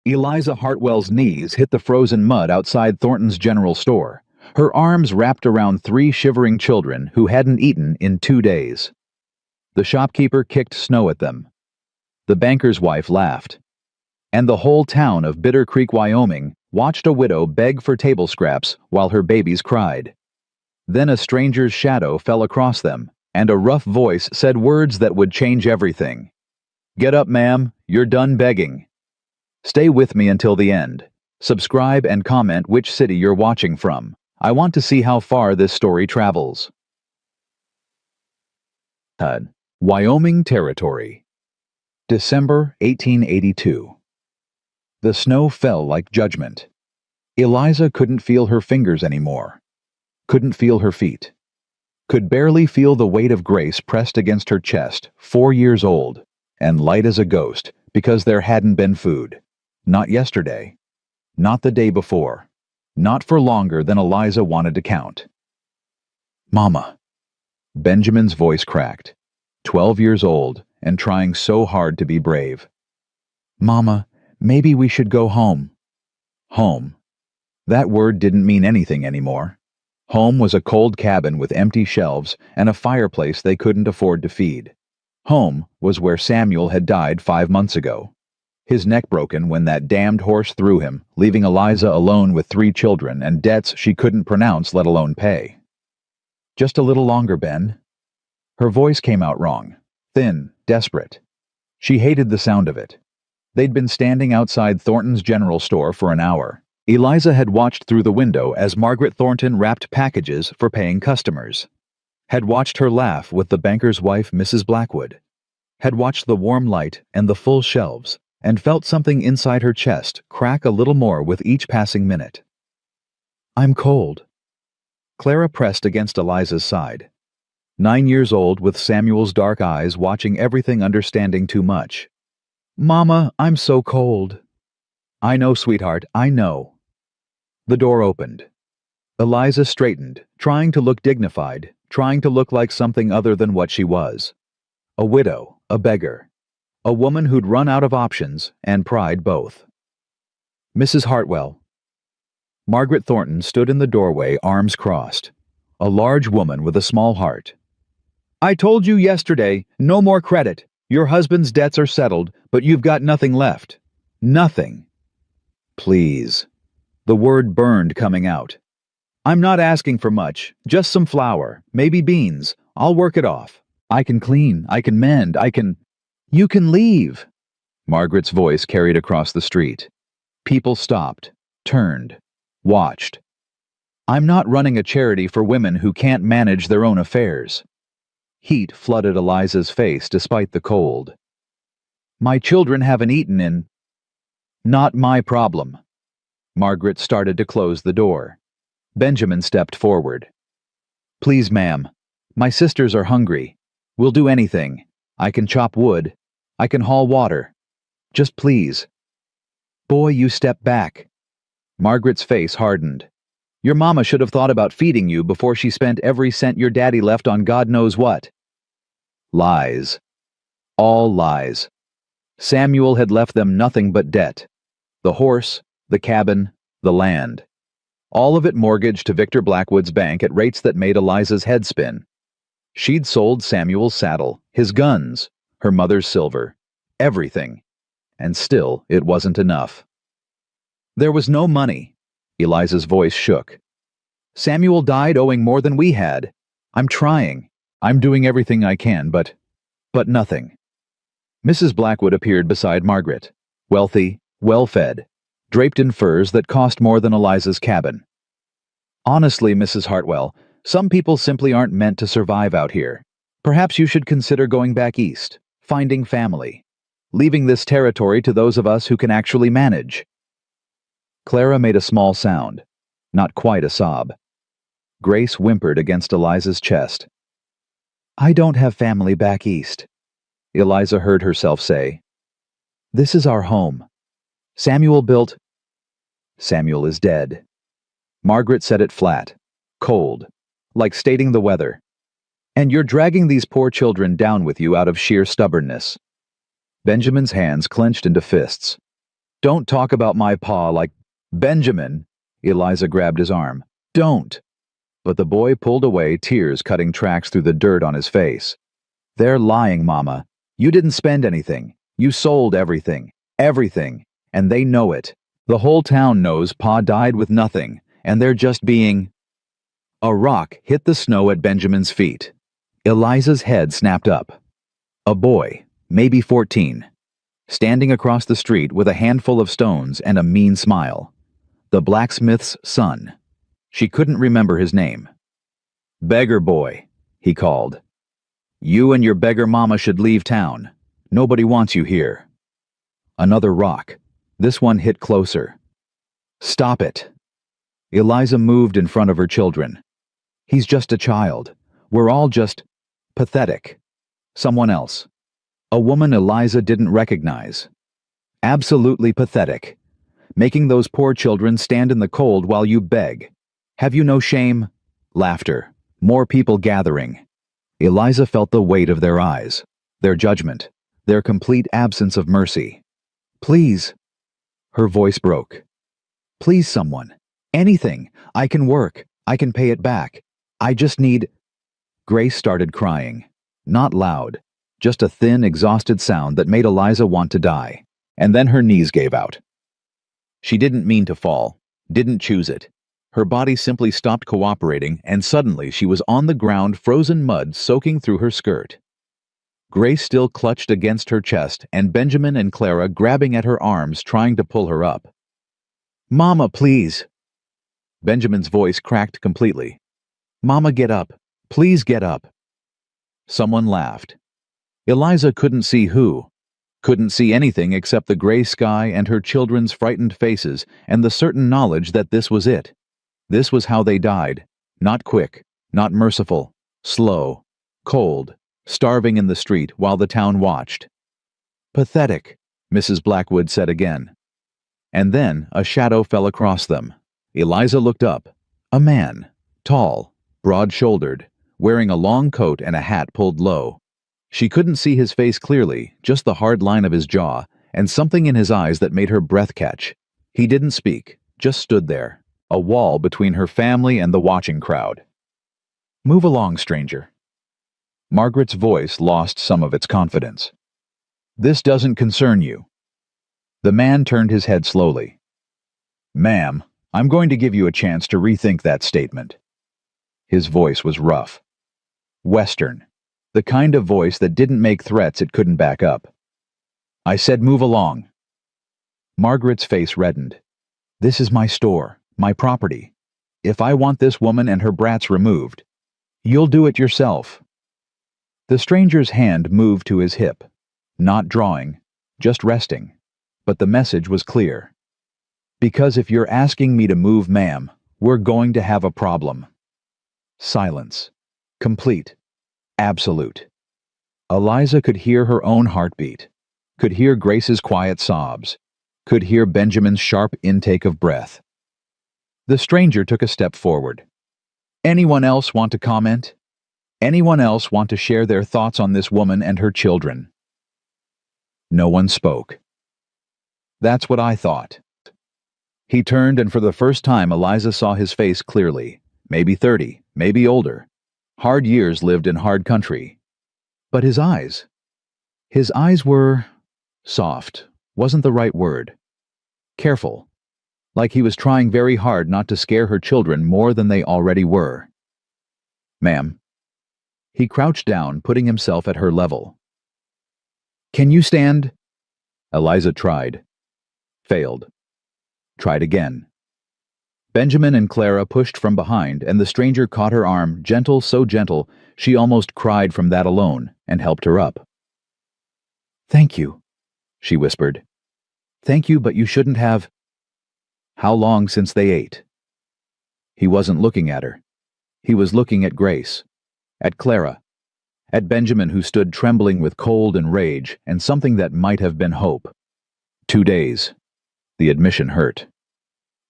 Eliza Hartwell's knees hit the frozen mud outside Thornton's general store, her arms wrapped around three shivering children who hadn't eaten in 2 days. The shopkeeper kicked snow at them. The banker's wife laughed. And the whole town of Bitter Creek, Wyoming, watched a widow beg for table scraps while her babies cried. Then a stranger's shadow fell across them, and a rough voice said words that would change everything. "Get up, ma'am. You're done begging." Stay with me until the end. Subscribe and comment which city you're watching from. I want to see how far this story travels. Wyoming Territory. December 1882. The snow fell like judgment. Eliza couldn't feel her fingers anymore. Couldn't feel her feet. Could barely feel the weight of Grace pressed against her chest, 4 years old, and light as a ghost because there hadn't been food. Not yesterday. Not the day before. Not for longer than Eliza wanted to count. "Mama." Benjamin's voice cracked. 12 years old and trying so hard to be brave. "Mama, maybe we should go home." Home. That word didn't mean anything anymore. Home was a cold cabin with empty shelves and a fireplace they couldn't afford to feed. Home was where Samuel had died 5 months ago. His neck broken when that damned horse threw him, leaving Eliza alone with 3 children and debts she couldn't pronounce, let alone pay. "Just a little longer, Ben." Her voice came out wrong, thin, desperate. She hated the sound of it. They'd been standing outside Thornton's general store for an hour. Eliza had watched through the window as Margaret Thornton wrapped packages for paying customers. Had watched her laugh with the banker's wife, Mrs. Blackwood. Had watched the warm light and the full shelves, and felt something inside her chest crack a little more with each passing minute. "I'm cold." Clara pressed against Eliza's side. 9 years old with Samuel's dark eyes watching everything, understanding too much. "Mama, I'm so cold." "I know, sweetheart, I know." The door opened. Eliza straightened, trying to look dignified, trying to look like something other than what she was. A widow, a beggar. A woman who'd run out of options and pride both. "Mrs. Hartwell." Margaret Thornton stood in the doorway, arms crossed. A large woman with a small heart. "I told you yesterday, no more credit. Your husband's debts are settled, but you've got nothing left. Nothing." "Please." The word burned coming out. "I'm not asking for much, just some flour, maybe beans. I'll work it off. I can clean, I can mend, I can—" "You can leave." Margaret's voice carried across the street. People stopped, turned, watched. "I'm not running a charity for women who can't manage their own affairs." Heat flooded Eliza's face despite the cold. "My children haven't eaten in—" "Not my problem." Margaret started to close the door. Benjamin stepped forward. "Please, ma'am. My sisters are hungry. We'll do anything. I can chop wood. I can haul water. Just please." "Boy, you step back." Margaret's face hardened. "Your mama should have thought about feeding you before she spent every cent your daddy left on God knows what." Lies. All lies. Samuel had left them nothing but debt. The horse, the cabin, the land. All of it mortgaged to Victor Blackwood's bank at rates that made Eliza's head spin. She'd sold Samuel's saddle, his guns, her mother's silver, everything. And still it wasn't enough. "There was no money." Eliza's voice shook. "Samuel died owing more than we had. I'm trying. I'm doing everything I can, but nothing." Mrs. Blackwood appeared beside Margaret, wealthy, well-fed, draped in furs that cost more than Eliza's cabin. "Honestly, Mrs. Hartwell, some people simply aren't meant to survive out here. Perhaps you should consider going back east, finding family, leaving this territory to those of us who can actually manage." Clara made a small sound, not quite a sob. Grace whimpered against Eliza's chest. "I don't have family back east," Eliza heard herself say. "This is our home. Samuel built—" "Samuel is dead." Margaret said it flat, cold, like stating the weather. "And you're dragging these poor children down with you out of sheer stubbornness." Benjamin's hands clenched into fists. Don't talk about my pa like Benjamin. Eliza grabbed his arm. Don't. But the boy pulled away, tears cutting tracks through the dirt on his face. They're lying, Mama. You didn't spend anything. You sold everything. Everything. And they know it. The whole town knows Pa died with nothing, and they're just being... A rock hit the snow at Benjamin's feet. Eliza's head snapped up. A boy, maybe 14, standing across the street with a handful of stones and a mean smile. The blacksmith's son. She couldn't remember his name. Beggar boy, he called. You and your beggar mama should leave town. Nobody wants you here. Another rock. This one hit closer. Stop it. Eliza moved in front of her children. He's just a child. We're all just pathetic. Someone else. A woman Eliza didn't recognize. Absolutely pathetic. Making those poor children stand in the cold while you beg. Have you no shame? Laughter. More people gathering. Eliza felt the weight of their eyes, their judgment, their complete absence of mercy. Please. Her voice broke. Please, someone. Anything. I can work. I can pay it back. I just need... Grace started crying. Not loud. Just a thin, exhausted sound that made Eliza want to die. And then her knees gave out. She didn't mean to fall. Didn't choose it. Her body simply stopped cooperating, and suddenly she was on the ground, frozen mud soaking through her skirt. Grace still clutched against her chest, and Benjamin and Clara grabbing at her arms, trying to pull her up. Mama, please. Benjamin's voice cracked completely. Mama, get up. Please get up. Someone laughed. Eliza couldn't see who. Couldn't see anything except the gray sky and her children's frightened faces and the certain knowledge that this was it. This was how they died. Not quick, not merciful, slow, cold, starving in the street while the town watched. Pathetic, Mrs. Blackwood said again. And then a shadow fell across them. Eliza looked up. A man, tall, broad-shouldered, wearing a long coat and a hat pulled low. She couldn't see his face clearly, just the hard line of his jaw, and something in his eyes that made her breath catch. He didn't speak, just stood there, a wall between her family and the watching crowd. Move along, stranger. Margaret's voice lost some of its confidence. This doesn't concern you. The man turned his head slowly. Ma'am, I'm going to give you a chance to rethink that statement. His voice was rough. Western. The kind of voice that didn't make threats it couldn't back up. I said move along. Margaret's face reddened. This is my store, my property. If I want this woman and her brats removed, you'll do it yourself. The stranger's hand moved to his hip, not drawing, just resting, but the message was clear. Because if you're asking me to move, ma'am, we're going to have a problem. Silence. Complete. Absolute. Eliza could hear her own heartbeat, could hear Grace's quiet sobs, could hear Benjamin's sharp intake of breath. The stranger took a step forward. Anyone else want to comment? Anyone else want to share their thoughts on this woman and her children? No one spoke. That's what I thought. He turned, and for the first time Eliza saw his face clearly. Maybe 30, maybe older. Hard years lived in hard country. But his eyes were soft, wasn't the right word. Careful, like he was trying very hard not to scare her children more than they already were. Ma'am. He crouched down, putting himself at her level. Can you stand? Eliza tried. Failed. Tried again. Benjamin and Clara pushed from behind, and the stranger caught her arm, gentle, so gentle, she almost cried from that alone, and helped her up. Thank you, she whispered. Thank you, but you shouldn't have... How long since they ate? He wasn't looking at her. He was looking at Grace, at Clara, at Benjamin, who stood trembling with cold and rage, and something that might have been hope. 2 days. The admission hurt.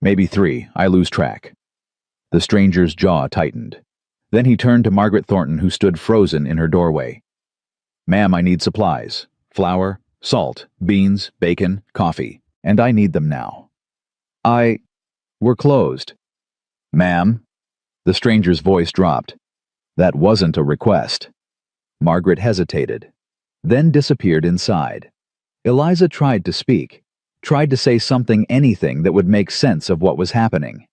Maybe 3, I lose track. The stranger's jaw tightened. Then he turned to Margaret Thornton, who stood frozen in her doorway. Ma'am, I need supplies. Flour, salt, beans, bacon, coffee. and I need them now. We're closed. Ma'am? The stranger's voice dropped. That wasn't a request. Margaret hesitated, then disappeared inside. Eliza tried to speak, tried to say anything that would make sense of what was happening.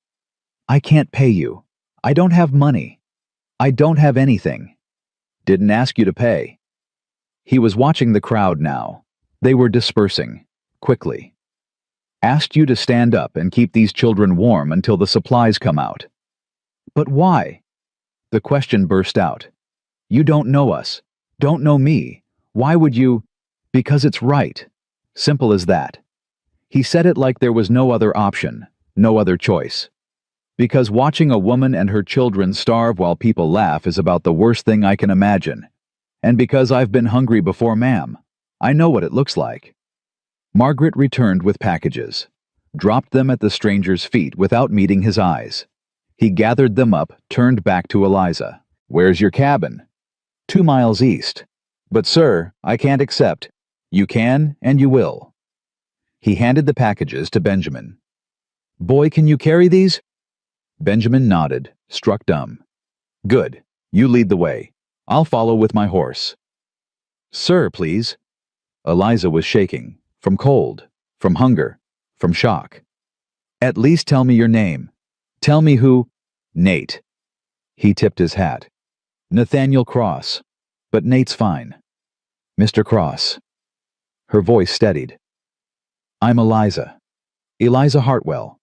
I can't pay you. I don't have money. I don't have anything. Didn't ask you to pay. He was watching the crowd now. They were dispersing, quickly. Asked you to stand up and keep these children warm until the supplies come out. But why? The question burst out. You don't know us. Don't know me. Why would you? Because it's right. Simple as that. He said it like there was no other option, no other choice. Because watching a woman and her children starve while people laugh is about the worst thing I can imagine. And because I've been hungry before, ma'am, I know what it looks like. Margaret returned with packages, dropped them at the stranger's feet without meeting his eyes. He gathered them up, turned back to Eliza. Where's your cabin? 2 miles east. But sir, I can't accept. You can and you will. He handed the packages to Benjamin. Boy, can you carry these? Benjamin nodded, struck dumb. Good. You lead the way. I'll follow with my horse. Sir, please. Eliza was shaking, from cold, from hunger, from shock. At least tell me your name. Tell me who... Nate. He tipped his hat. Nathaniel Cross. But Nate's fine. Mr. Cross. Her voice steadied. I'm Eliza. Eliza Hartwell.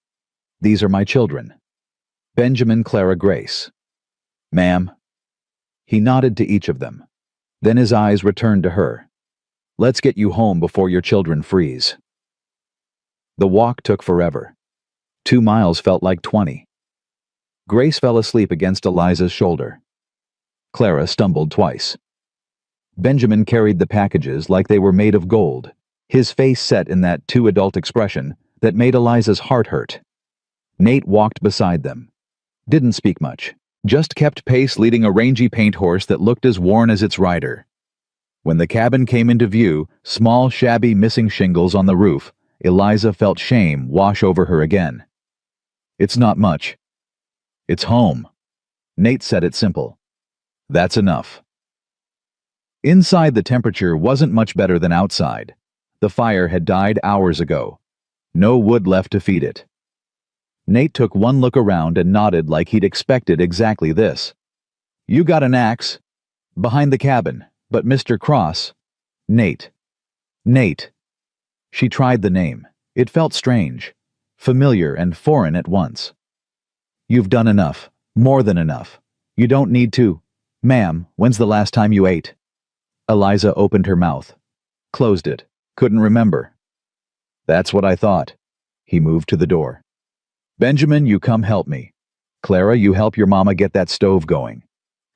These are my children. Benjamin, Clara, Grace. Ma'am. He nodded to each of them. Then his eyes returned to her. Let's get you home before your children freeze. The walk took forever. 2 miles felt like 20. Grace fell asleep against Eliza's shoulder. Clara stumbled twice. Benjamin carried the packages like they were made of gold, his face set in that too-adult expression that made Eliza's heart hurt. Nate walked beside them. Didn't speak much, just kept pace leading a rangy paint horse that looked as worn as its rider. When the cabin came into view, small, shabby, missing shingles on the roof, Eliza felt shame wash over her again. It's not much. It's home. Nate said it simple. That's enough. Inside, the temperature wasn't much better than outside. The fire had died hours ago. No wood left to feed it. Nate took one look around and nodded like he'd expected exactly this. You got an axe? Behind the cabin, but Mr. Cross... Nate. Nate. She tried the name. It felt strange, familiar and foreign at once. You've done enough, more than enough. You don't need to. Ma'am, when's the last time you ate? Eliza opened her mouth, closed it, couldn't remember. That's what I thought. He moved to the door. Benjamin, you come help me. Clara, you help your mama get that stove going.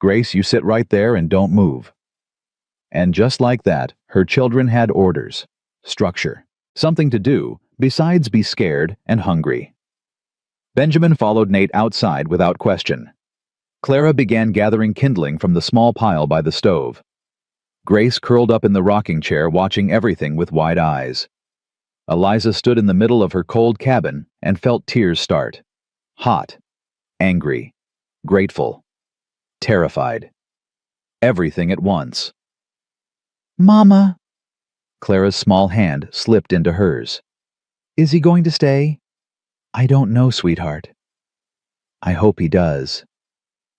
Grace, you sit right there and don't move. And just like that, her children had orders, structure, something to do, besides be scared and hungry. Benjamin followed Nate outside without question. Clara began gathering kindling from the small pile by the stove. Grace curled up in the rocking chair watching everything with wide eyes. Eliza stood in the middle of her cold cabin and felt tears start. Hot, angry, grateful, terrified. Everything at once. Mama! Clara's small hand slipped into hers. Is he going to stay? I don't know, sweetheart. I hope he does.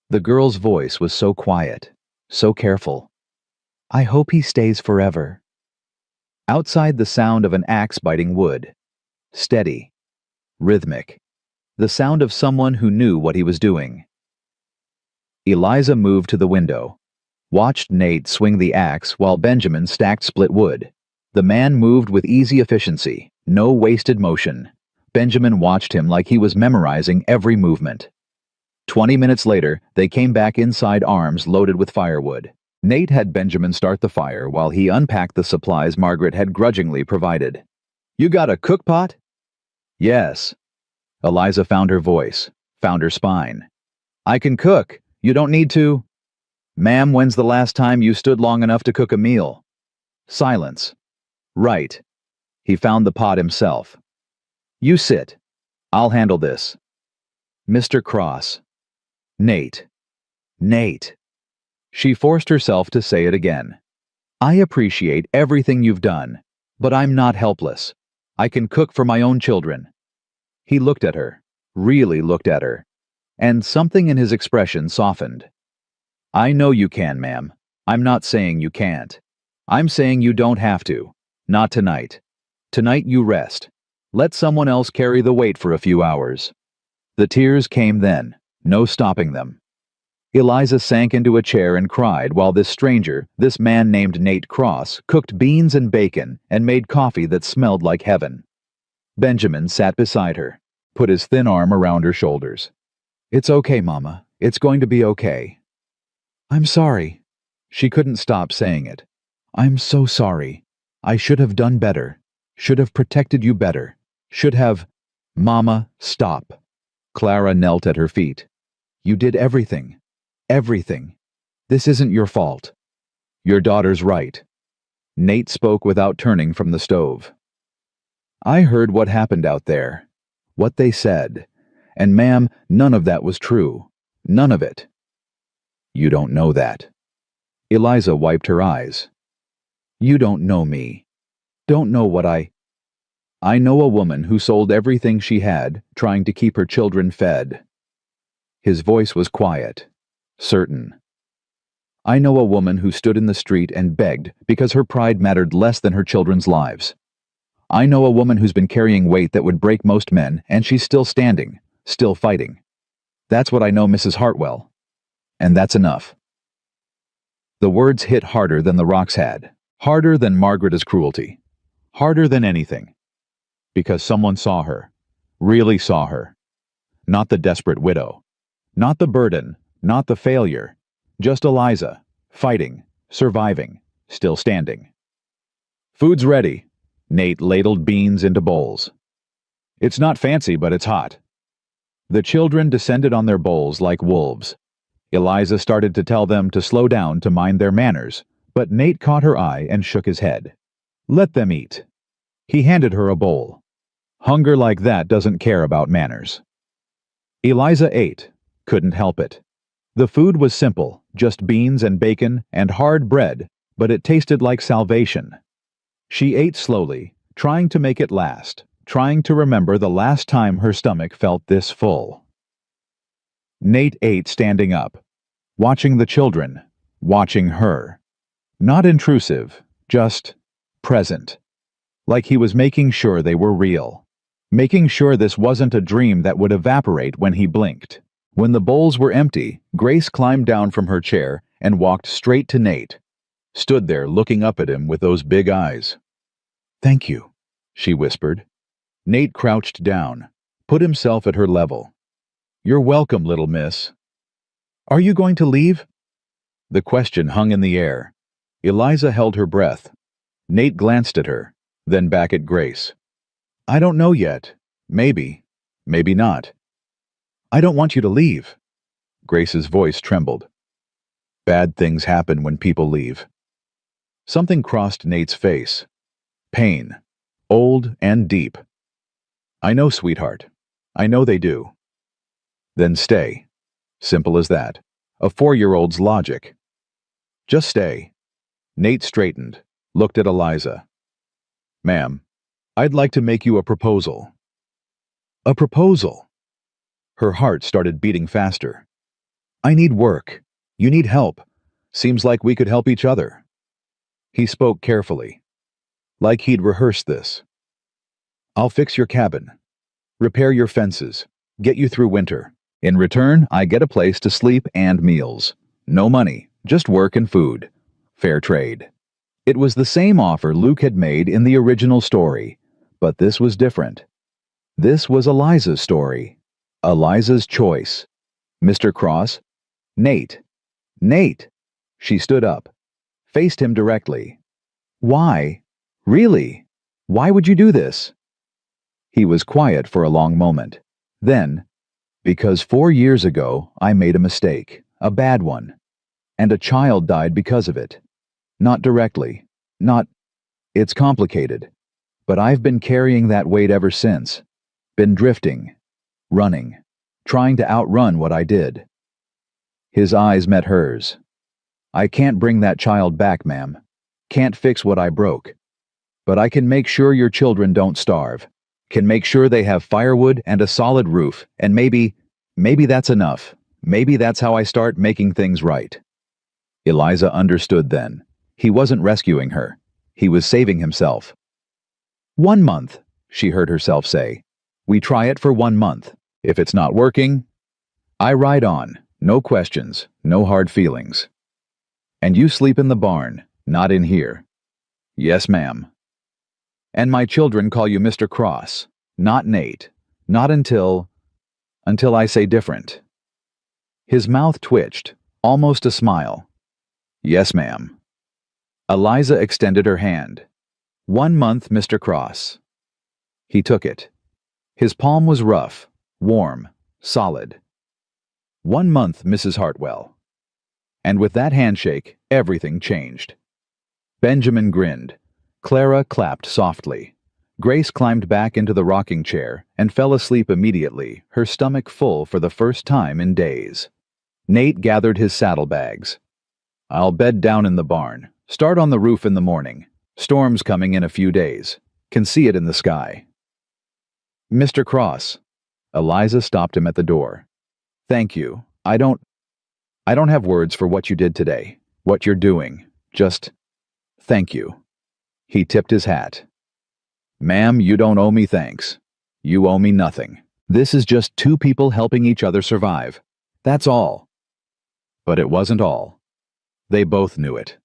The girl's voice was so quiet, so careful. I hope he stays forever. Outside, the sound of an axe biting wood. Steady. Rhythmic. The sound of someone who knew what he was doing. Eliza moved to the window. Watched Nate swing the axe while Benjamin stacked split wood. The man moved with easy efficiency, no wasted motion. Benjamin watched him like he was memorizing every movement. 20 minutes later, they came back inside, arms loaded with firewood. Nate had Benjamin start the fire while he unpacked the supplies Margaret had grudgingly provided. You got a cook pot? Yes. Eliza found her voice, found her spine. I can cook. You don't need to. Ma'am, when's the last time you stood long enough to cook a meal? Silence. Right. He found the pot himself, You sit. I'll handle this. Mr. Cross. Nate. Nate. She forced herself to say it again. I appreciate everything you've done, but I'm not helpless. I can cook for my own children. He looked at her, really looked at her, and something in his expression softened. I know you can, ma'am. I'm not saying you can't. I'm saying you don't have to. Not tonight. Tonight you rest. Let someone else carry the weight for a few hours. The tears came then, no stopping them. Eliza sank into a chair and cried while this stranger, this man named Nate Cross, cooked beans and bacon and made coffee that smelled like heaven. Benjamin sat beside her, put his thin arm around her shoulders. It's okay, Mama. It's going to be okay. I'm sorry. She couldn't stop saying it. I'm so sorry. I should have done better. Should have protected you better. Should have... Mama, stop. Clara knelt at her feet. You did everything. Everything. This isn't your fault. Your daughter's right. Nate spoke without turning from the stove. I heard what happened out there. What they said. And ma'am, none of that was true. None of it. You don't know that. Eliza wiped her eyes. You don't know me. Don't know what I know a woman who sold everything she had, trying to keep her children fed. His voice was quiet, certain. I know a woman who stood in the street and begged because her pride mattered less than her children's lives. I know a woman who's been carrying weight that would break most men, and she's still standing, still fighting. That's what I know, Mrs. Hartwell. And that's enough. The words hit harder than the rocks had, harder than Margaret's cruelty, harder than anything. Because someone saw her, really saw her. Not the desperate widow, not the burden, not the failure, just Eliza, fighting, surviving, still standing. Food's ready. Nate ladled beans into bowls. It's not fancy, but it's hot. The children descended on their bowls like wolves. Eliza started to tell them to slow down to mind their manners, but Nate caught her eye and shook his head. Let them eat. He handed her a bowl. Hunger like that doesn't care about manners. Eliza ate, couldn't help it. The food was simple, just beans and bacon and hard bread, but it tasted like salvation. She ate slowly, trying to make it last, trying to remember the last time her stomach felt this full. Nate ate standing up, watching the children, watching her. Not intrusive, just present. Like he was making sure they were real. Making sure this wasn't a dream that would evaporate when he blinked. When the bowls were empty, Grace climbed down from her chair and walked straight to Nate. Stood there looking up at him with those big eyes. Thank you, she whispered. Nate crouched down, put himself at her level. You're welcome, little miss. Are you going to leave? The question hung in the air. Eliza held her breath. Nate glanced at her, then back at Grace. I don't know yet. Maybe. Maybe not. I don't want you to leave. Grace's voice trembled. Bad things happen when people leave. Something crossed Nate's face. Pain. Old and deep. I know, sweetheart. I know they do. Then stay. Simple as that. A 4-year-old's logic. Just stay. Nate straightened, looked at Eliza. Ma'am, I'd like to make you a proposal. A proposal? Her heart started beating faster. I need work. You need help. Seems like we could help each other. He spoke carefully, like he'd rehearsed this. I'll fix your cabin, repair your fences, get you through winter. In return, I get a place to sleep and meals. No money, just work and food. Fair trade. It was the same offer Luke had made in the original story, but this was different. This was Eliza's story. Eliza's choice. Mr. Cross? Nate. Nate! She stood up, faced him directly. Why? Really? Why would you do this? He was quiet for a long moment. Then, because 4 years ago I made a mistake, a bad one, and a child died because of it. Not directly. It's complicated. But I've been carrying that weight ever since. Been drifting, running, trying to outrun what I did. His eyes met hers. I can't bring that child back, ma'am. Can't fix what I broke. But I can make sure your children don't starve. Can make sure they have firewood and a solid roof, and maybe that's enough. Maybe that's how I start making things right. Eliza understood then. He wasn't rescuing her. He was saving himself. 1 month, she heard herself say. We try it for 1 month. If it's not working, I ride on. No questions, no hard feelings. And you sleep in the barn, not in here. Yes, ma'am. And my children call you Mr. Cross, not Nate. Not until I say different. His mouth twitched, almost a smile. Yes, ma'am. Eliza extended her hand. 1 month, Mr. Cross. He took it. His palm was rough, warm, solid. 1 month, Mrs. Hartwell. And with that handshake, everything changed. Benjamin grinned. Clara clapped softly. Grace climbed back into the rocking chair and fell asleep immediately, her stomach full for the first time in days. Nate gathered his saddlebags. I'll bed down in the barn. Start on the roof in the morning. Storm's coming in a few days. Can see it in the sky. Mr. Cross. Eliza stopped him at the door. Thank you. I don't have words for what you did today, what you're doing. Just thank you. He tipped his hat. Ma'am, you don't owe me thanks. You owe me nothing. This is just two people helping each other survive. That's all. But it wasn't all. They both knew it.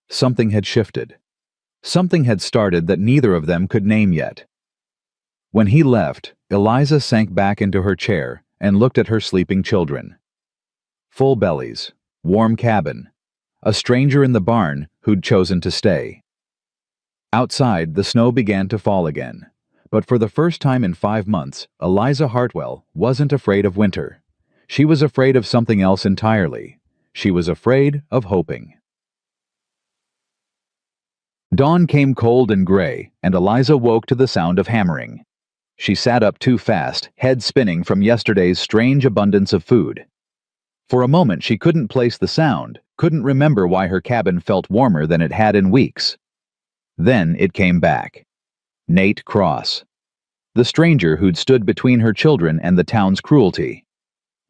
Something had shifted. Something had started that neither of them could name yet. When he left, Eliza sank back into her chair and looked at her sleeping children. Full bellies, warm cabin, a stranger in the barn who'd chosen to stay. Outside, the snow began to fall again, but for the first time in 5 months, Eliza Hartwell wasn't afraid of winter. She was afraid of something else entirely. She was afraid of hoping. Dawn came cold and gray, and Eliza woke to the sound of hammering. She sat up too fast, head spinning from yesterday's strange abundance of food. For a moment she couldn't place the sound, couldn't remember why her cabin felt warmer than it had in weeks. Then it came back. Nate Cross. The stranger who'd stood between her children and the town's cruelty.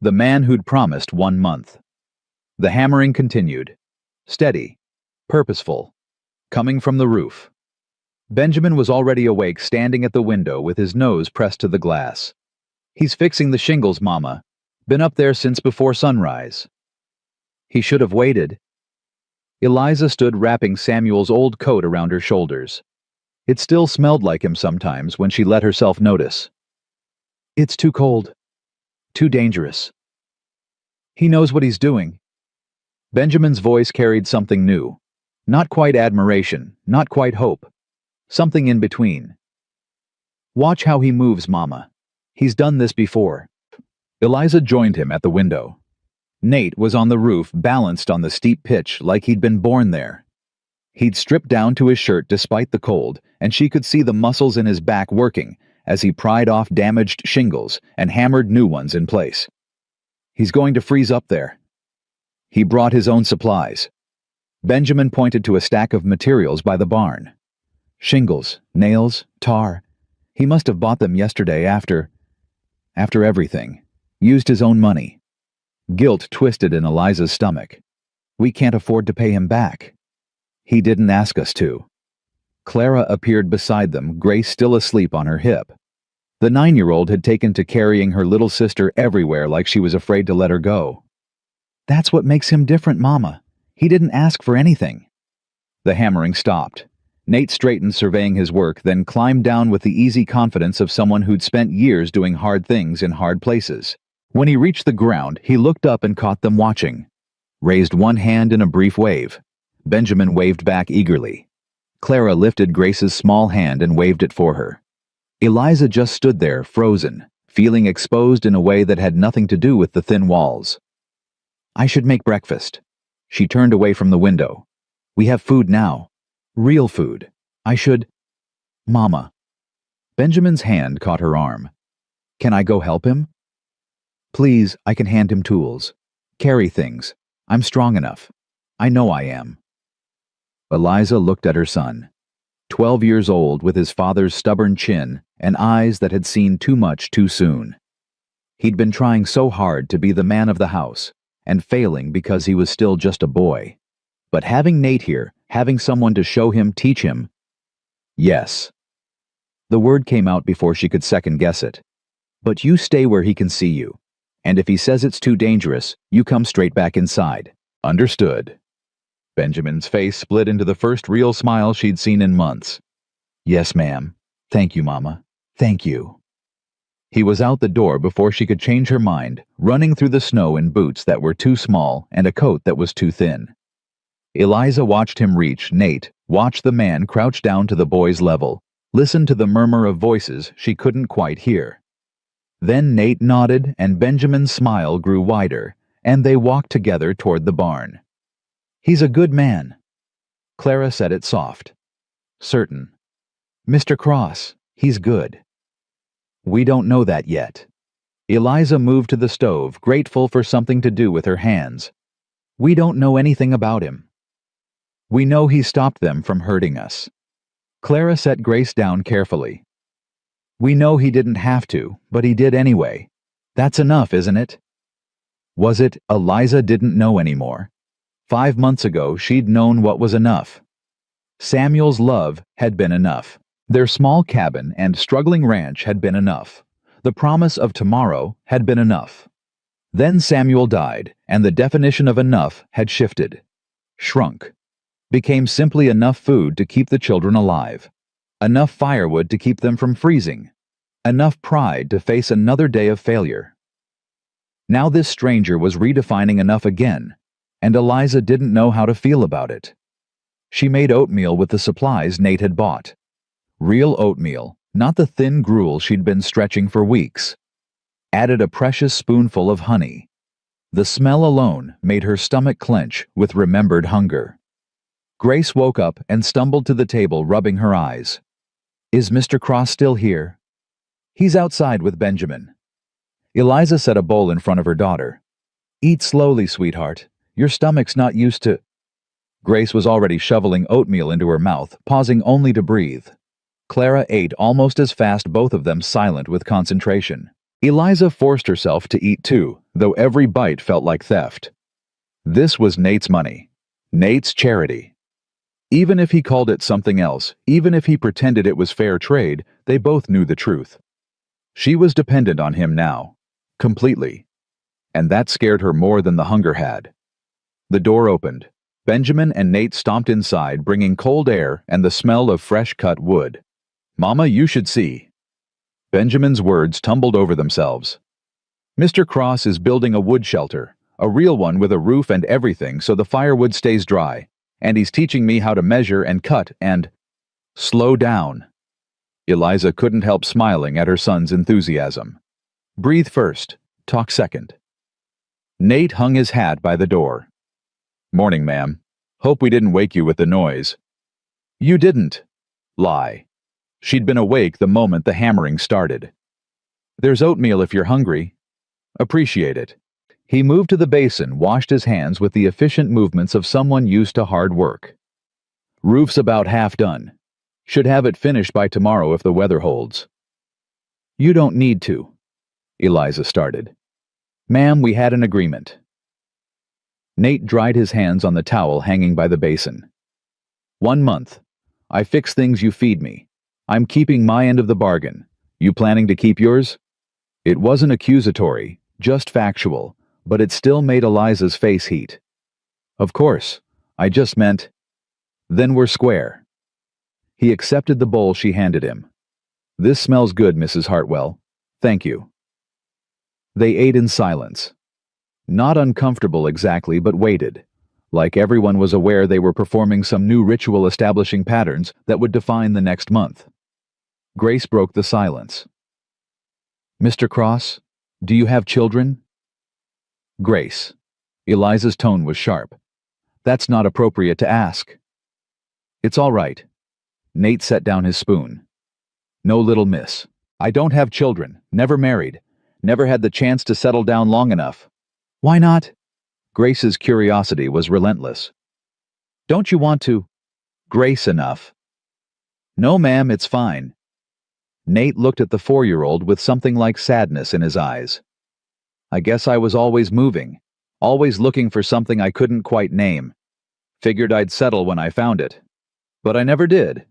The man who'd promised 1 month. The hammering continued. Steady. Purposeful. Coming from the roof. Benjamin was already awake, standing at the window with his nose pressed to the glass. He's fixing the shingles, Mama. Been up there since before sunrise. He should have waited. Eliza stood wrapping Samuel's old coat around her shoulders. It still smelled like him sometimes when she let herself notice. It's too cold. Too dangerous. He knows what he's doing. Benjamin's voice carried something new. Not quite admiration, not quite hope. Something in between. Watch how he moves, Mama. He's done this before. Eliza joined him at the window. Nate was on the roof, balanced on the steep pitch like he'd been born there. He'd stripped down to his shirt despite the cold, and she could see the muscles in his back working as he pried off damaged shingles and hammered new ones in place. He's going to freeze up there. He brought his own supplies. Benjamin pointed to a stack of materials by the barn. Shingles, nails, tar. He must have bought them yesterday after everything. Used his own money. Guilt twisted in Eliza's stomach. We can't afford to pay him back. He didn't ask us to. Clara appeared beside them, Grace still asleep on her hip. The 9-year-old had taken to carrying her little sister everywhere like she was afraid to let her go. That's what makes him different, Mama. He didn't ask for anything. The hammering stopped. Nate straightened, surveying his work, then climbed down with the easy confidence of someone who'd spent years doing hard things in hard places. When he reached the ground, he looked up and caught them watching. Raised one hand in a brief wave. Benjamin waved back eagerly. Clara lifted Grace's small hand and waved it for her. Eliza just stood there, frozen, feeling exposed in a way that had nothing to do with the thin walls. I should make breakfast. She turned away from the window. We have food now. Real food. I should... Mama. Benjamin's hand caught her arm. Can I go help him? Please, I can hand him tools. Carry things. I'm strong enough. I know I am. Eliza looked at her son, 12 years old with his father's stubborn chin and eyes that had seen too much too soon. He'd been trying so hard to be the man of the house, and failing because he was still just a boy. But having Nate here, having someone to show him, teach him, yes. The word came out before she could second-guess it. But you stay where he can see you. And if he says it's too dangerous, you come straight back inside. Understood. Benjamin's face split into the first real smile she'd seen in months. Yes, ma'am. Thank you, Mama. Thank you. He was out the door before she could change her mind, running through the snow in boots that were too small and a coat that was too thin. Eliza watched him reach Nate, watched the man crouch down to the boy's level, listened to the murmur of voices she couldn't quite hear. Then Nate nodded and Benjamin's smile grew wider, and they walked together toward the barn. He's a good man. Clara said it soft. Certain. Mr. Cross, he's good. We don't know that yet. Eliza moved to the stove, grateful for something to do with her hands. We don't know anything about him. We know he stopped them from hurting us. Clara set Grace down carefully. We know he didn't have to, but he did anyway. That's enough, isn't it? Was it? Eliza didn't know anymore. 5 months ago, she'd known what was enough. Samuel's love had been enough. Their small cabin and struggling ranch had been enough. The promise of tomorrow had been enough. Then Samuel died, and the definition of enough had shifted. Shrunk. Became simply enough food to keep the children alive. Enough firewood to keep them from freezing. Enough pride to face another day of failure. Now this stranger was redefining enough again, and Eliza didn't know how to feel about it. She made oatmeal with the supplies Nate had bought. Real oatmeal, not the thin gruel she'd been stretching for weeks. Added a precious spoonful of honey. The smell alone made her stomach clench with remembered hunger. Grace woke up and stumbled to the table, rubbing her eyes. Is Mr. Cross still here? He's outside with Benjamin. Eliza set a bowl in front of her daughter. Eat slowly, sweetheart. Your stomach's not used to... Grace was already shoveling oatmeal into her mouth, pausing only to breathe. Clara ate almost as fast, both of them silent with concentration. Eliza forced herself to eat too, though every bite felt like theft. This was Nate's money. Nate's charity. Even if he called it something else, even if he pretended it was fair trade, they both knew the truth. She was dependent on him now. Completely. And that scared her more than the hunger had. The door opened. Benjamin and Nate stomped inside, bringing cold air and the smell of fresh-cut wood. Mama, you should see. Benjamin's words tumbled over themselves. Mr. Cross is building a wood shelter, a real one with a roof and everything so the firewood stays dry, and he's teaching me how to measure and cut and... Slow down. Eliza couldn't help smiling at her son's enthusiasm. Breathe first, talk second. Nate hung his hat by the door. Morning, ma'am. Hope we didn't wake you with the noise. You didn't. Lie. She'd been awake the moment the hammering started. There's oatmeal if you're hungry. Appreciate it. He moved to the basin, washed his hands with the efficient movements of someone used to hard work. Roof's about half done. Should have it finished by tomorrow if the weather holds. You don't need to. Eliza started. Ma'am, we had an agreement. Nate dried his hands on the towel hanging by the basin. 1 month. I fix things, you feed me. I'm keeping my end of the bargain. You planning to keep yours? It wasn't accusatory, just factual, but it still made Eliza's face heat. Of course. I just meant... Then we're square. He accepted the bowl she handed him. This smells good, Mrs. Hartwell. Thank you. They ate in silence. Not uncomfortable exactly, but waited, like everyone was aware they were performing some new ritual establishing patterns that would define the next month. Grace broke the silence. Mr. Cross, do you have children? Grace. Eliza's tone was sharp. That's not appropriate to ask. It's all right. Nate set down his spoon. No, little miss. I don't have children, never married, never had the chance to settle down long enough. Why not? Grace's curiosity was relentless. Don't you want to? Grace enough. No, ma'am, it's fine. Nate looked at the 4-year-old with something like sadness in his eyes. I guess I was always moving, always looking for something I couldn't quite name. Figured I'd settle when I found it. But I never did.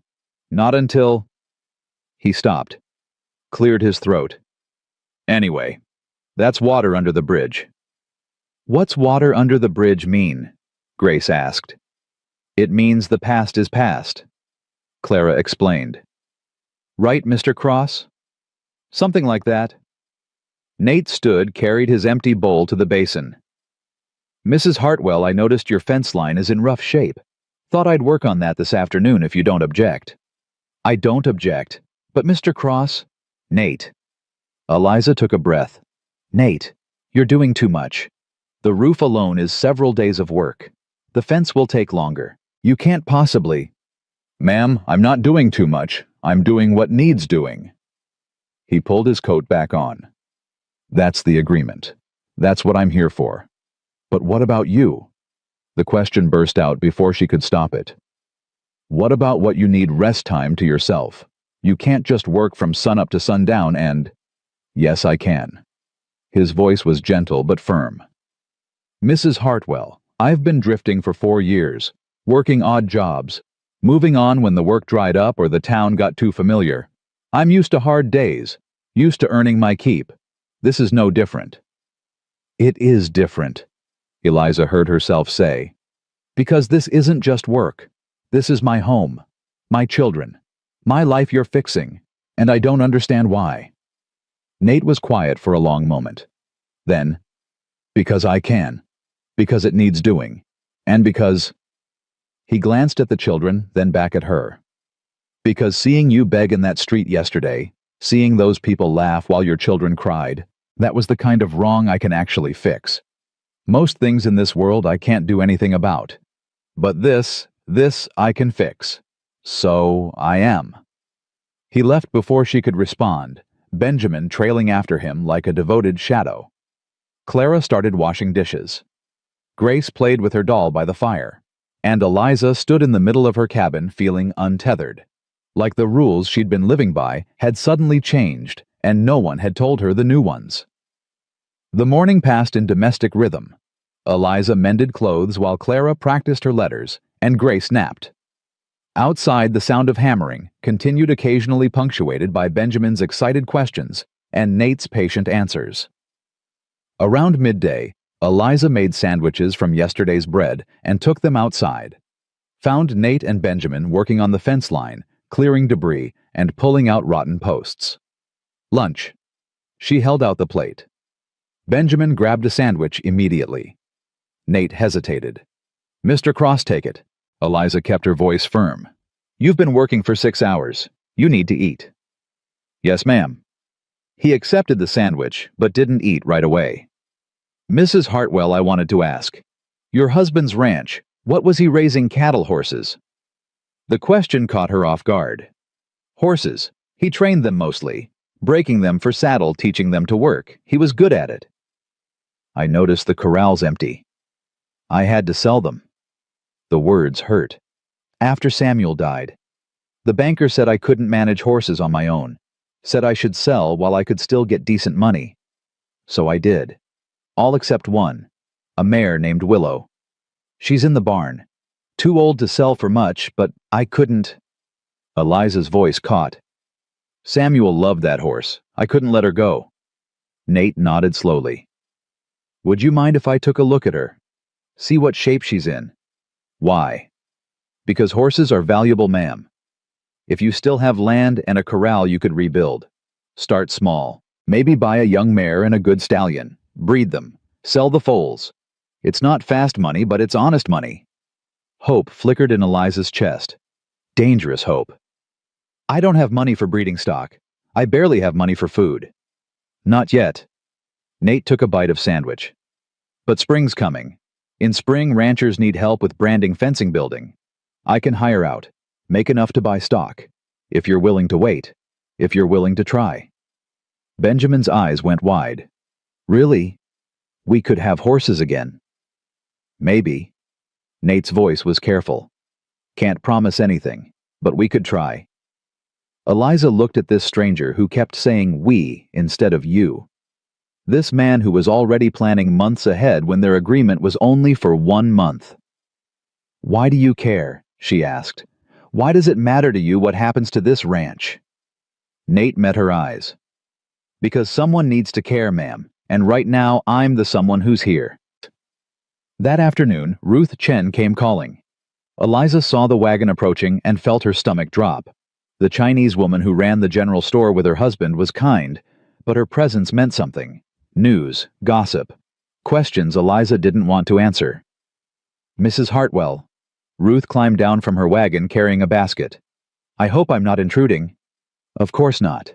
Not until... He stopped, cleared his throat. Anyway, that's water under the bridge. What's water under the bridge mean? Grace asked. It means the past is past, Clara explained. Right, Mr. Cross? Something like that. Nate stood, carried his empty bowl to the basin. Mrs. Hartwell, I noticed your fence line is in rough shape. Thought I'd work on that this afternoon if you don't object. I don't object, but Mr. Cross... Nate. Eliza took a breath. Nate, you're doing too much. The roof alone is several days of work. The fence will take longer. You can't possibly... Ma'am, I'm not doing too much. I'm doing what needs doing. He pulled his coat back on. That's the agreement. That's what I'm here for. But what about you? The question burst out before she could stop it. What about what you need rest time to yourself? You can't just work from sunup to sundown and... Yes, I can. His voice was gentle but firm. Mrs. Hartwell, I've been drifting for 4 years, working odd jobs, moving on when the work dried up or the town got too familiar. I'm used to hard days, used to earning my keep. This is no different. It is different, Eliza heard herself say. Because this isn't just work. This is my home, my children, my life you're fixing, and I don't understand why. Nate was quiet for a long moment. Then, because I can, because it needs doing, and because... He glanced at the children, then back at her. Because seeing you beg in that street yesterday, seeing those people laugh while your children cried, that was the kind of wrong I can actually fix. Most things in this world I can't do anything about. But this I can fix. So I am. He left before she could respond, Benjamin trailing after him like a devoted shadow. Clara started washing dishes. Grace played with her doll by the fire, and Eliza stood in the middle of her cabin feeling untethered, like the rules she'd been living by had suddenly changed and no one had told her the new ones. The morning passed in domestic rhythm. Eliza mended clothes while Clara practiced her letters, and Grace napped. Outside, the sound of hammering continued, occasionally punctuated by Benjamin's excited questions and Nate's patient answers. Around midday, Eliza made sandwiches from yesterday's bread and took them outside. Found Nate and Benjamin working on the fence line, clearing debris and pulling out rotten posts. Lunch. She held out the plate. Benjamin grabbed a sandwich immediately. Nate hesitated. Mr. Cross, take it. Eliza kept her voice firm. You've been working for 6 hours. You need to eat. Yes, ma'am. He accepted the sandwich, but didn't eat right away. Mrs. Hartwell, I wanted to ask. Your husband's ranch, what was he raising cattle, horses? The question caught her off guard. Horses. He trained them mostly, breaking them for saddle, teaching them to work. He was good at it. I noticed the corrals empty. I had to sell them. The words hurt. After Samuel died, the banker said I couldn't manage horses on my own, said I should sell while I could still get decent money. So I did. All except one, a mare named Willow. She's in the barn. Too old to sell for much, but I couldn't... Eliza's voice caught. Samuel loved that horse. I couldn't let her go. Nate nodded slowly. Would you mind if I took a look at her? See what shape she's in? Why? Because horses are valuable, ma'am. If you still have land and a corral you could rebuild. Start small. Maybe buy a young mare and a good stallion. Breed them. Sell the foals. It's not fast money, but it's honest money. Hope flickered in Eliza's chest. Dangerous hope. I don't have money for breeding stock. I barely have money for food. Not yet. Nate took a bite of sandwich. But spring's coming. In spring, ranchers need help with branding, fencing, building. I can hire out. Make enough to buy stock. If you're willing to wait. If you're willing to try. Benjamin's eyes went wide. Really? We could have horses again. Maybe. Nate's voice was careful. Can't promise anything, but we could try. Eliza looked at this stranger who kept saying we instead of you. This man who was already planning months ahead when their agreement was only for 1 month. Why do you care? She asked. Why does it matter to you what happens to this ranch? Nate met her eyes. Because someone needs to care, ma'am, and right now I'm the someone who's here. That afternoon, Ruth Chen came calling. Eliza saw the wagon approaching and felt her stomach drop. The Chinese woman who ran the general store with her husband was kind, but her presence meant something. News, gossip, questions Eliza didn't want to answer. Mrs. Hartwell. Ruth climbed down from her wagon carrying a basket. I hope I'm not intruding. Of course not.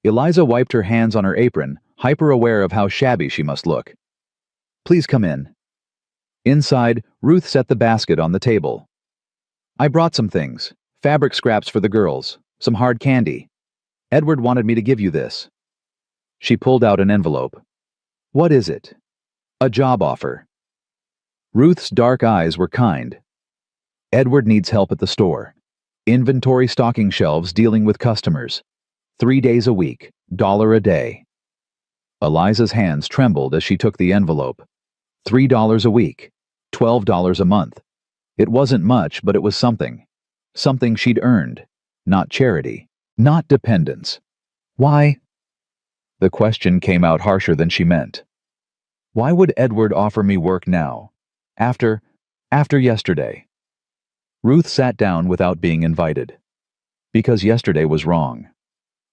Eliza wiped her hands on her apron, hyper-aware of how shabby she must look. Please come in. Inside, Ruth set the basket on the table. I brought some things. Fabric scraps for the girls, some hard candy. Edward wanted me to give you this. She pulled out an envelope. What is it? A job offer. Ruth's dark eyes were kind. Edward needs help at the store. Inventory stocking shelves dealing with customers. 3 days a week, $1 a day. Eliza's hands trembled as she took the envelope. $3 a week, $12 a month. It wasn't much, but it was something. Something she'd earned. Not charity. Not dependence. Why? The question came out harsher than she meant. Why would Edward offer me work now? After yesterday. Ruth sat down without being invited. Because yesterday was wrong.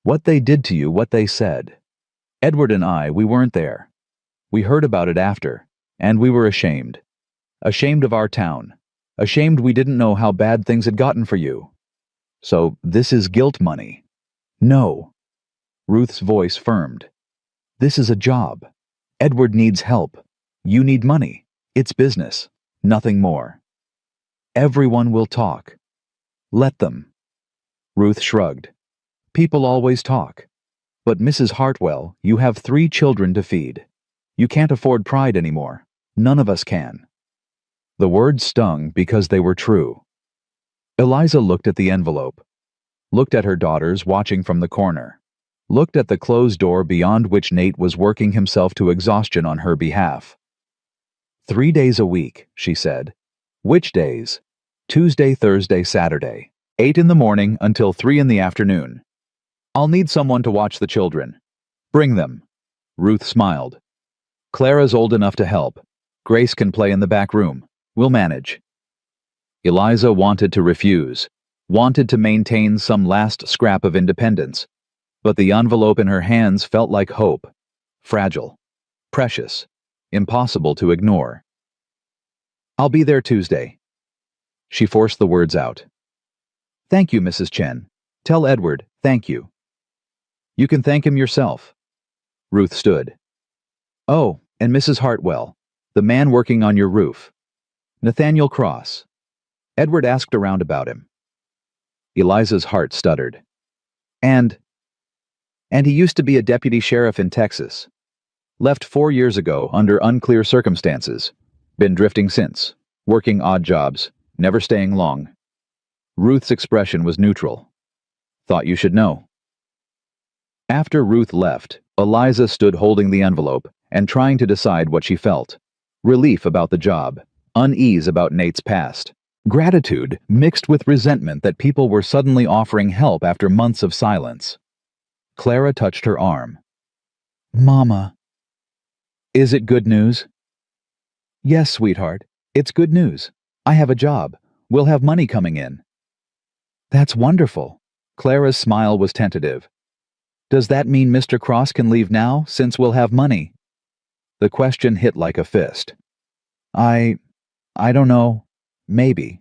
What they did to you, what they said. Edward and I, we weren't there. We heard about it after, and we were ashamed. Ashamed of our town. Ashamed we didn't know how bad things had gotten for you. So this is guilt money. No. Ruth's voice firmed. This is a job. Edward needs help. You need money. It's business. Nothing more. Everyone will talk. Let them. Ruth shrugged. People always talk. But Mrs. Hartwell, you have 3 children to feed. You can't afford pride anymore. None of us can. The words stung because they were true. Eliza looked at the envelope. Looked at her daughters watching from the corner. Looked at the closed door beyond which Nate was working himself to exhaustion on her behalf. 3 days a week, she said. Which days? Tuesday, Thursday, Saturday. 8 in the morning until 3 in the afternoon. I'll need someone to watch the children. Bring them. Ruth smiled. Clara's old enough to help. Grace can play in the back room. We'll manage. Eliza wanted to refuse, wanted to maintain some last scrap of independence, but the envelope in her hands felt like hope. Fragile. Precious. Impossible to ignore. I'll be there Tuesday. She forced the words out. Thank you, Mrs. Chen. Tell Edward, thank you. You can thank him yourself. Ruth stood. Oh, and Mrs. Hartwell, the man working on your roof. Nathaniel Cross. Edward asked around about him. Eliza's heart stuttered. And he used to be a deputy sheriff in Texas. Left 4 years ago under unclear circumstances. Been drifting since, working odd jobs, never staying long. Ruth's expression was neutral. Thought you should know. After Ruth left, Eliza stood holding the envelope and trying to decide what she felt. Relief about the job, unease about Nate's past, gratitude mixed with resentment that people were suddenly offering help after months of silence. Clara touched her arm. Mama. Is it good news? Yes, sweetheart. It's good news. I have a job. We'll have money coming in. That's wonderful. Clara's smile was tentative. Does that mean Mr. Cross can leave now, since we'll have money? The question hit like a fist. I don't know. Maybe.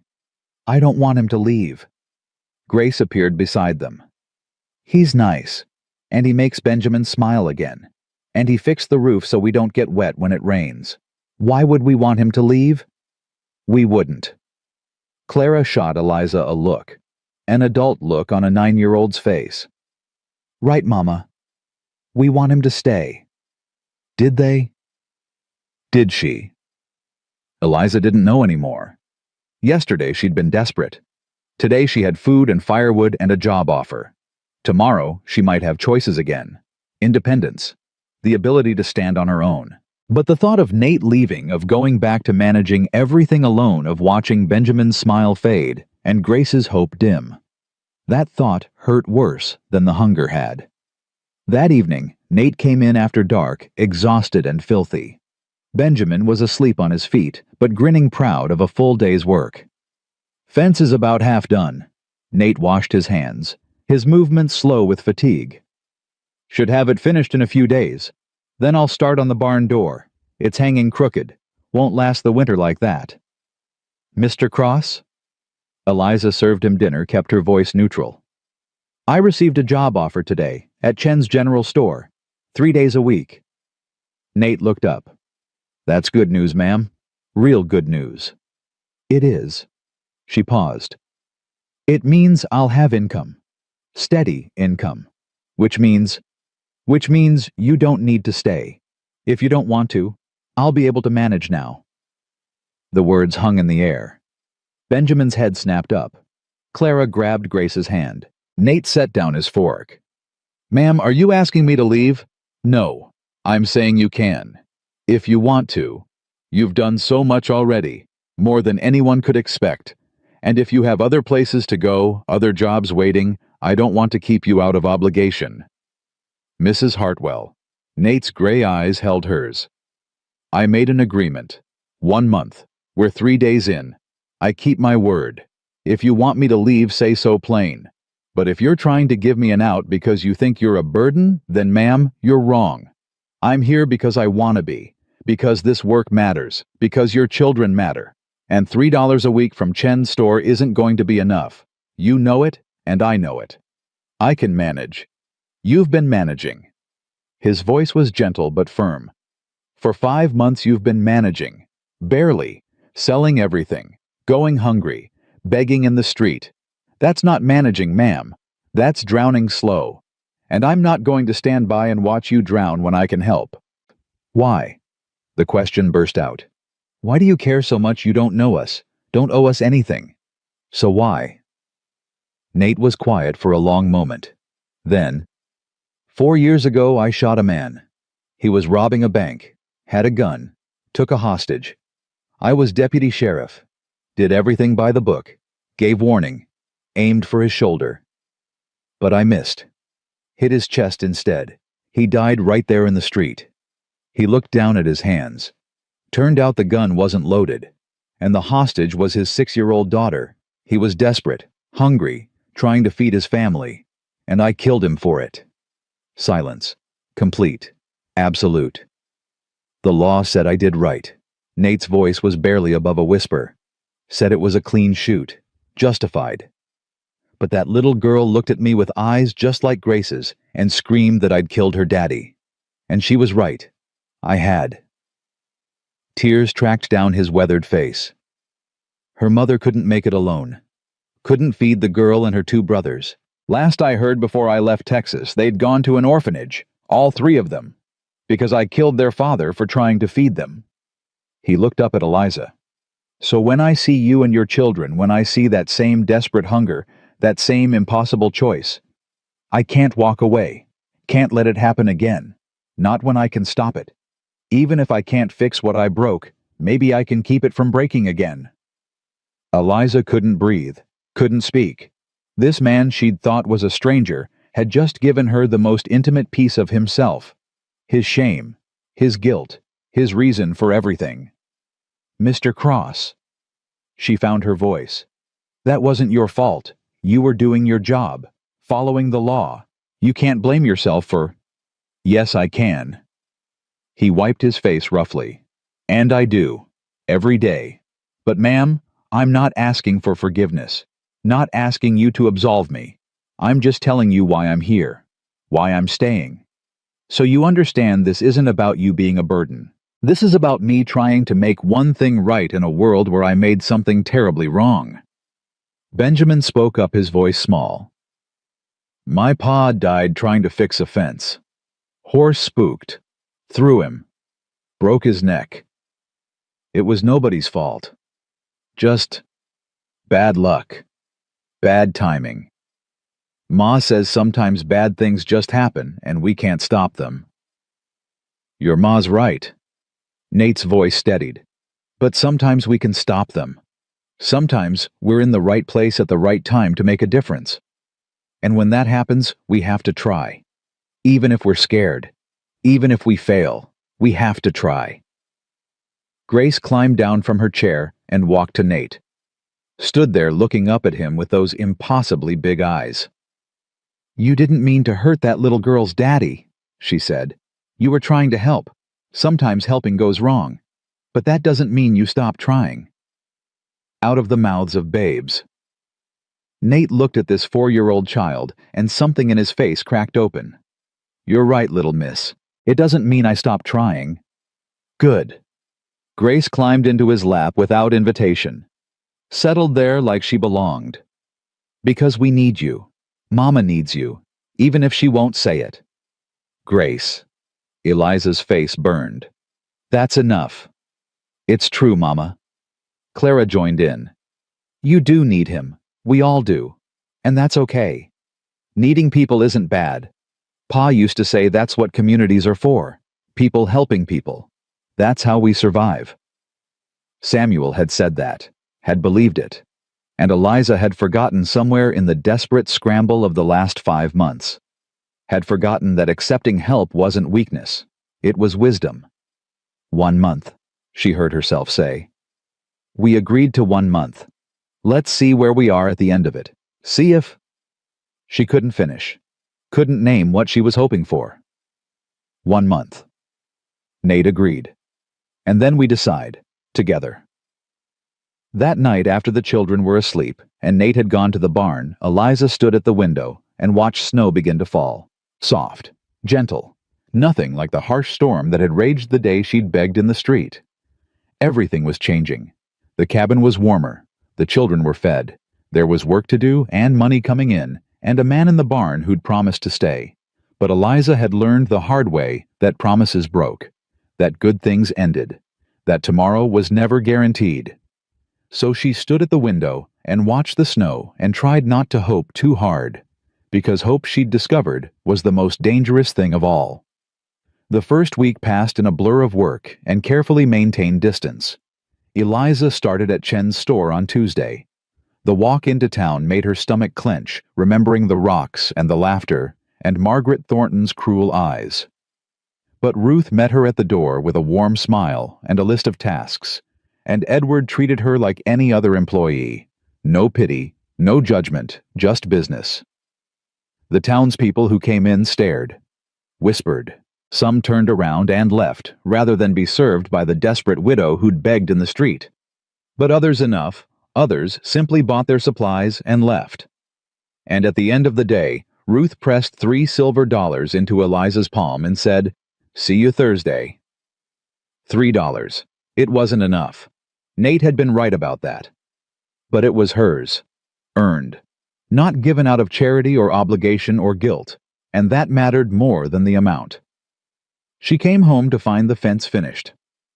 I don't want him to leave. Grace appeared beside them. He's nice, and he makes Benjamin smile again, and he fixed the roof so we don't get wet when it rains. Why would we want him to leave? We wouldn't. Clara shot Eliza a look, an adult look on a 9-year-old's face. Right, Mama. We want him to stay. Did they? Did she? Eliza didn't know anymore. Yesterday she'd been desperate. Today she had food and firewood and a job offer. Tomorrow she might have choices again. Independence. The ability to stand on her own. But the thought of Nate leaving, of going back to managing everything alone, of watching Benjamin's smile fade and Grace's hope dim, that thought hurt worse than the hunger had. That evening, Nate came in after dark, exhausted and filthy. Benjamin was asleep on his feet, but grinning proud of a full day's work. Fence is about half done. Nate washed his hands, his movements slow with fatigue. Should have it finished in a few days. Then I'll start on the barn door. It's hanging crooked. Won't last the winter like that. Mr. Cross? Eliza served him dinner, kept her voice neutral. I received a job offer today, at Chen's General Store. 3 days a week. Nate looked up. That's good news, ma'am. Real good news. It is. She paused. It means I'll have income. Steady income. Which means you don't need to stay. If you don't want to, I'll be able to manage now. The words hung in the air. Benjamin's head snapped up. Clara grabbed Grace's hand. Nate set down his fork. Ma'am, are you asking me to leave? No. I'm saying you can. If you want to. You've done so much already, more than anyone could expect. And if you have other places to go, other jobs waiting, I don't want to keep you out of obligation. Mrs. Hartwell. Nate's gray eyes held hers. I made an agreement. 1 month. We're 3 days in. I keep my word. If you want me to leave, say so plain. But if you're trying to give me an out because you think you're a burden, then ma'am, you're wrong. I'm here because I want to be, because this work matters, because your children matter. And $3 a week from Chen's store isn't going to be enough. You know it, and I know it. I can manage. You've been managing. His voice was gentle but firm. For 5 months you've been managing. Barely. Selling everything. Going hungry. Begging in the street. That's not managing, ma'am. That's drowning slow. And I'm not going to stand by and watch you drown when I can help. Why? The question burst out. Why do you care so much? You don't know us, don't owe us anything. So why? Nate was quiet for a long moment. Then, 4 years ago I shot a man. He was robbing a bank, had a gun, took a hostage. I was deputy sheriff, did everything by the book, gave warning, aimed for his shoulder. But I missed. Hit his chest instead. He died right there in the street. He looked down at his hands. Turned out the gun wasn't loaded, and the hostage was his 6-year-old daughter. He was desperate, hungry, trying to feed his family, and I killed him for it. Silence. Complete. Absolute. The law said I did right. Nate's voice was barely above a whisper. Said it was a clean shoot. Justified. But that little girl looked at me with eyes just like Grace's and screamed that I'd killed her daddy. And she was right. I had. Tears tracked down his weathered face. Her mother couldn't make it alone. Couldn't feed the girl and her 2 brothers. Last I heard before I left Texas, they'd gone to an orphanage, all 3 of them, because I killed their father for trying to feed them. He looked up at Eliza. So when I see you and your children, when I see that same desperate hunger, that same impossible choice, I can't walk away, can't let it happen again, not when I can stop it. Even if I can't fix what I broke, maybe I can keep it from breaking again. Eliza couldn't breathe, couldn't speak. This man she'd thought was a stranger had just given her the most intimate piece of himself. His shame, his guilt, his reason for everything. Mr. Cross. She found her voice. That wasn't your fault. You were doing your job, following the law. You can't blame yourself for... Yes, I can. He wiped his face roughly. And I do. Every day. But ma'am, I'm not asking for forgiveness. Not asking you to absolve me. I'm just telling you why I'm here. Why I'm staying. So you understand this isn't about you being a burden. This is about me trying to make one thing right in a world where I made something terribly wrong. Benjamin spoke up, his voice small. My pa died trying to fix a fence. Horse spooked. Threw him. Broke his neck. It was nobody's fault. Just bad luck. Bad timing. Ma says sometimes bad things just happen and we can't stop them. Your ma's right. Nate's voice steadied. But sometimes we can stop them. Sometimes we're in the right place at the right time to make a difference. And when that happens, we have to try. Even if we're scared. Even if we fail, we have to try. Grace climbed down from her chair and walked to Nate. Stood there looking up at him with those impossibly big eyes. "You didn't mean to hurt that little girl's daddy," she said. "You were trying to help. Sometimes helping goes wrong. But that doesn't mean you stop trying." Out of the mouths of babes. Nate looked at this 4-year-old child, and something in his face cracked open. "You're right, little miss. It doesn't mean I stopped trying." "Good." Grace climbed into his lap without invitation. Settled there like she belonged. "Because we need you. Mama needs you, even if she won't say it." "Grace." Eliza's face burned. "That's enough." "It's true, Mama." Clara joined in. "You do need him. We all do. And that's okay. Needing people isn't bad. Pa used to say that's what communities are for. People helping people. That's how we survive." Samuel had said that, had believed it, and Eliza had forgotten somewhere in the desperate scramble of the last 5 months. Had forgotten that accepting help wasn't weakness, it was wisdom. 1 month, she heard herself say. We agreed to 1 month. Let's see where we are at the end of it. See if... She couldn't finish. Couldn't name what she was hoping for. 1 month. Nate agreed. And then we decide, together. That night after the children were asleep and Nate had gone to the barn, Eliza stood at the window and watched snow begin to fall. Soft, gentle, nothing like the harsh storm that had raged the day she'd begged in the street. Everything was changing. The cabin was warmer. The children were fed. There was work to do and money coming in, and a man in the barn who'd promised to stay. But Eliza had learned the hard way that promises broke, that good things ended, that tomorrow was never guaranteed. So she stood at the window and watched the snow and tried not to hope too hard, because hope she'd discovered was the most dangerous thing of all. The first week passed in a blur of work and carefully maintained distance. Eliza started at Chen's store on Tuesday. The walk into town made her stomach clench, remembering the rocks and the laughter, and Margaret Thornton's cruel eyes. But Ruth met her at the door with a warm smile and a list of tasks, and Edward treated her like any other employee. No pity, no judgment, just business. The townspeople who came in stared, whispered. Some turned around and left, rather than be served by the desperate widow who'd begged in the street. But others simply bought their supplies and left. And at the end of the day, Ruth pressed $3 silver into Eliza's palm and said, "See you Thursday." $3. It wasn't enough. Nate had been right about that. But it was hers. Earned. Not given out of charity or obligation or guilt, and that mattered more than the amount. She came home to find the fence finished,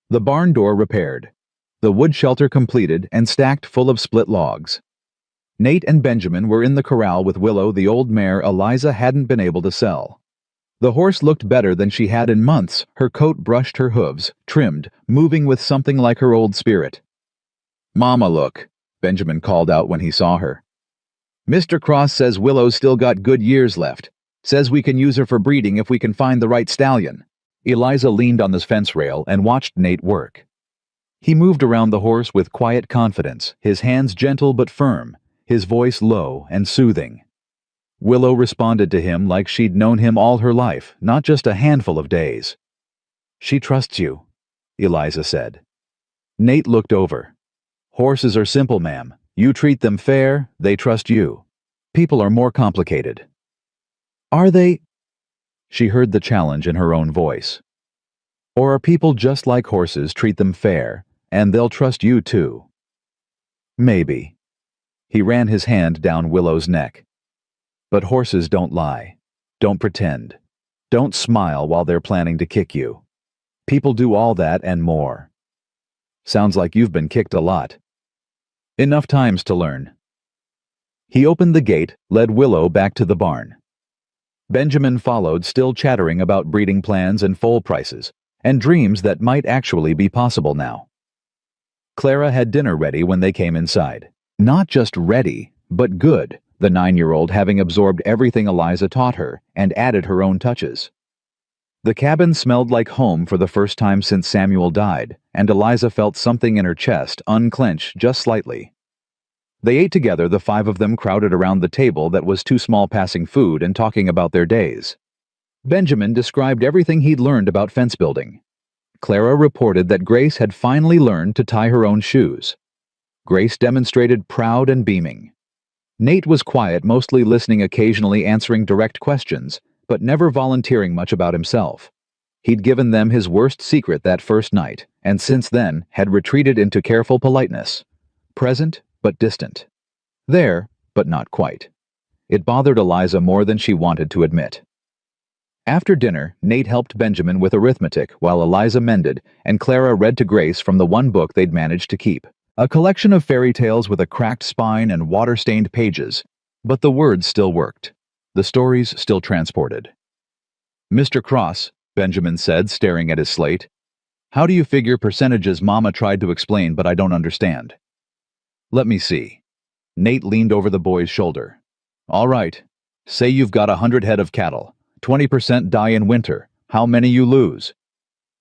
the barn door repaired, the wood shelter completed and stacked full of split logs. Nate and Benjamin were in the corral with Willow, the old mare Eliza hadn't been able to sell. The horse looked better than she had in months. Her coat brushed her hooves, trimmed, moving with something like her old spirit. "Mama, look," Benjamin called out when he saw her. "Mr. Cross says Willow's still got good years left. Says we can use her for breeding if we can find the right stallion." Eliza leaned on the fence rail and watched Nate work. He moved around the horse with quiet confidence, his hands gentle but firm, his voice low and soothing. Willow responded to him like she'd known him all her life, not just a handful of days. "She trusts you," Eliza said. Nate looked over. "Horses are simple, ma'am. You treat them fair, they trust you. People are more complicated." "Are they?" She heard the challenge in her own voice. "Or are people just like horses, treat them fair, and they'll trust you too?" "Maybe." He ran his hand down Willow's neck. "But horses don't lie, don't pretend. Don't smile while they're planning to kick you. People do all that and more. Sounds like you've been kicked a lot. Enough times to learn. He opened the gate, led Willow back to the barn. Benjamin followed, still chattering about breeding plans and foal prices, and dreams that might actually be possible now. Clara had dinner ready when they came inside. Not just ready, but good, the 9-year-old having absorbed everything Eliza taught her and added her own touches. The cabin smelled like home for the first time since Samuel died, and Eliza felt something in her chest unclench just slightly. They ate together, the 5 of them crowded around the table that was too small, passing food and talking about their days. Benjamin described everything he'd learned about fence building. Clara reported that Grace had finally learned to tie her own shoes. Grace demonstrated proud and beaming. Nate was quiet, mostly listening, occasionally answering direct questions, but never volunteering much about himself. He'd given them his worst secret that first night, and since then had retreated into careful politeness. Present, but distant. There, but not quite. It bothered Eliza more than she wanted to admit. After dinner, Nate helped Benjamin with arithmetic while Eliza mended, and Clara read to Grace from the one book they'd managed to keep. A collection of fairy tales with a cracked spine and water-stained pages, but the words still worked. The stories still transported. "Mr. Cross," Benjamin said, staring at his slate, "how do you figure percentages Mama tried to explain but I don't understand?" "Let me see." Nate leaned over the boy's shoulder. "All right. Say you've got 100 head of cattle. 20% die in winter. How many you lose?"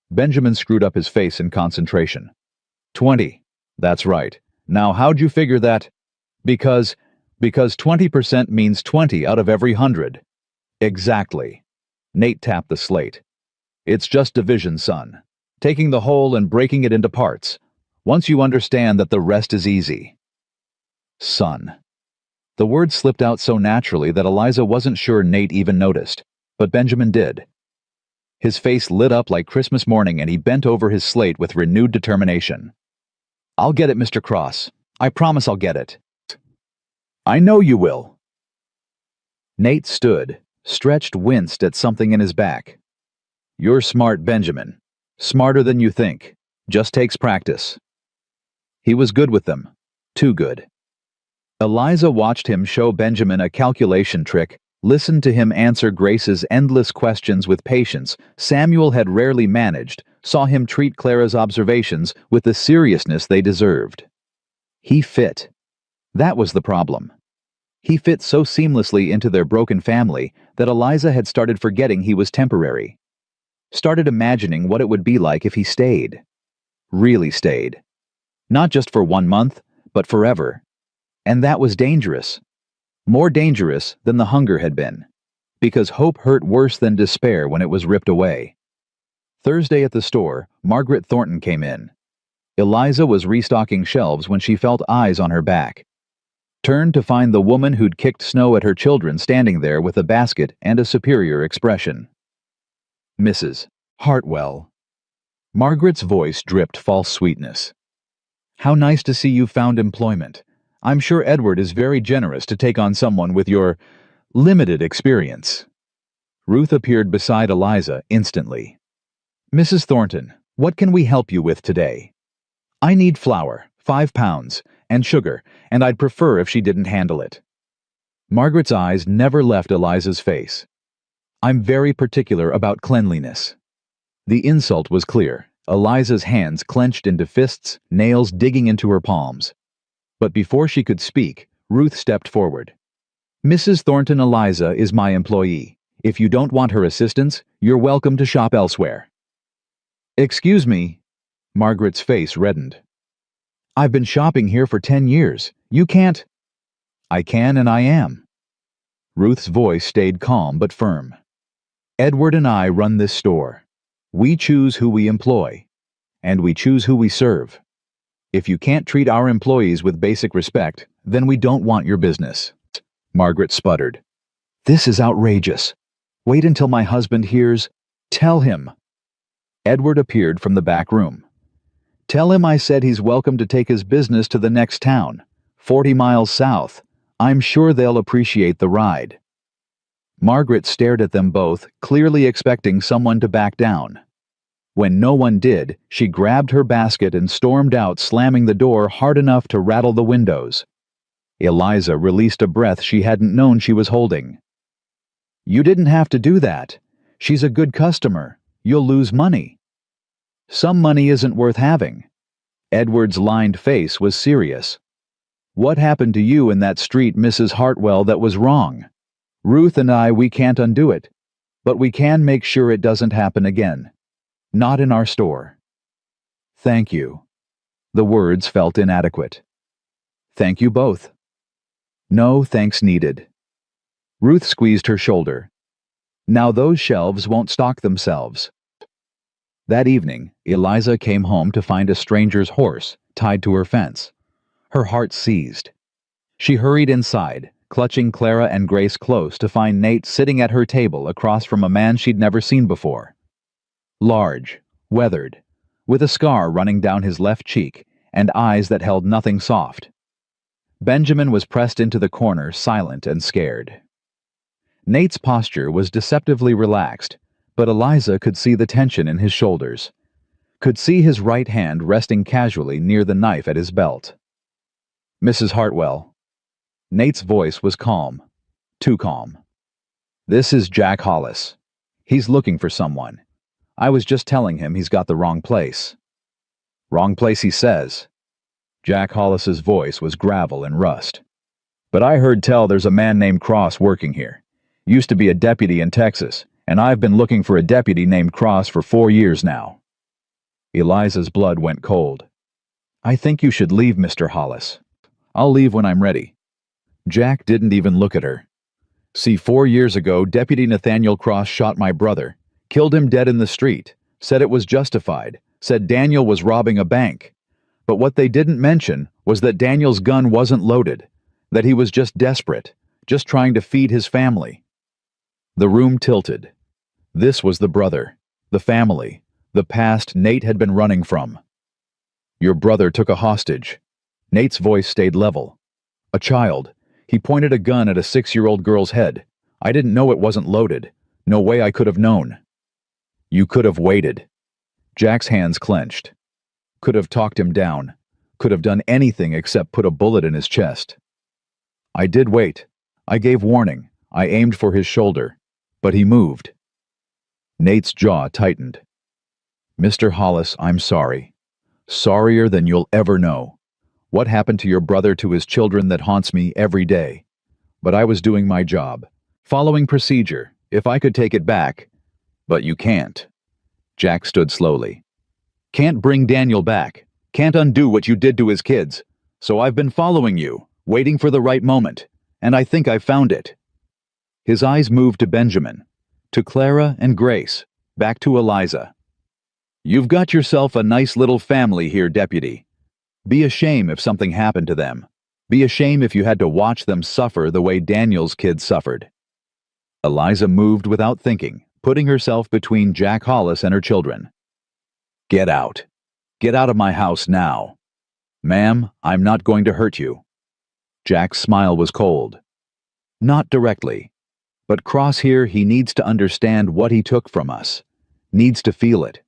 Benjamin screwed up his face in concentration. 20. That's right. Now how'd you figure that? Because 20% means 20 out of every 100. Exactly. Nate tapped the slate. It's just division, son. Taking the whole and breaking it into parts. Once you understand that, the rest is easy. Son. The word slipped out so naturally that Eliza wasn't sure Nate even noticed, but Benjamin did. His face lit up like Christmas morning and he bent over his slate with renewed determination. "I'll get it, Mr. Cross. I promise I'll get it." "I know you will." Nate stood, stretched, winced at something in his back. "You're smart, Benjamin. Smarter than you think. Just takes practice." He was good with them. Too good. Eliza watched him show Benjamin a calculation trick, listened to him answer Grace's endless questions with patience Samuel had rarely managed, saw him treat Clara's observations with the seriousness they deserved. He fit. That was the problem. He fit so seamlessly into their broken family that Eliza had started forgetting he was temporary. Started imagining what it would be like if he stayed. Really stayed. Not just for 1 month, but forever. And that was dangerous. More dangerous than the hunger had been. Because hope hurt worse than despair when it was ripped away. Thursday at the store, Margaret Thornton came in. Eliza was restocking shelves when she felt eyes on her back. Turned to find the woman who'd kicked snow at her children standing there with a basket and a superior expression. "Mrs. Hartwell." Margaret's voice dripped false sweetness. "How nice to see you found employment. I'm sure Edward is very generous to take on someone with your limited experience." Ruth appeared beside Eliza instantly. "Mrs. Thornton, what can we help you with today?" "I need flour, 5 pounds, and sugar, and I'd prefer if she didn't handle it." Margaret's eyes never left Eliza's face. "I'm very particular about cleanliness." The insult was clear. Eliza's hands clenched into fists, nails digging into her palms. But before she could speak, Ruth stepped forward. "Mrs. Thornton, Eliza is my employee. If you don't want her assistance, you're welcome to shop elsewhere." "Excuse me." Margaret's face reddened. "I've been shopping here for 10 years. You can't—" "I can and I am." Ruth's voice stayed calm but firm. "Edward and I run this store. We choose who we employ. And we choose who we serve. If you can't treat our employees with basic respect, then we don't want your business." Margaret sputtered. "This is outrageous. Wait until my husband hears. Tell him." Edward appeared from the back room. "Tell him I said he's welcome to take his business to the next town, 40 miles south. I'm sure they'll appreciate the ride." Margaret stared at them both, clearly expecting someone to back down. When no one did, she grabbed her basket and stormed out, slamming the door hard enough to rattle the windows. Eliza released a breath she hadn't known she was holding. "You didn't have to do that. She's a good customer. You'll lose money." "Some money isn't worth having." Edward's lined face was serious. "What happened to you in that street, Mrs. Hartwell, that was wrong? Ruth and we can't undo it. But we can make sure it doesn't happen again. Not in our store." "Thank you." The words felt inadequate. "Thank you both." "No thanks needed." Ruth squeezed her shoulder. "Now those shelves won't stock themselves." That evening, Eliza came home to find a stranger's horse tied to her fence. Her heart seized. She hurried inside, clutching Clara and Grace close, to find Nate sitting at her table across from a man she'd never seen before. Large, weathered, with a scar running down his left cheek and eyes that held nothing soft. Benjamin was pressed into the corner, silent and scared. Nate's posture was deceptively relaxed, but Eliza could see the tension in his shoulders, could see his right hand resting casually near the knife at his belt. "Mrs. Hartwell." Nate's voice was calm, too calm. "This is Jack Hollis. He's looking for someone. I was just telling him he's got the wrong place." "Wrong place, he says." Jack Hollis's voice was gravel and rust. "But I heard tell there's a man named Cross working here. Used to be a deputy in Texas, and I've been looking for a deputy named Cross for 4 years now." Eliza's blood went cold. "I think you should leave, Mr. Hollis. I'll leave when I'm ready." Jack didn't even look at her. "See, 4 years ago, Deputy Nathaniel Cross shot my brother, killed him dead in the street, said it was justified, said Daniel was robbing a bank. But what they didn't mention was that Daniel's gun wasn't loaded, that he was just desperate, just trying to feed his family." The room tilted. This was the brother, the family, the past Nate had been running from. "Your brother took a hostage." Nate's voice stayed level. "A child. He pointed a gun at a 6-year-old girl's head. I didn't know it wasn't loaded. No way I could have known." "You could have waited." Jack's hands clenched. "Could have talked him down. Could have done anything except put a bullet in his chest." "I did wait. I gave warning. I aimed for his shoulder. But he moved." Nate's jaw tightened. "Mr. Hollis, I'm sorry. Sorrier than you'll ever know. What happened to your brother, to his children, that haunts me every day. But I was doing my job, following procedure. If I could take it back—" "But you can't." Jack stood slowly. "Can't bring Daniel back. Can't undo what you did to his kids. So I've been following you, waiting for the right moment. And I think I've found it." His eyes moved to Benjamin, to Clara and Grace, back to Eliza. "You've got yourself a nice little family here, Deputy. Be a shame if something happened to them. Be a shame if you had to watch them suffer the way Daniel's kids suffered." Eliza moved without thinking, putting herself between Jack Hollis and her children. "Get out. Get out of my house now." "Ma'am, I'm not going to hurt you." Jack's smile was cold. "Not directly. But Cross here, he needs to understand what he took from us. Needs to feel it.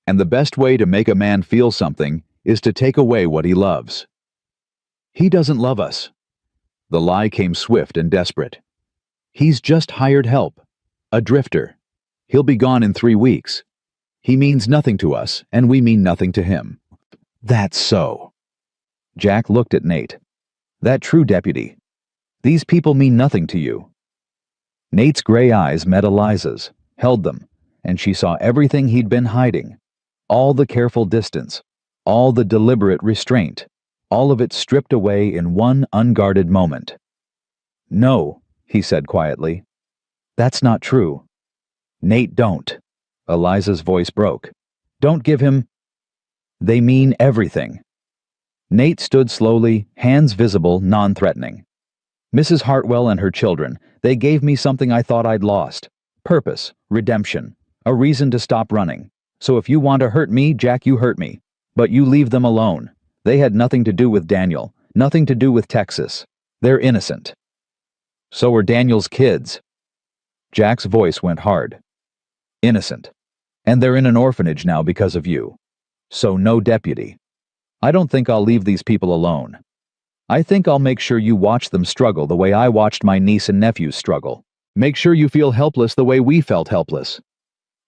And the best way to make a man feel something is to take away what he loves." "He doesn't love us." The lie came swift and desperate. "He's just hired help. A drifter. He'll be gone in 3 weeks. He means nothing to us, and we mean nothing to him." "That's so." Jack looked at Nate. "That true, Deputy? These people mean nothing to you?" Nate's gray eyes met Eliza's, held them, and she saw everything he'd been hiding. All the careful distance, all the deliberate restraint, all of it stripped away in one unguarded moment. "No," he said quietly. "That's not true." "Nate, don't." Eliza's voice broke. "Don't give him—" "They mean everything." Nate stood slowly, hands visible, non-threatening. "Mrs. Hartwell and her children, they gave me something I thought I'd lost. Purpose, redemption, a reason to stop running. So if you want to hurt me, Jack, you hurt me. But you leave them alone. They had nothing to do with Daniel, nothing to do with Texas. They're innocent." "So were Daniel's kids." Jack's voice went hard. Innocent. And they're in an orphanage now because of you. So no deputy. I don't think I'll leave these people alone. I think I'll make sure you watch them struggle the way I watched my niece and nephews struggle. Make sure you feel helpless the way we felt helpless.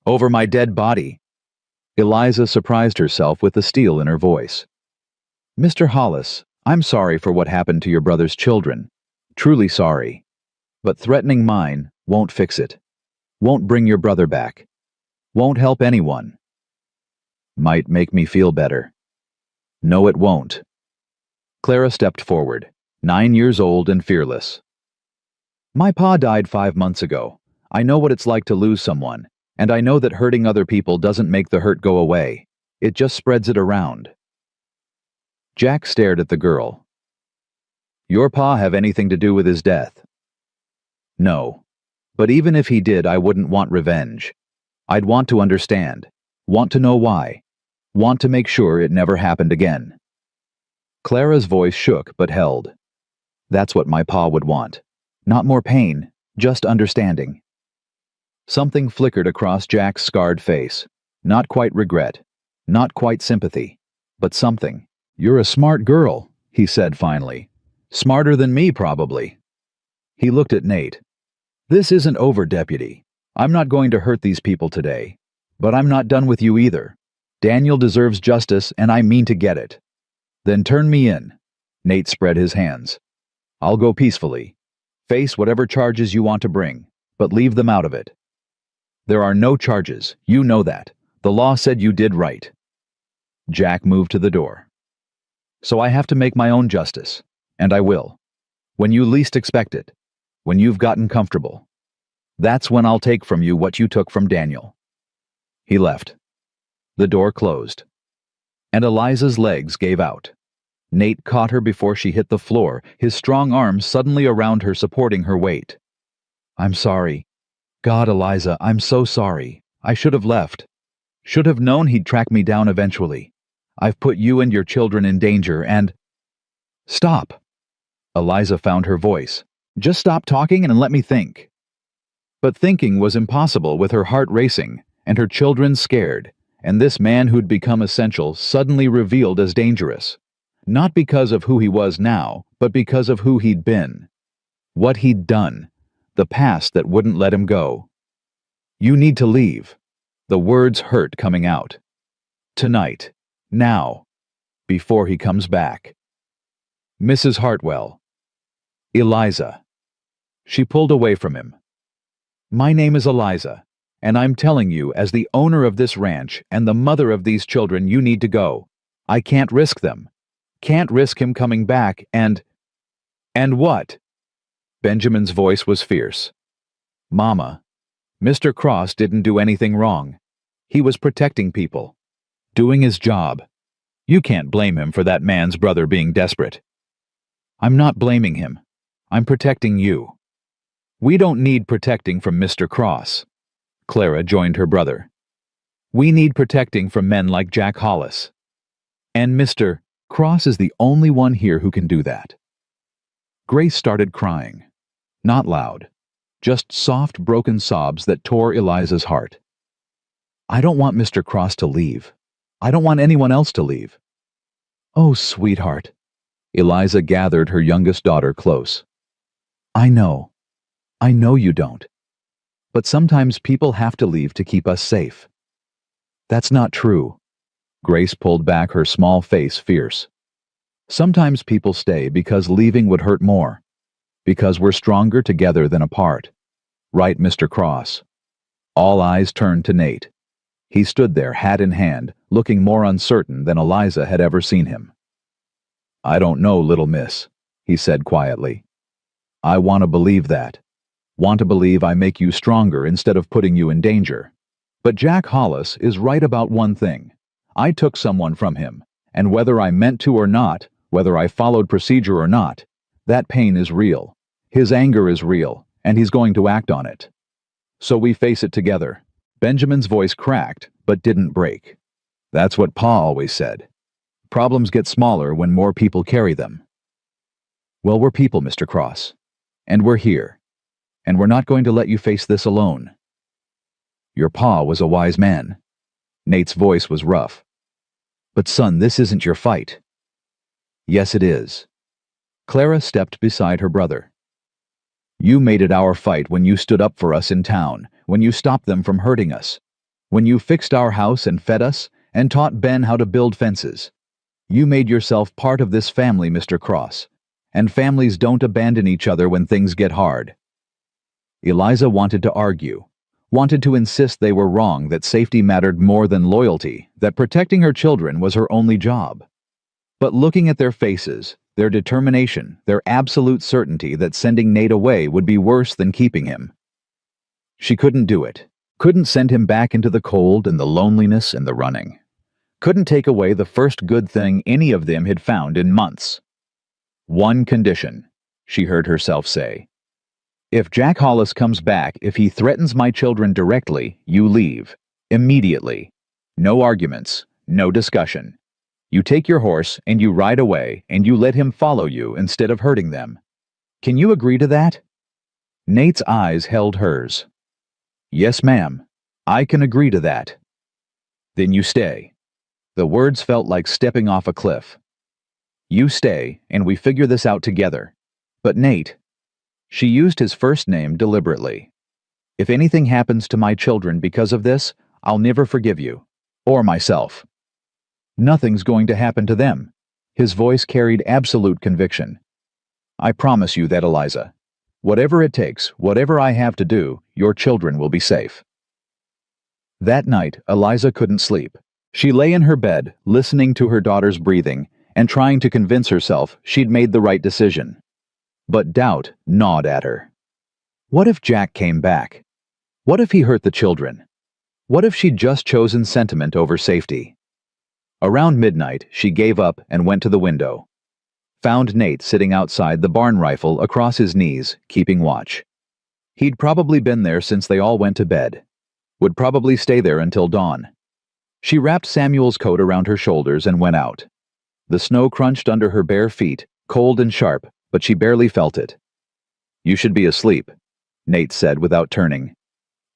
Over my dead body. Eliza surprised herself with the steel in her voice. Mr. Hollis, I'm sorry for what happened to your brother's children. Truly sorry. But threatening mine won't fix it. Won't bring your brother back. Won't help anyone. Might make me feel better. No, it won't. Clara stepped forward, 9 years old and fearless. My pa died 5 months ago. I know what it's like to lose someone, and I know that hurting other people doesn't make the hurt go away. It just spreads it around. Jack stared at the girl. Your pa have anything to do with his death? No. But even if he did, I wouldn't want revenge. I'd want to understand. Want to know why. Want to make sure it never happened again. Clara's voice shook but held. That's what my pa would want. Not more pain, just understanding. Something flickered across Jack's scarred face. Not quite regret. Not quite sympathy. But something. You're a smart girl, he said finally. Smarter than me, probably. He looked at Nate. This isn't over, deputy. I'm not going to hurt these people today. But I'm not done with you either. Daniel deserves justice, and I mean to get it. Then turn me in. Nate spread his hands. I'll go peacefully. Face whatever charges you want to bring, but leave them out of it. There are no charges, you know that. The law said you did right. Jack moved to the door. So I have to make my own justice, and I will. When you least expect it. When you've gotten comfortable. That's when I'll take from you what you took from Daniel. He left. The door closed. And Eliza's legs gave out. Nate caught her before she hit the floor, his strong arms suddenly around her supporting her weight. I'm sorry. God, Eliza, I'm so sorry. I should have left. Should have known he'd track me down eventually. I've put you and your children in danger and... Stop. Eliza found her voice. Just stop talking and let me think. But thinking was impossible with her heart racing and her children scared, and this man who'd become essential suddenly revealed as dangerous. Not because of who he was now, but because of who he'd been. What he'd done. The past that wouldn't let him go. You need to leave. The words hurt coming out. Tonight. Now. Before he comes back. Mrs. Hartwell. Eliza. She pulled away from him. My name is Eliza, and I'm telling you, as the owner of this ranch and the mother of these children, you need to go. I can't risk them. Can't risk him coming back and what? Benjamin's voice was fierce. Mama, Mr. Cross didn't do anything wrong. He was protecting people. Doing his job. You can't blame him for that man's brother being desperate. I'm not blaming him. I'm protecting you. We don't need protecting from Mr. Cross. Clara joined her brother. We need protecting from men like Jack Hollis. And Mr. Cross is the only one here who can do that. Grace started crying. Not loud. Just soft, broken sobs that tore Eliza's heart. I don't want Mr. Cross to leave. I don't want anyone else to leave. Oh, sweetheart. Eliza gathered her youngest daughter close. I know you don't. But sometimes people have to leave to keep us safe. That's not true. Grace pulled back her small face fierce. Sometimes people stay because leaving would hurt more. Because we're stronger together than apart. Right, Mr. Cross? All eyes turned to Nate. He stood there, hat in hand, looking more uncertain than Eliza had ever seen him. I don't know, little miss, he said quietly. I want to believe that. Want to believe I make you stronger instead of putting you in danger. But Jack Hollis is right about one thing. I took someone from him, and whether I meant to or not, whether I followed procedure or not, that pain is real. His anger is real, and he's going to act on it. So we face it together. Benjamin's voice cracked, but didn't break. That's what Pa always said. Problems get smaller when more people carry them. Well, we're people, Mr. Cross. And we're here. and we're not going to let you face this alone. Your pa was a wise man. Nate's voice was rough. But son, this isn't your fight. Yes, it is. Clara stepped beside her brother. You made it our fight when you stood up for us in town, when you stopped them from hurting us, when you fixed our house and fed us, and taught Ben how to build fences. You made yourself part of this family, Mr. Cross, and families don't abandon each other when things get hard. Eliza wanted to argue, wanted to insist they were wrong, that safety mattered more than loyalty, that protecting her children was her only job. But looking at their faces, their determination, their absolute certainty that sending Nate away would be worse than keeping him, she couldn't do it. Couldn't send him back into the cold and the loneliness and the running. Couldn't take away the first good thing any of them had found in months. One condition, she heard herself say. If Jack Hollis comes back, if he threatens my children directly, you leave. Immediately. No arguments, no discussion. You take your horse and you ride away and you let him follow you instead of hurting them. Can you agree to that? Nate's eyes held hers. Yes, ma'am. I can agree to that. Then you stay. The words felt like stepping off a cliff. You stay, and we figure this out together. But Nate, she used his first name deliberately. If anything happens to my children because of this, I'll never forgive you. Or myself. Nothing's going to happen to them. His voice carried absolute conviction. I promise you that, Eliza. Whatever it takes, whatever I have to do, your children will be safe. That night, Eliza couldn't sleep. She lay in her bed, listening to her daughter's breathing, and trying to convince herself she'd made the right decision. But doubt gnawed at her. What if Jack came back? What if he hurt the children? What if she'd just chosen sentiment over safety? Around midnight, she gave up and went to the window. Found Nate sitting outside, the barn rifle across his knees, keeping watch. He'd probably been there since they all went to bed. Would probably stay there until dawn. She wrapped Samuel's coat around her shoulders and went out. The snow crunched under her bare feet, cold and sharp, but she barely felt it. You should be asleep, Nate said without turning.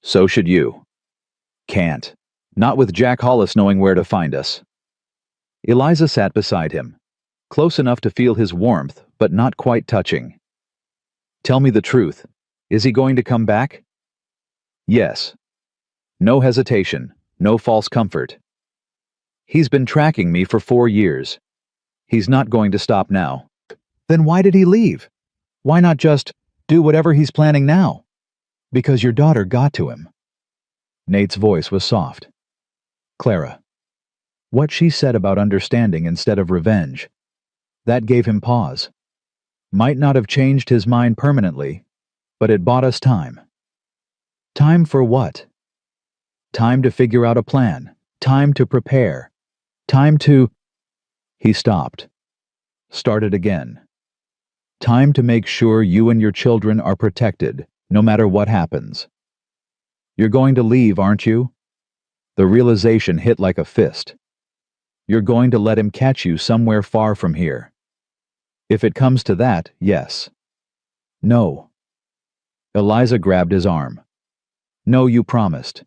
So should you. Can't. Not with Jack Hollis knowing where to find us. Eliza sat beside him, close enough to feel his warmth, but not quite touching. Tell me the truth. Is he going to come back? Yes. No hesitation, no false comfort. He's been tracking me for 4 years. He's not going to stop now. Then why did he leave? Why not just do whatever he's planning now? Because your daughter got to him. Nate's voice was soft. Clara. What she said about understanding instead of revenge. That gave him pause. Might not have changed his mind permanently, but it bought us time. Time for what? Time to figure out a plan. Time to prepare. Time to... He stopped. Started again. Time to make sure you and your children are protected, no matter what happens. You're going to leave, aren't you? The realization hit like a fist. You're going to let him catch you somewhere far from here. If it comes to that, yes. No. Eliza grabbed his arm. No, you promised.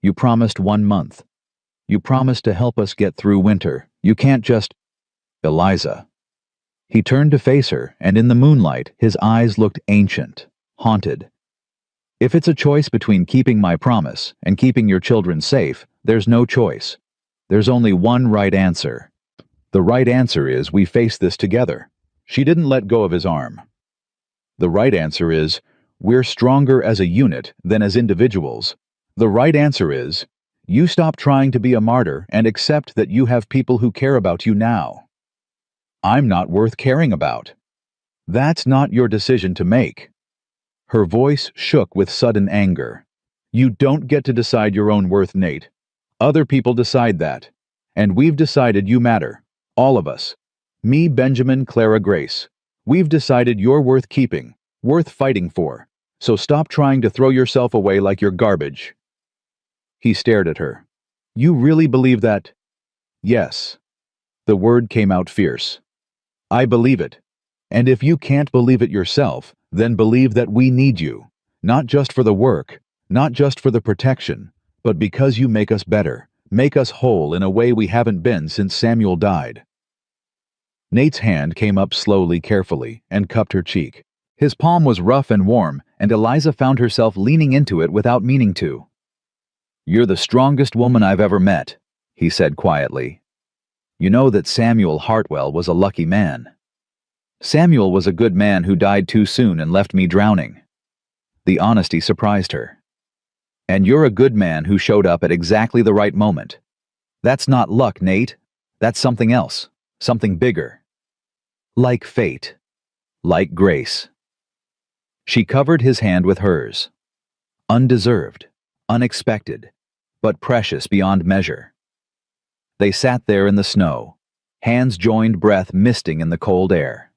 You promised 1 month. You promised to help us get through winter. You can't just... Eliza. He turned to face her, and in the moonlight, his eyes looked ancient, haunted. If it's a choice between keeping my promise and keeping your children safe, there's no choice. There's only one right answer. The right answer is we face this together. She didn't let go of his arm. The right answer is we're stronger as a unit than as individuals. The right answer is you stop trying to be a martyr and accept that you have people who care about you now. I'm not worth caring about. That's not your decision to make. Her voice shook with sudden anger. You don't get to decide your own worth, Nate. Other people decide that. And we've decided you matter. All of us. Me, Benjamin, Clara, Grace. We've decided you're worth keeping, worth fighting for. So stop trying to throw yourself away like you're garbage. He stared at her. You really believe that? Yes. The word came out fierce. I believe it. And if you can't believe it yourself, then believe that we need you. Not just for the work, not just for the protection, but because you make us better, make us whole in a way we haven't been since Samuel died." Nate's hand came up slowly, carefully, and cupped her cheek. His palm was rough and warm, and Eliza found herself leaning into it without meaning to. "You're the strongest woman I've ever met," he said quietly. "You know that Samuel Hartwell was a lucky man. Samuel was a good man who died too soon and left me drowning." The honesty surprised her. "And you're a good man who showed up at exactly the right moment. That's not luck, Nate. That's something else, something bigger. Like fate. Like grace." She covered his hand with hers. Undeserved, unexpected, but precious beyond measure. They sat there in the snow, hands joined, breath misting in the cold air.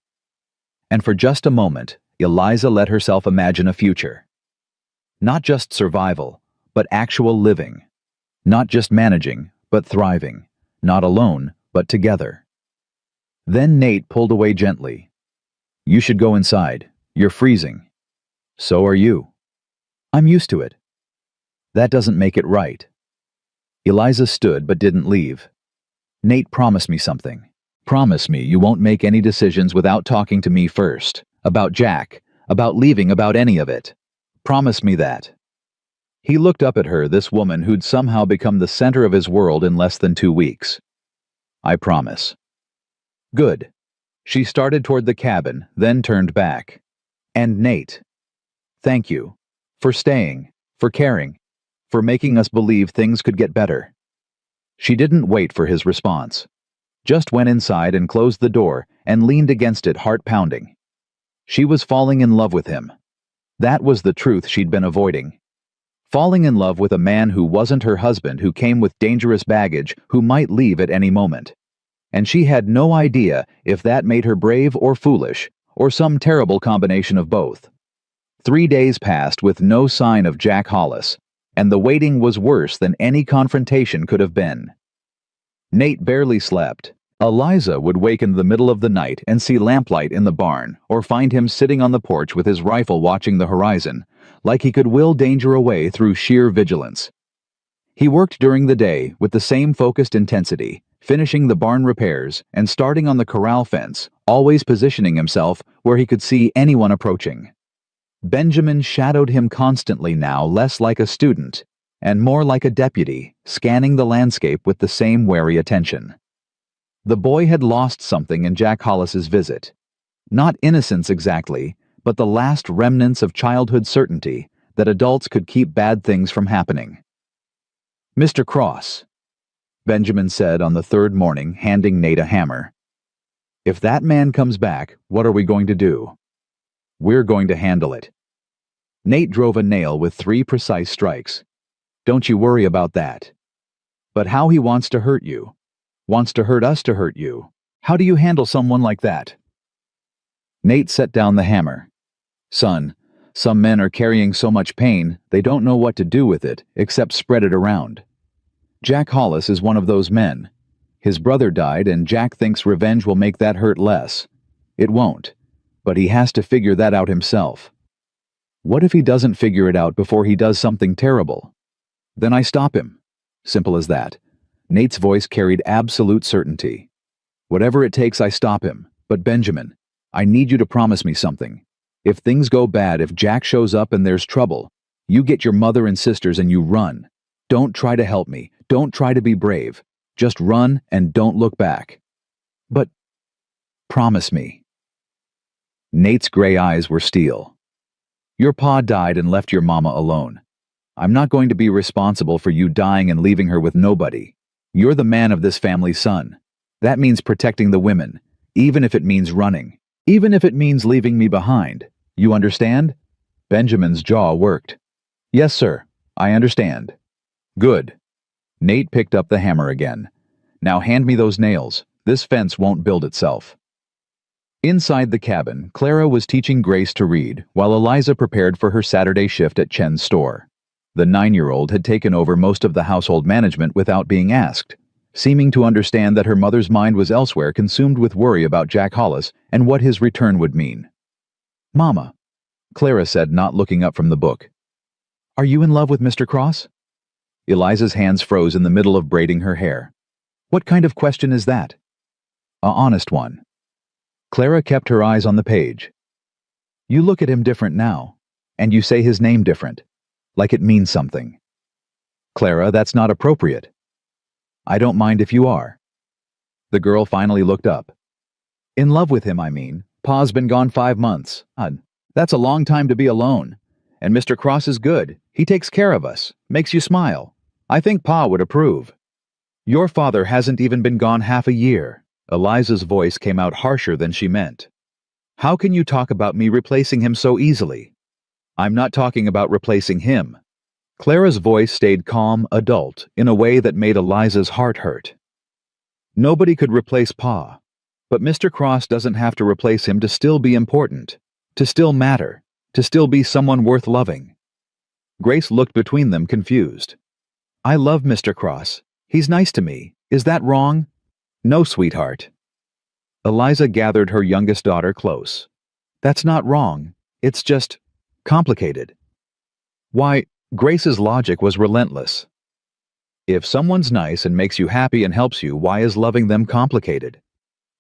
And for just a moment, Eliza let herself imagine a future. Not just survival, but actual living. Not just managing, but thriving. Not alone, but together. Then Nate pulled away gently. "You should go inside. You're freezing." "So are you." "I'm used to it." "That doesn't make it right." Eliza stood but didn't leave. "Nate, promise me something. Promise me you won't make any decisions without talking to me first. About Jack, about leaving, about any of it. Promise me that." He looked up at her, this woman who'd somehow become the center of his world in less than 2 weeks. "I promise." "Good." She started toward the cabin, then turned back. "And Nate, thank you. For staying, for caring, for making us believe things could get better." She didn't wait for his response. Just went inside and closed the door and leaned against it, heart pounding. She was falling in love with him. That was the truth she'd been avoiding. Falling in love with a man who wasn't her husband, who came with dangerous baggage, who might leave at any moment. And she had no idea if that made her brave or foolish, or some terrible combination of both. 3 days passed with no sign of Jack Hollis, and the waiting was worse than any confrontation could have been. Nate barely slept. Eliza would wake in the middle of the night and see lamplight in the barn, or find him sitting on the porch with his rifle watching the horizon, like he could will danger away through sheer vigilance. He worked during the day with the same focused intensity, finishing the barn repairs and starting on the corral fence, always positioning himself where he could see anyone approaching. Benjamin shadowed him constantly now, less like a student, and more like a deputy, scanning the landscape with the same wary attention. The boy had lost something in Jack Hollis's visit. Not innocence exactly, but the last remnants of childhood certainty that adults could keep bad things from happening. "Mr. Cross," Benjamin said on the 3rd morning, handing Nate a hammer. "If that man comes back, what are we going to do?" "We're going to handle it." Nate drove a nail with 3 precise strikes. "Don't you worry about that." "But how he wants to hurt you. Wants to hurt us to hurt you. How do you handle someone like that?" Nate set down the hammer. "Son, some men are carrying so much pain, they don't know what to do with it, except spread it around. Jack Hollis is one of those men. His brother died, and Jack thinks revenge will make that hurt less. It won't, but he has to figure that out himself. What if he doesn't figure it out before he does something terrible? Then I stop him. Simple as that." Nate's voice carried absolute certainty. "Whatever it takes, I stop him. But Benjamin, I need you to promise me something. If things go bad, if Jack shows up and there's trouble, you get your mother and sisters and you run. Don't try to help me. Don't try to be brave. Just run and don't look back. But promise me." Nate's gray eyes were steel. "Your pa died and left your mama alone. I'm not going to be responsible for you dying and leaving her with nobody. You're the man of this family's son. That means protecting the women, even if it means running, even if it means leaving me behind. You understand?" Benjamin's jaw worked. "Yes, sir. I understand." "Good." Nate picked up the hammer again. "Now hand me those nails. This fence won't build itself." Inside the cabin, Clara was teaching Grace to read, while Eliza prepared for her Saturday shift at Chen's store. The 9-year-old had taken over most of the household management without being asked, seeming to understand that her mother's mind was elsewhere, consumed with worry about Jack Hollis and what his return would mean. "Mama, Clara said, not looking up from the book. Are you in love with Mr. Cross? Eliza's hands froze in the middle of braiding her hair. What kind of question is that? A honest one. Clara kept her eyes on the page. You look at him different now, and you say his name different, like it means something. Clara, that's not appropriate. I don't mind if you are. The girl finally looked up. In love with him, I mean. Pa's been gone 5 months. That's a long time to be alone. And Mr. Cross is good. He takes care of us, makes you smile. I think Pa would approve. Your father hasn't even been gone half a year. Eliza's voice came out harsher than she meant. How can you talk about me replacing him so easily? I'm not talking about replacing him. Clara's voice stayed calm, adult, in a way that made Eliza's heart hurt. Nobody could replace Pa, but Mr. Cross doesn't have to replace him to still be important, to still matter, to still be someone worth loving. Grace looked between them, confused. I love Mr. Cross. He's nice to me. Is that wrong? No, sweetheart. Eliza gathered her youngest daughter close. That's not wrong. It's just complicated. Why, Grace's logic was relentless. If someone's nice and makes you happy and helps you, why is loving them complicated?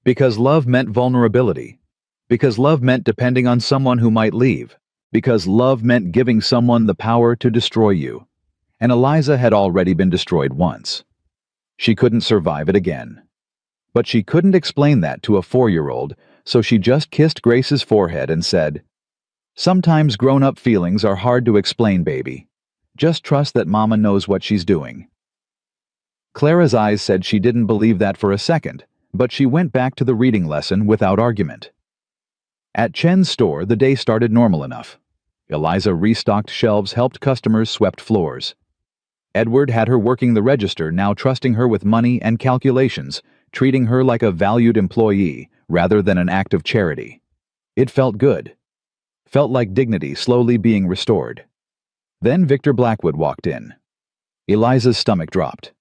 Because love meant vulnerability. Because love meant depending on someone who might leave. Because love meant giving someone the power to destroy you. And Eliza had already been destroyed once. She couldn't survive it again. But she couldn't explain that to a 4-year-old, so she just kissed Grace's forehead and said, Sometimes grown-up feelings are hard to explain, baby. Just trust that Mama knows what she's doing. Clara's eyes said she didn't believe that for a second, but she went back to the reading lesson without argument. At Chen's store, the day started normal enough. Eliza restocked shelves, helped customers, swept floors. Edward had her working the register, now trusting her with money and calculations, treating her like a valued employee rather than an act of charity. It felt good. Felt like dignity slowly being restored. Then Victor Blackwood walked in. Eliza's stomach dropped.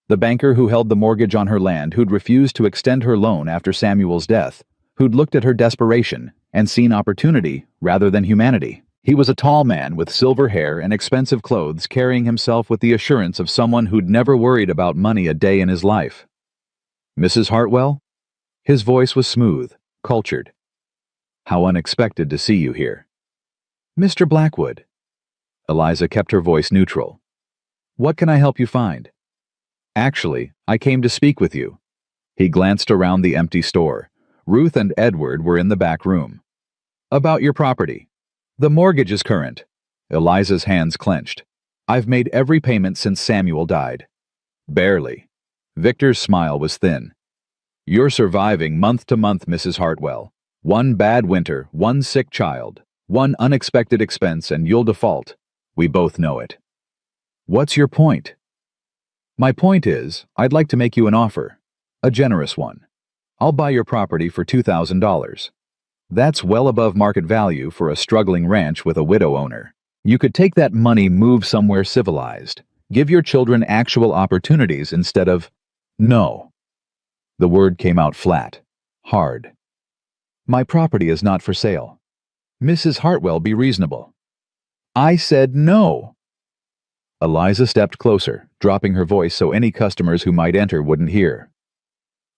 The banker who held the mortgage on her land, who'd refused to extend her loan after Samuel's death, who'd looked at her desperation and seen opportunity rather than humanity. He was a tall man with silver hair and expensive clothes, carrying himself with the assurance of someone who'd never worried about money a day in his life. Mrs. Hartwell? His voice was smooth, cultured. How unexpected to see you here. Mr. Blackwood. Eliza kept her voice neutral. What can I help you find? Actually, I came to speak with you. He glanced around the empty store. Ruth and Edward were in the back room. About your property. The mortgage is current. Eliza's hands clenched. I've made every payment since Samuel died. Barely. Victor's smile was thin. You're surviving month to month, Mrs. Hartwell. One bad winter, one sick child, one unexpected expense, and you'll default. We both know it. What's your point? My point is, I'd like to make you an offer. A generous one. I'll buy your property for $2,000. That's well above market value for a struggling ranch with a widow owner. You could take that money, move somewhere civilized, give your children actual opportunities instead of... No. The word came out flat, hard. My property is not for sale. Mrs. Hartwell, be reasonable. I said no. Eliza stepped closer, dropping her voice so any customers who might enter wouldn't hear.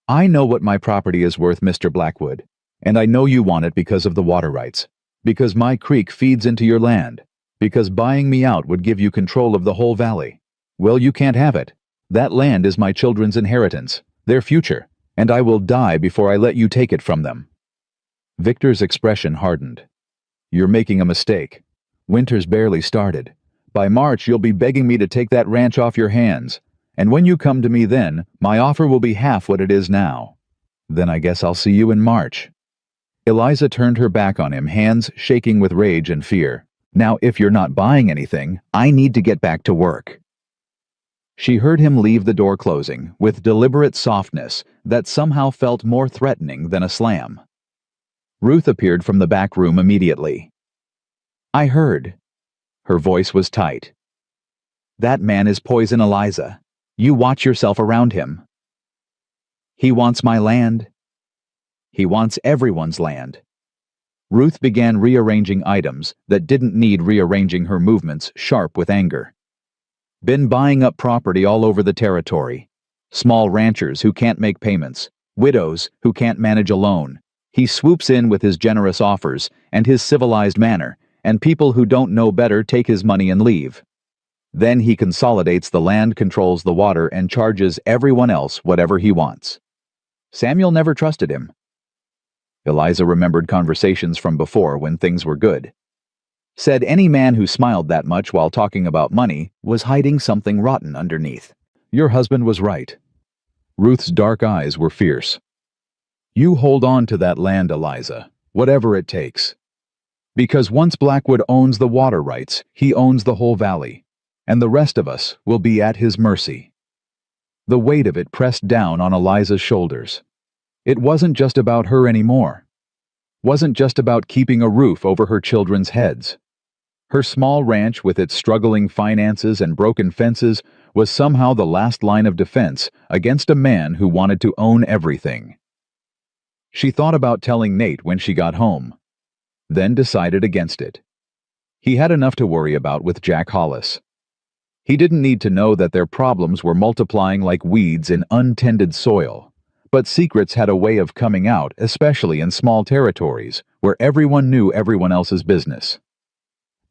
I know what my property is worth, Mr. Blackwood, and I know you want it because of the water rights, because my creek feeds into your land, because buying me out would give you control of the whole valley. Well, you can't have it. That land is my children's inheritance, their future, and I will die before I let you take it from them. Victor's expression hardened. You're making a mistake. Winter's barely started. By March, you'll be begging me to take that ranch off your hands, and when you come to me then, my offer will be half what it is now. Then I guess I'll see you in March. Eliza turned her back on him, hands shaking with rage and fear. Now, if you're not buying anything, I need to get back to work. She heard him leave the door closing, with deliberate softness that somehow felt more threatening than a slam. Ruth appeared from the back room immediately. I heard. Her voice was tight. That man is poison, Eliza. You watch yourself around him. He wants my land. He wants everyone's land. Ruth began rearranging items that didn't need rearranging, her movements sharp with anger. Been buying up property all over the territory. Small ranchers who can't make payments, widows who can't manage a loan. He swoops in with his generous offers and his civilized manner, and people who don't know better take his money and leave. Then he consolidates the land, controls the water, and charges everyone else whatever he wants. Samuel never trusted him. Eliza remembered conversations from before when things were good. Said any man who smiled that much while talking about money was hiding something rotten underneath. Your husband was right. Ruth's dark eyes were fierce. You hold on to that land, Eliza, whatever it takes. Because once Blackwood owns the water rights, he owns the whole valley, and the rest of us will be at his mercy. The weight of it pressed down on Eliza's shoulders. It wasn't just about her anymore. Wasn't just about keeping a roof over her children's heads. Her small ranch with its struggling finances and broken fences was somehow the last line of defense against a man who wanted to own everything. She thought about telling Nate when she got home, then decided against it. He had enough to worry about with Jack Hollis. He didn't need to know that their problems were multiplying like weeds in untended soil. But secrets had a way of coming out, especially in small territories, where everyone knew everyone else's business.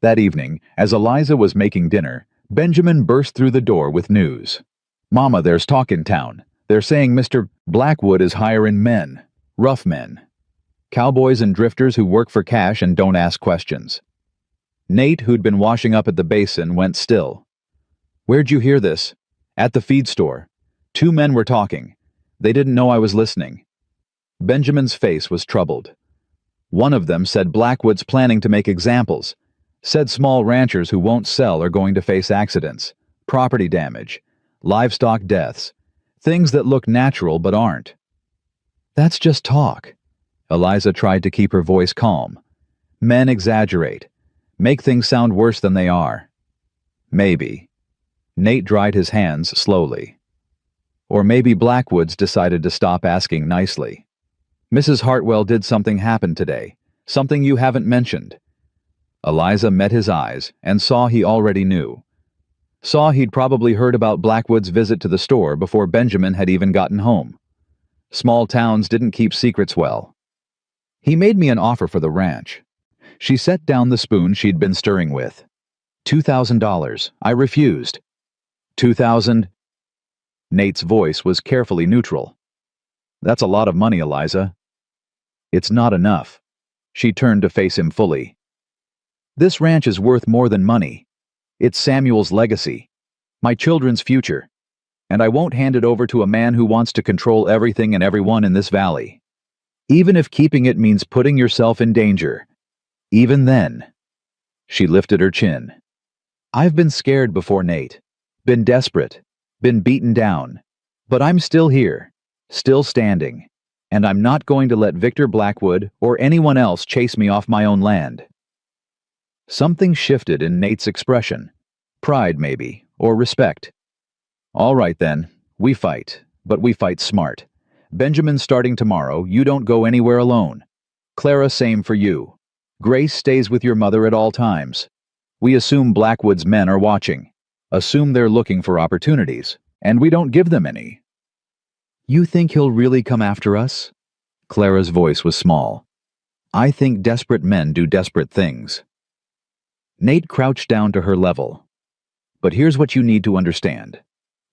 That evening, as Eliza was making dinner, Benjamin burst through the door with news. Mama, there's talk in town. They're saying Mr. Blackwood is hiring men, rough men, cowboys and drifters who work for cash and don't ask questions. Nate, who'd been washing up at the basin, went still. Where'd you hear this? At the feed store. 2 men were talking. They didn't know I was listening. Benjamin's face was troubled. One of them said Blackwood's planning to make examples, said small ranchers who won't sell are going to face accidents, property damage, livestock deaths, things that look natural but aren't. That's just talk. Eliza tried to keep her voice calm. Men exaggerate, make things sound worse than they are. Maybe. Nate dried his hands slowly. Or maybe Blackwood's decided to stop asking nicely. Mrs. Hartwell, did something happen today? Something you haven't mentioned? Eliza met his eyes and saw he already knew. Saw he'd probably heard about Blackwood's visit to the store before Benjamin had even gotten home. Small towns didn't keep secrets well. He made me an offer for the ranch. She set down the spoon she'd been stirring with. $2,000. I refused. 2,000? Nate's voice was carefully neutral. That's a lot of money, Eliza. It's not enough. She turned to face him fully. This ranch is worth more than money. It's Samuel's legacy, my children's future, and I won't hand it over to a man who wants to control everything and everyone in this valley. Even if keeping it means putting yourself in danger. Even then. She lifted her chin. I've been scared before, Nate. Been desperate. Been beaten down, but I'm still here, still standing, and I'm not going to let Victor Blackwood or anyone else chase me off my own land. Something shifted in Nate's expression. Pride, maybe, or respect. All right then, we fight, but we fight smart. Benjamin's starting tomorrow. You don't go anywhere alone. Clara, same for you. Grace stays with your mother at all times. We assume Blackwood's men are watching. Assume they're looking for opportunities, and we don't give them any. You think he'll really come after us? Clara's voice was small. I think desperate men do desperate things. Nate crouched down to her level. But here's what you need to understand.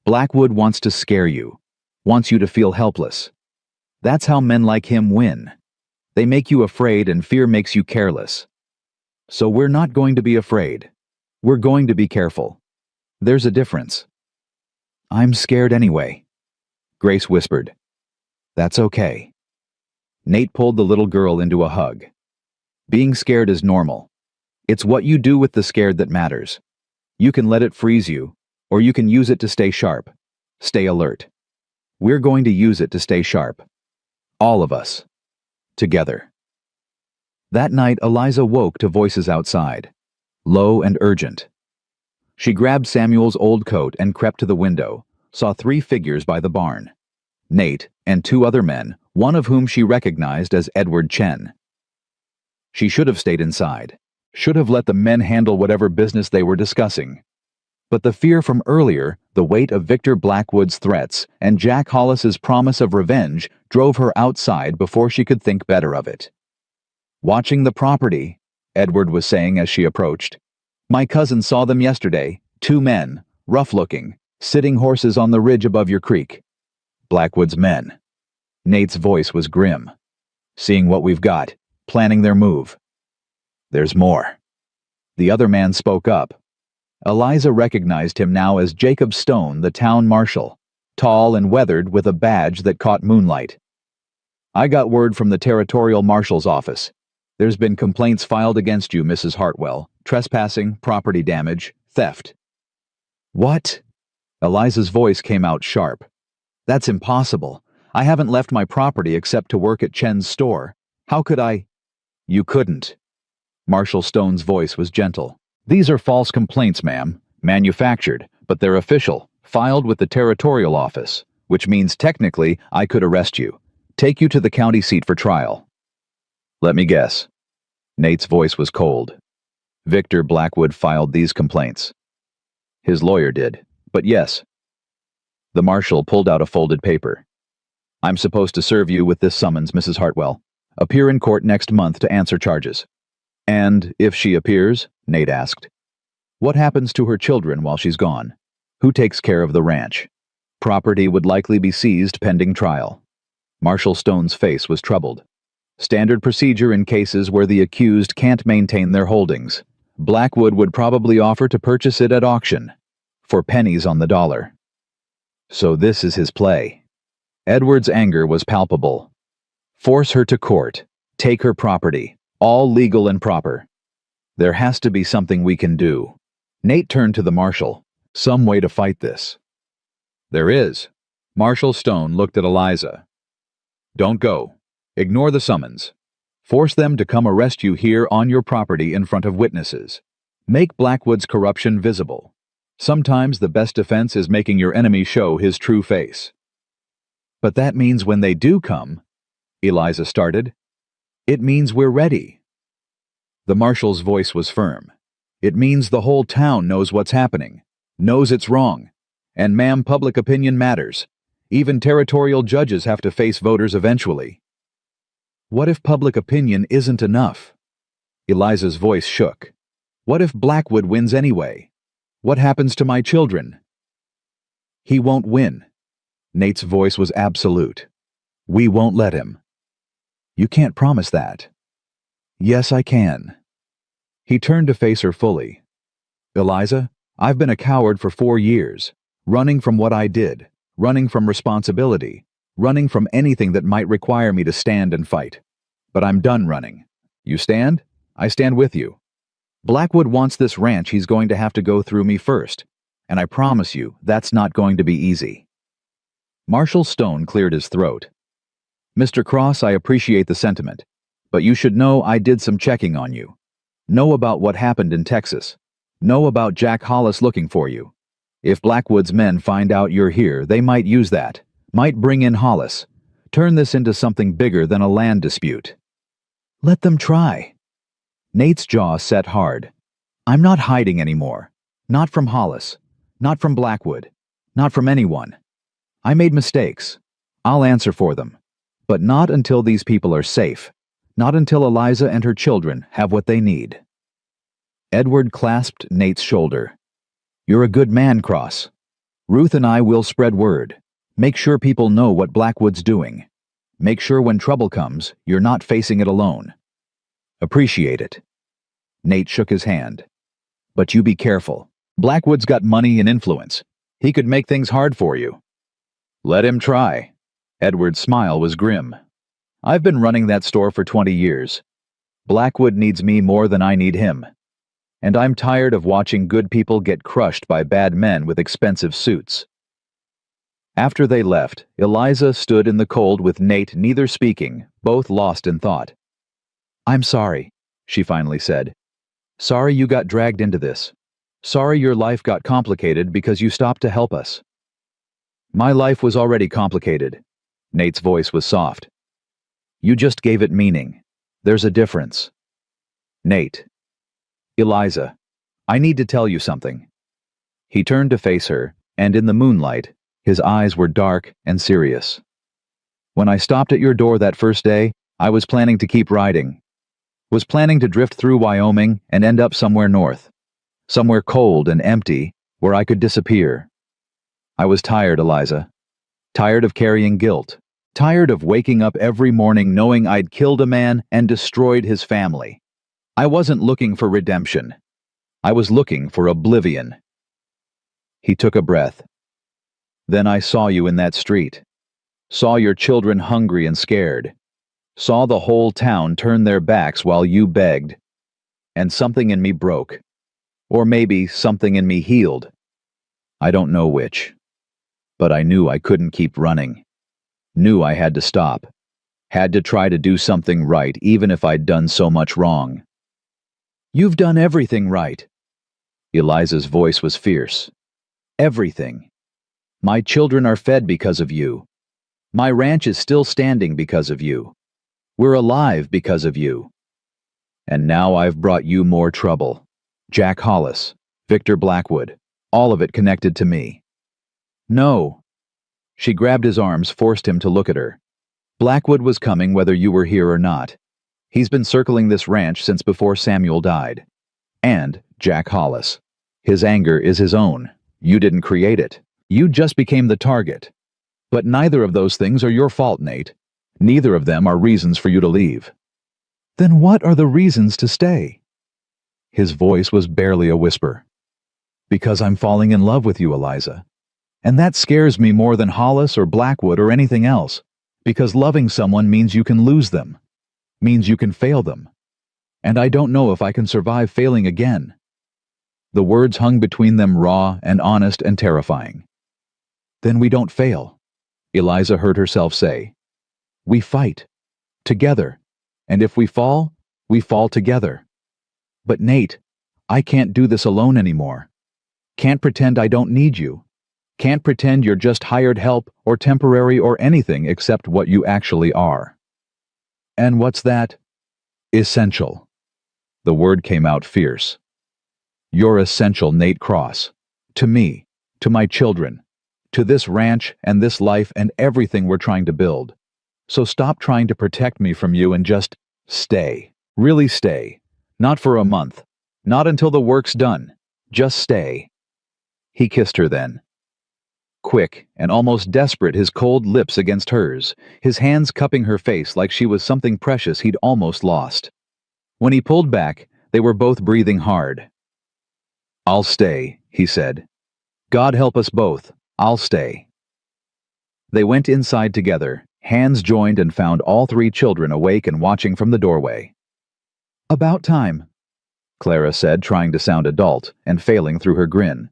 Blackwood wants to scare you, wants you to feel helpless. That's how men like him win. They make you afraid, and fear makes you careless. So we're not going to be afraid. We're going to be careful. There's a difference. I'm scared anyway, Grace whispered. That's okay. Nate pulled the little girl into a hug. Being scared is normal. It's what you do with the scared that matters. You can let it freeze you, or you can use it to stay sharp, stay alert. We're going to use it to stay sharp. All of us. Together. That night, Eliza woke to voices outside, low and urgent. She grabbed Samuel's old coat and crept to the window, saw 3 figures by the barn. Nate and 2 other men, one of whom she recognized as Edward Chen. She should have stayed inside, should have let the men handle whatever business they were discussing. But the fear from earlier, the weight of Victor Blackwood's threats, and Jack Hollis's promise of revenge drove her outside before she could think better of it. "Watching the property," Edward was saying as she approached. "My cousin saw them yesterday, 2 men, rough-looking, sitting horses on the ridge above your creek." Blackwood's men. Nate's voice was grim. "Seeing what we've got, planning their move." "There's more." The other man spoke up. Eliza recognized him now as Jacob Stone, the town marshal, tall and weathered with a badge that caught moonlight. "I got word from the territorial marshal's office. There's been complaints filed against you, Mrs. Hartwell. Trespassing, property damage, theft." "What?" Eliza's voice came out sharp. "That's impossible. I haven't left my property except to work at Chen's store. How could I?" "You couldn't." Marshal Stone's voice was gentle. "These are false complaints, ma'am. Manufactured, but they're official, filed with the territorial office, which means technically I could arrest you, take you to the county seat for trial." "Let me guess." Nate's voice was cold. "Victor Blackwood filed these complaints." "His lawyer did, but yes." The marshal pulled out a folded paper. "I'm supposed to serve you with this summons, Mrs. Hartwell. Appear in court next month to answer charges." "And if she appears?" Nate asked. "What happens to her children while she's gone? Who takes care of the ranch? Property would likely be seized pending trial." Marshal Stone's face was troubled. "Standard procedure in cases where the accused can't maintain their holdings. Blackwood would probably offer to purchase it at auction, for pennies on the dollar." So this is his play. Edward's anger was palpable. Force her to court, take her property, all legal and proper. There has to be something we can do. Nate turned to the marshal. "Some way to fight this." "There is." Marshal Stone looked at Eliza. "Don't go. Ignore the summons. Force them to come arrest you here on your property in front of witnesses. Make Blackwood's corruption visible. Sometimes the best defense is making your enemy show his true face." "But that means when they do come," Eliza started. "It means we're ready." The marshal's voice was firm. "It means the whole town knows what's happening, knows it's wrong. And ma'am, public opinion matters. Even territorial judges have to face voters eventually." "What if public opinion isn't enough?" Eliza's voice shook. "What if Blackwood wins anyway? What happens to my children?" "He won't win." Nate's voice was absolute. "We won't let him." "You can't promise that." "Yes, I can." He turned to face her fully. "Eliza, I've been a coward for 4 years, running from what I did, running from responsibility, running from anything that might require me to stand and fight. But I'm done running. You stand? I stand with you. Blackwood wants this ranch, he's going to have to go through me first, and I promise you that's not going to be easy." Marshal Stone cleared his throat. "Mr. Cross, I appreciate the sentiment, but you should know I did some checking on you. Know about what happened in Texas. Know about Jack Hollis looking for you. If Blackwood's men find out you're here, they might use that, might bring in Hollis, turn this into something bigger than a land dispute." "Let them try." Nate's jaw set hard. "I'm not hiding anymore. Not from Hollis. Not from Blackwood. Not from anyone. I made mistakes. I'll answer for them. But not until these people are safe. Not until Eliza and her children have what they need." Edward clasped Nate's shoulder. "You're a good man, Cross. Ruth and I will spread word. Make sure people know what Blackwood's doing. Make sure when trouble comes, you're not facing it alone. Appreciate it." Nate shook his hand. "But you be careful. Blackwood's got money and influence. He could make things hard for you." "Let him try." Edward's smile was grim. "I've been running that store for 20 years. Blackwood needs me more than I need him. And I'm tired of watching good people get crushed by bad men with expensive suits." After they left, Eliza stood in the cold with Nate neither speaking, both lost in thought. "I'm sorry," she finally said. "Sorry you got dragged into this. Sorry your life got complicated because you stopped to help us." "My life was already complicated." Nate's voice was soft. "You just gave it meaning. There's a difference. Nate. Eliza, I need to tell you something. He turned to face her, and in the moonlight, his eyes were dark and serious. When I stopped at your door that first day, I was planning to keep riding. Was planning to drift through Wyoming and end up somewhere north. Somewhere cold and empty, where I could disappear. I was tired, Eliza. Tired of carrying guilt. Tired of waking up every morning knowing I'd killed a man and destroyed his family. I wasn't looking for redemption. I was looking for oblivion. He took a breath. Then I saw you in that street. Saw your children hungry and scared. Saw the whole town turn their backs while you begged. And something in me broke. Or maybe something in me healed. I don't know which. But I knew I couldn't keep running. Knew I had to stop. Had to try to do something right, even if I'd done so much wrong. You've done everything right. Eliza's voice was fierce. Everything. My children are fed because of you. My ranch is still standing because of you. We're alive because of you. And now I've brought you more trouble. Jack Hollis, Victor Blackwood, all of it connected to me. No. She grabbed his arms, forced him to look at her. Blackwood was coming whether you were here or not. He's been circling this ranch since before Samuel died. And Jack Hollis. His anger is his own. You didn't create it. You just became the target. But neither of those things are your fault, Nate. Neither of them are reasons for you to leave. Then what are the reasons to stay? His voice was barely a whisper. Because I'm falling in love with you, Eliza. And that scares me more than Hollis or Blackwood or anything else. Because loving someone means you can lose them. Means you can fail them. And I don't know if I can survive failing again. The words hung between them raw and honest and terrifying. Then we don't fail, Eliza heard herself say. We fight. Together. And if we fall together. But Nate, I can't do this alone anymore. Can't pretend I don't need you. Can't pretend you're just hired help or temporary or anything except what you actually are. And what's that? Essential. The word came out fierce. You're essential, Nate Cross. To me, to my children, to this ranch and this life and everything we're trying to build. So stop trying to protect me from you and just stay. Really stay. Not for a month. Not until the work's done. Just stay. He kissed her then. Quick and almost desperate, his cold lips against hers, his hands cupping her face like she was something precious he'd almost lost. When he pulled back, they were both breathing hard. I'll stay, he said. God help us both. I'll stay. They went inside together, hands joined, and found all three children awake and watching from the doorway. About time, Clara said, trying to sound adult and failing through her grin.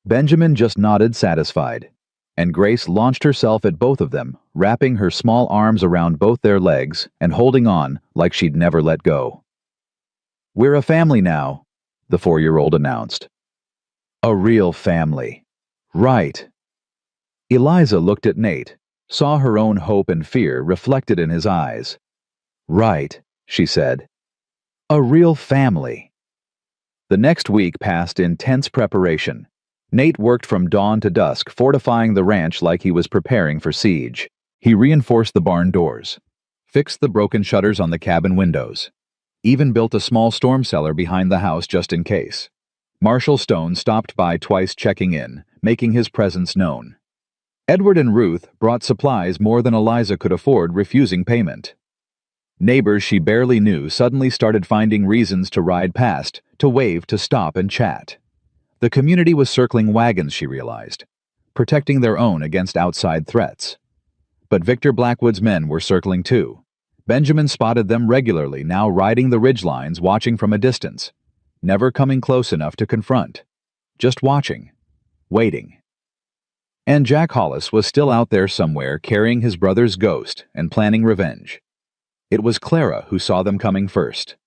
Benjamin just nodded, satisfied, and Grace launched herself at both of them, wrapping her small arms around both their legs and holding on like she'd never let go. We're a family now, the 4-year-old announced. A real family. Right. Eliza looked at Nate, saw her own hope and fear reflected in his eyes. Right, she said. A real family. The next week passed in tense preparation. Nate worked from dawn to dusk, fortifying the ranch like he was preparing for siege. He reinforced the barn doors, fixed the broken shutters on the cabin windows, even built a small storm cellar behind the house just in case. Marshal Stone stopped by twice, checking in, making his presence known. Edward and Ruth brought supplies more than Eliza could afford, refusing payment. Neighbors she barely knew suddenly started finding reasons to ride past, to wave, to stop and chat. The community was circling wagons, she realized, protecting their own against outside threats. But Victor Blackwood's men were circling too. Benjamin spotted them regularly, now riding the ridgelines, watching from a distance, never coming close enough to confront, just watching, waiting. And Jack Hollis was still out there somewhere, carrying his brother's ghost and planning revenge. It was Clara who saw them coming first.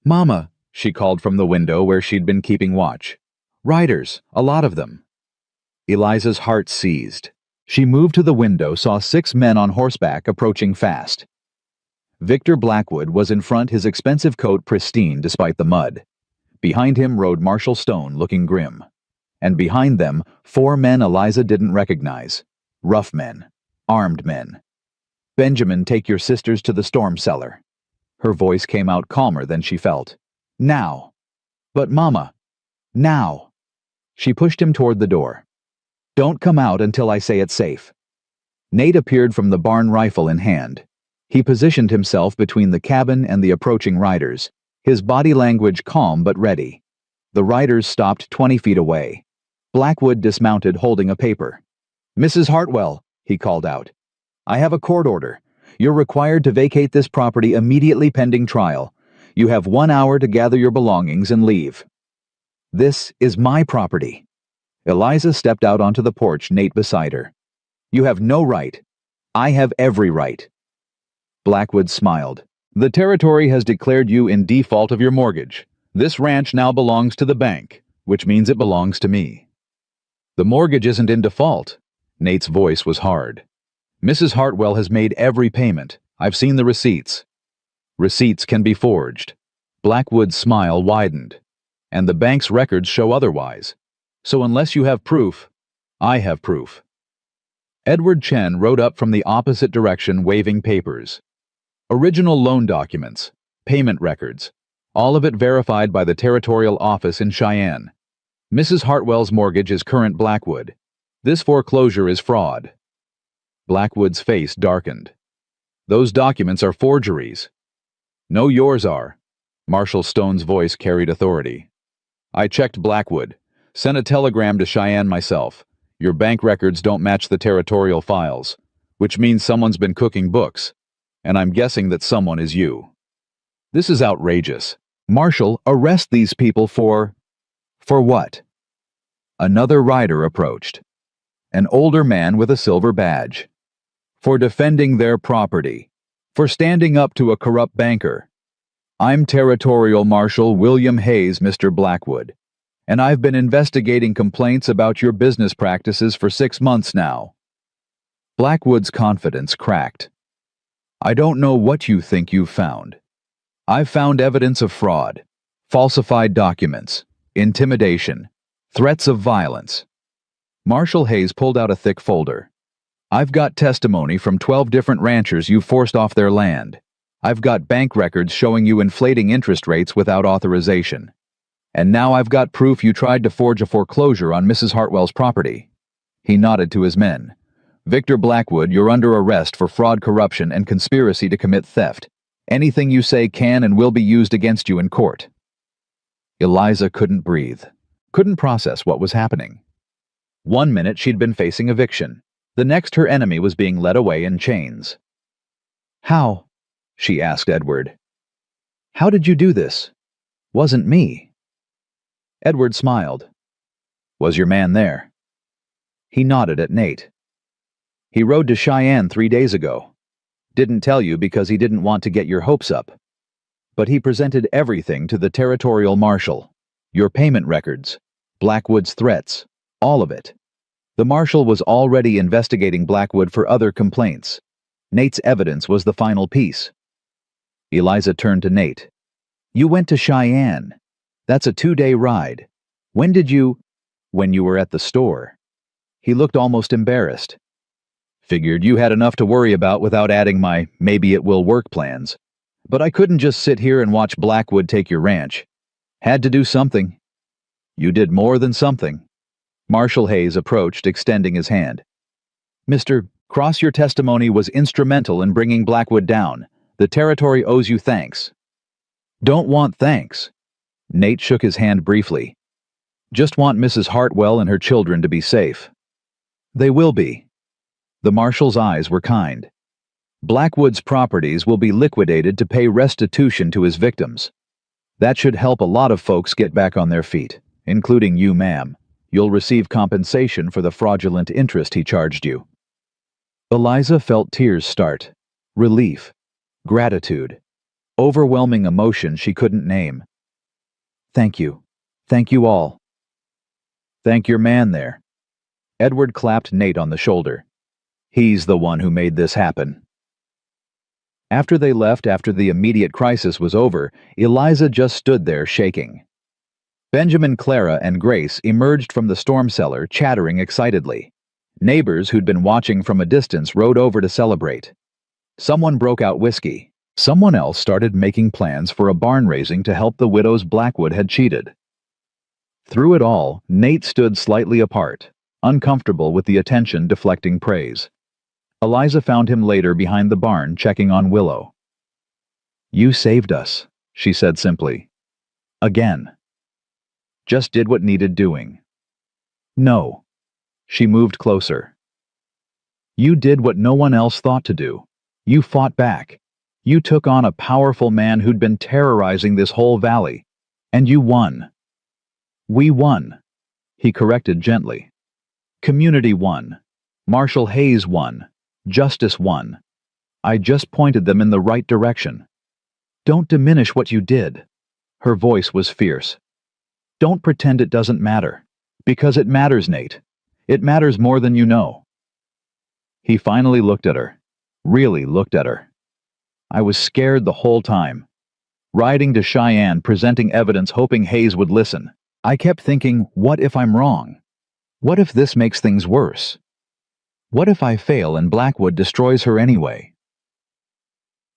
Mama, she called from the window where she'd been keeping watch. Riders, a lot of them. Eliza's heart seized. She moved to the window, saw 6 men on horseback approaching fast. Victor Blackwood was in front, his expensive coat pristine despite the mud. Behind him rode Marshall Stone, looking grim. And behind them, 4 men Eliza didn't recognize. Rough men. Armed men. "Benjamin, take your sisters to the storm cellar." Her voice came out calmer than she felt. "Now." "But Mama." "Now." She pushed him toward the door. "Don't come out until I say it's safe." Nate appeared from the barn, rifle in hand. He positioned himself between the cabin and the approaching riders, his body language calm but ready. The riders stopped 20 feet away. Blackwood dismounted, holding a paper. "Mrs. Hartwell," he called out, "I have a court order. You're required to vacate this property immediately pending trial. You have 1 hour to gather your belongings and leave." "This is my property." Eliza stepped out onto the porch, Nate beside her. "You have no right. I have every right." Blackwood smiled. "The territory has declared you in default of your mortgage. This ranch now belongs to the bank, which means it belongs to me." "The mortgage isn't in default." Nate's voice was hard. "Mrs. Hartwell has made every payment. I've seen the receipts." "Receipts can be forged." Blackwood's smile widened. "And the bank's records show otherwise. So unless you have proof, I have proof." Edward Chen rode up from the opposite direction, waving papers. "Original loan documents, payment records, all of it verified by the territorial office in Cheyenne. Mrs. Hartwell's mortgage is current Blackwood. This foreclosure is fraud." Blackwood's face darkened. "Those documents are forgeries." "No, yours are." Marshall Stone's voice carried authority. "I checked Blackwood. Sent a telegram to Cheyenne myself. Your bank records don't match the territorial files, which means someone's been cooking books, and I'm guessing that someone is you." "This is outrageous. Marshall, arrest these people for what?" Another rider approached. An older man with a silver badge. "For defending their property. For standing up to a corrupt banker. I'm Territorial Marshal William Hayes, Mr. Blackwood, and I've been investigating complaints about your business practices for 6 months now." Blackwood's confidence cracked. "I don't know what you think you've found. I've found evidence of fraud, falsified documents, intimidation, threats of violence." Marshal Hayes pulled out a thick folder. "I've got testimony from 12 different ranchers you've forced off their land. I've got bank records showing you inflating interest rates without authorization. And now I've got proof you tried to forge a foreclosure on Mrs. Hartwell's property." He nodded to his men. "Victor Blackwood, you're under arrest for fraud, corruption, and conspiracy to commit theft. Anything you say can and will be used against you in court." Eliza couldn't breathe, couldn't process what was happening. 1 minute she'd been facing eviction. The next her enemy was being led away in chains. "How?" she asked Edward. "How did you do this? Wasn't me." Edward smiled. "Was your man there?" He nodded at Nate. "He rode to Cheyenne 3 days ago. Didn't tell you because he didn't want to get your hopes up. But he presented everything to the territorial marshal. Your payment records, Blackwood's threats, all of it. The marshal was already investigating Blackwood for other complaints. Nate's evidence was the final piece." Eliza turned to Nate. "You went to Cheyenne. That's a 2-day ride. When did you—" "When you were at the store." He looked almost embarrassed. "Figured you had enough to worry about without adding my maybe-it-will-work plans. But I couldn't just sit here and watch Blackwood take your ranch. Had to do something." "You did more than something." Marshal Hayes approached, extending his hand. "Mr. Cross, your testimony was instrumental in bringing Blackwood down. The territory owes you thanks." "Don't want thanks." Nate shook his hand briefly. "Just want Mrs. Hartwell and her children to be safe." "They will be." The marshal's eyes were kind. "Blackwood's properties will be liquidated to pay restitution to his victims. That should help a lot of folks get back on their feet, including you, ma'am. You'll receive compensation for the fraudulent interest he charged you." Eliza felt tears start. Relief. Gratitude. Overwhelming emotion she couldn't name. "Thank you. Thank you all." "Thank your man there." Edward clapped Nate on the shoulder. "He's the one who made this happen." After they left after the immediate crisis was over, Eliza just stood there shaking. Benjamin, Clara, and Grace emerged from the storm cellar, chattering excitedly. Neighbors who'd been watching from a distance rode over to celebrate. Someone broke out whiskey. Someone else started making plans for a barn raising to help the widows Blackwood had cheated. Through it all, Nate stood slightly apart, uncomfortable with the attention-deflecting praise. Eliza found him later behind the barn, checking on Willow. "You saved us," she said simply. "Again." "Just did what needed doing." "No." She moved closer. "You did what no one else thought to do. You fought back. You took on a powerful man who'd been terrorizing this whole valley. And you won." "We won," he corrected gently. "Community won. Marshall Hayes won. Justice won. I just pointed them in the right direction. Don't diminish what you did." Her voice was fierce. "Don't pretend it doesn't matter. Because it matters, Nate. It matters more than you know." He finally looked at her. Really looked at her. "I was scared the whole time. Riding to Cheyenne, presenting evidence, hoping Hayes would listen. I kept thinking, what if I'm wrong? What if this makes things worse? What if I fail and Blackwood destroys her anyway?"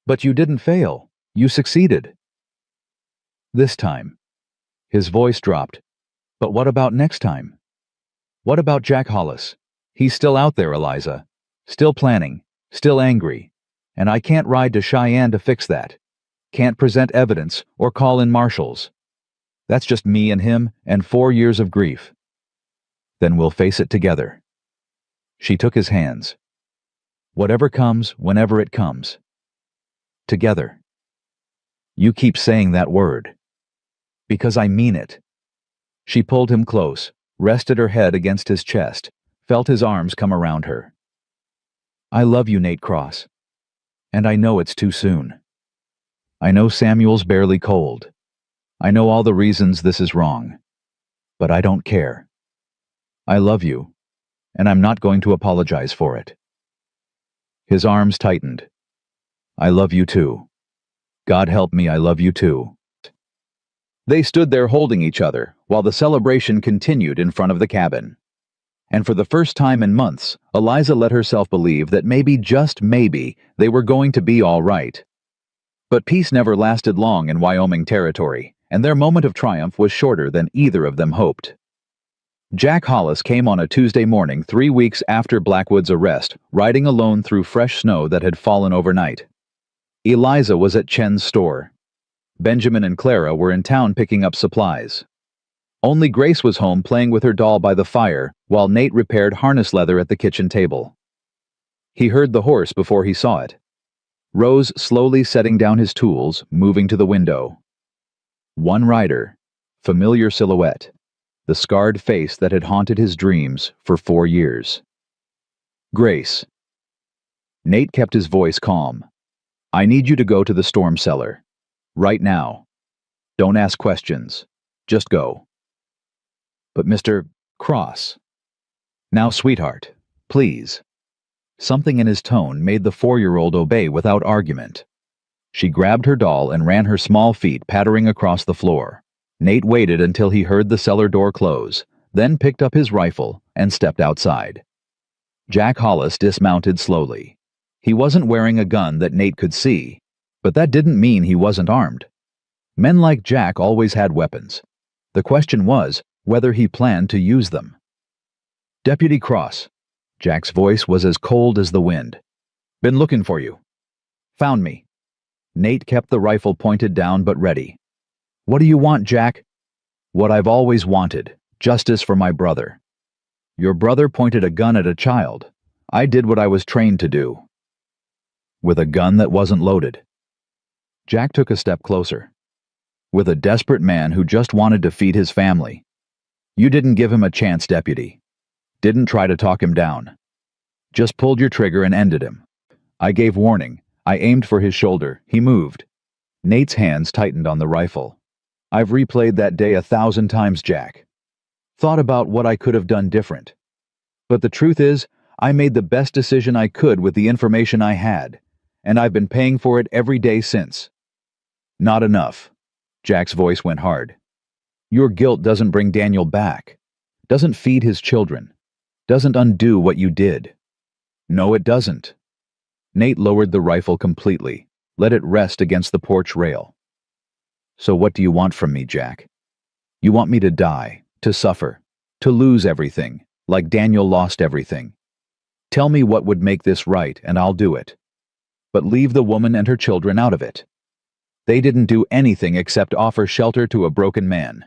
"But you didn't fail. You succeeded." "This time." His voice dropped. "But what about next time? What about Jack Hollis? He's still out there, Eliza. Still planning. Still angry. And I can't ride to Cheyenne to fix that. Can't present evidence or call in marshals. That's just me and him and 4 years of grief. Then we'll face it together." She took his hands. "Whatever comes, whenever it comes. Together. You keep saying that word." "Because I mean it." She pulled him close, rested her head against his chest, felt his arms come around her. "I love you, Nate Cross. And I know it's too soon. I know Samuel's barely cold. I know all the reasons this is wrong. But I don't care. I love you, and I'm not going to apologize for it." His arms tightened. "I love you too. God help me, I love you too." They stood there holding each other while the celebration continued in front of the cabin. And for the first time in months, Eliza let herself believe that maybe, just maybe, they were going to be all right. But peace never lasted long in Wyoming territory, and their moment of triumph was shorter than either of them hoped. Jack Hollis came on a Tuesday morning 3 weeks after Blackwood's arrest, riding alone through fresh snow that had fallen overnight. Eliza was at Chen's store. Benjamin and Clara were in town picking up supplies. Only Grace was home playing with her doll by the fire, while Nate repaired harness leather at the kitchen table. He heard the horse before he saw it. Rose slowly setting down his tools, moving to the window. One rider, familiar silhouette, the scarred face that had haunted his dreams for 4 years. "Grace." Nate kept his voice calm. "I need you to go to the storm cellar. Right now. Don't ask questions. Just go." "But Mr. Cross." "Now, sweetheart, please." Something in his tone made the 4-year-old obey without argument. She grabbed her doll and ran her small feet pattering across the floor. Nate waited until he heard the cellar door close, then picked up his rifle and stepped outside. Jack Hollis dismounted slowly. He wasn't wearing a gun that Nate could see, but that didn't mean he wasn't armed. Men like Jack always had weapons. The question was whether he planned to use them. "Deputy Cross." Jack's voice was as cold as the wind. "Been looking for you." "Found me." Nate kept the rifle pointed down but ready. "What do you want, Jack?" "What I've always wanted. Justice for my brother." "Your brother pointed a gun at a child. I did what I was trained to do." "With a gun that wasn't loaded." Jack took a step closer. "With a desperate man who just wanted to feed his family. You didn't give him a chance, Deputy. Didn't try to talk him down. Just pulled your trigger and ended him. I gave warning. I aimed for his shoulder. He moved." Nate's hands tightened on the rifle. "I've replayed that day 1,000 times, Jack. Thought about what I could have done different. But the truth is, I made the best decision I could with the information I had, and I've been paying for it every day since." "Not enough." Jack's voice went hard. "Your guilt doesn't bring Daniel back, doesn't feed his children, doesn't undo what you did." "No, it doesn't." Nate lowered the rifle completely, let it rest against the porch rail. "So what do you want from me, Jack? You want me to die, to suffer, to lose everything, like Daniel lost everything. Tell me what would make this right, and I'll do it. But leave the woman and her children out of it. They didn't do anything except offer shelter to a broken man."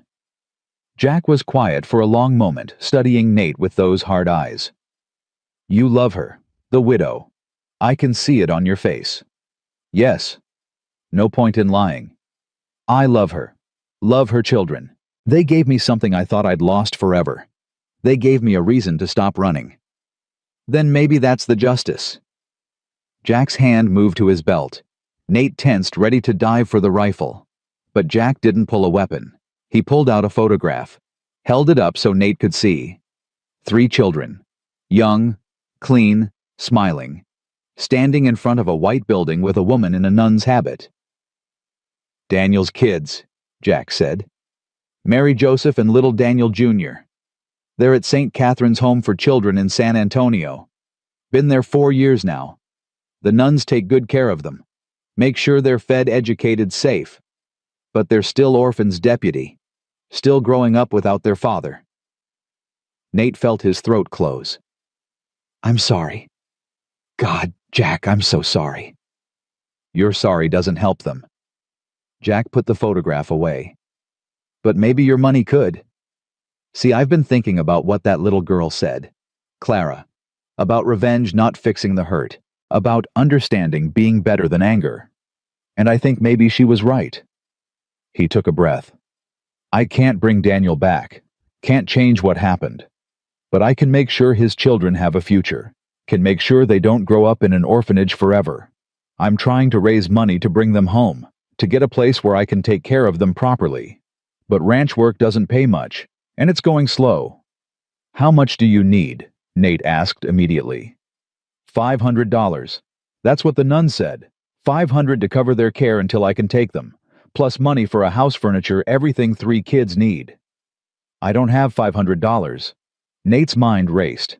Jack was quiet for a long moment, studying Nate with those hard eyes. "You love her, the widow. I can see it on your face." "Yes. No point in lying. I love her children. They gave me something I thought I'd lost forever. They gave me a reason to stop running." "Then maybe that's the justice." Jack's hand moved to his belt. Nate tensed, ready to dive for the rifle. But Jack didn't pull a weapon. He pulled out a photograph, held it up so Nate could see. 3 children, young, clean, smiling, standing in front of a white building with a woman in a nun's habit. "Daniel's kids," Jack said. "Mary Joseph and little Daniel Jr. They're at St. Catherine's Home for Children in San Antonio. Been there 4 years now. The nuns take good care of them. Make sure they're fed, educated, safe. But they're still orphans, deputy. Still growing up without their father." Nate felt his throat close. "I'm sorry. God, Jack, I'm so sorry." "Your sorry doesn't help them." Jack put the photograph away. "But maybe your money could. See, I've been thinking about what that little girl said, Clara, about revenge not fixing the hurt, about understanding being better than anger. And I think maybe she was right." He took a breath. "I can't bring Daniel back, can't change what happened. But I can make sure his children have a future, can make sure they don't grow up in an orphanage forever. I'm trying to raise money to bring them home, to get a place where I can take care of them properly. But ranch work doesn't pay much, and it's going slow." "How much do you need?" Nate asked immediately. $500. That's what the nun said. $500 to cover their care until I can take them, plus money for a house, furniture, everything 3 kids need." "I don't have $500. Nate's mind raced.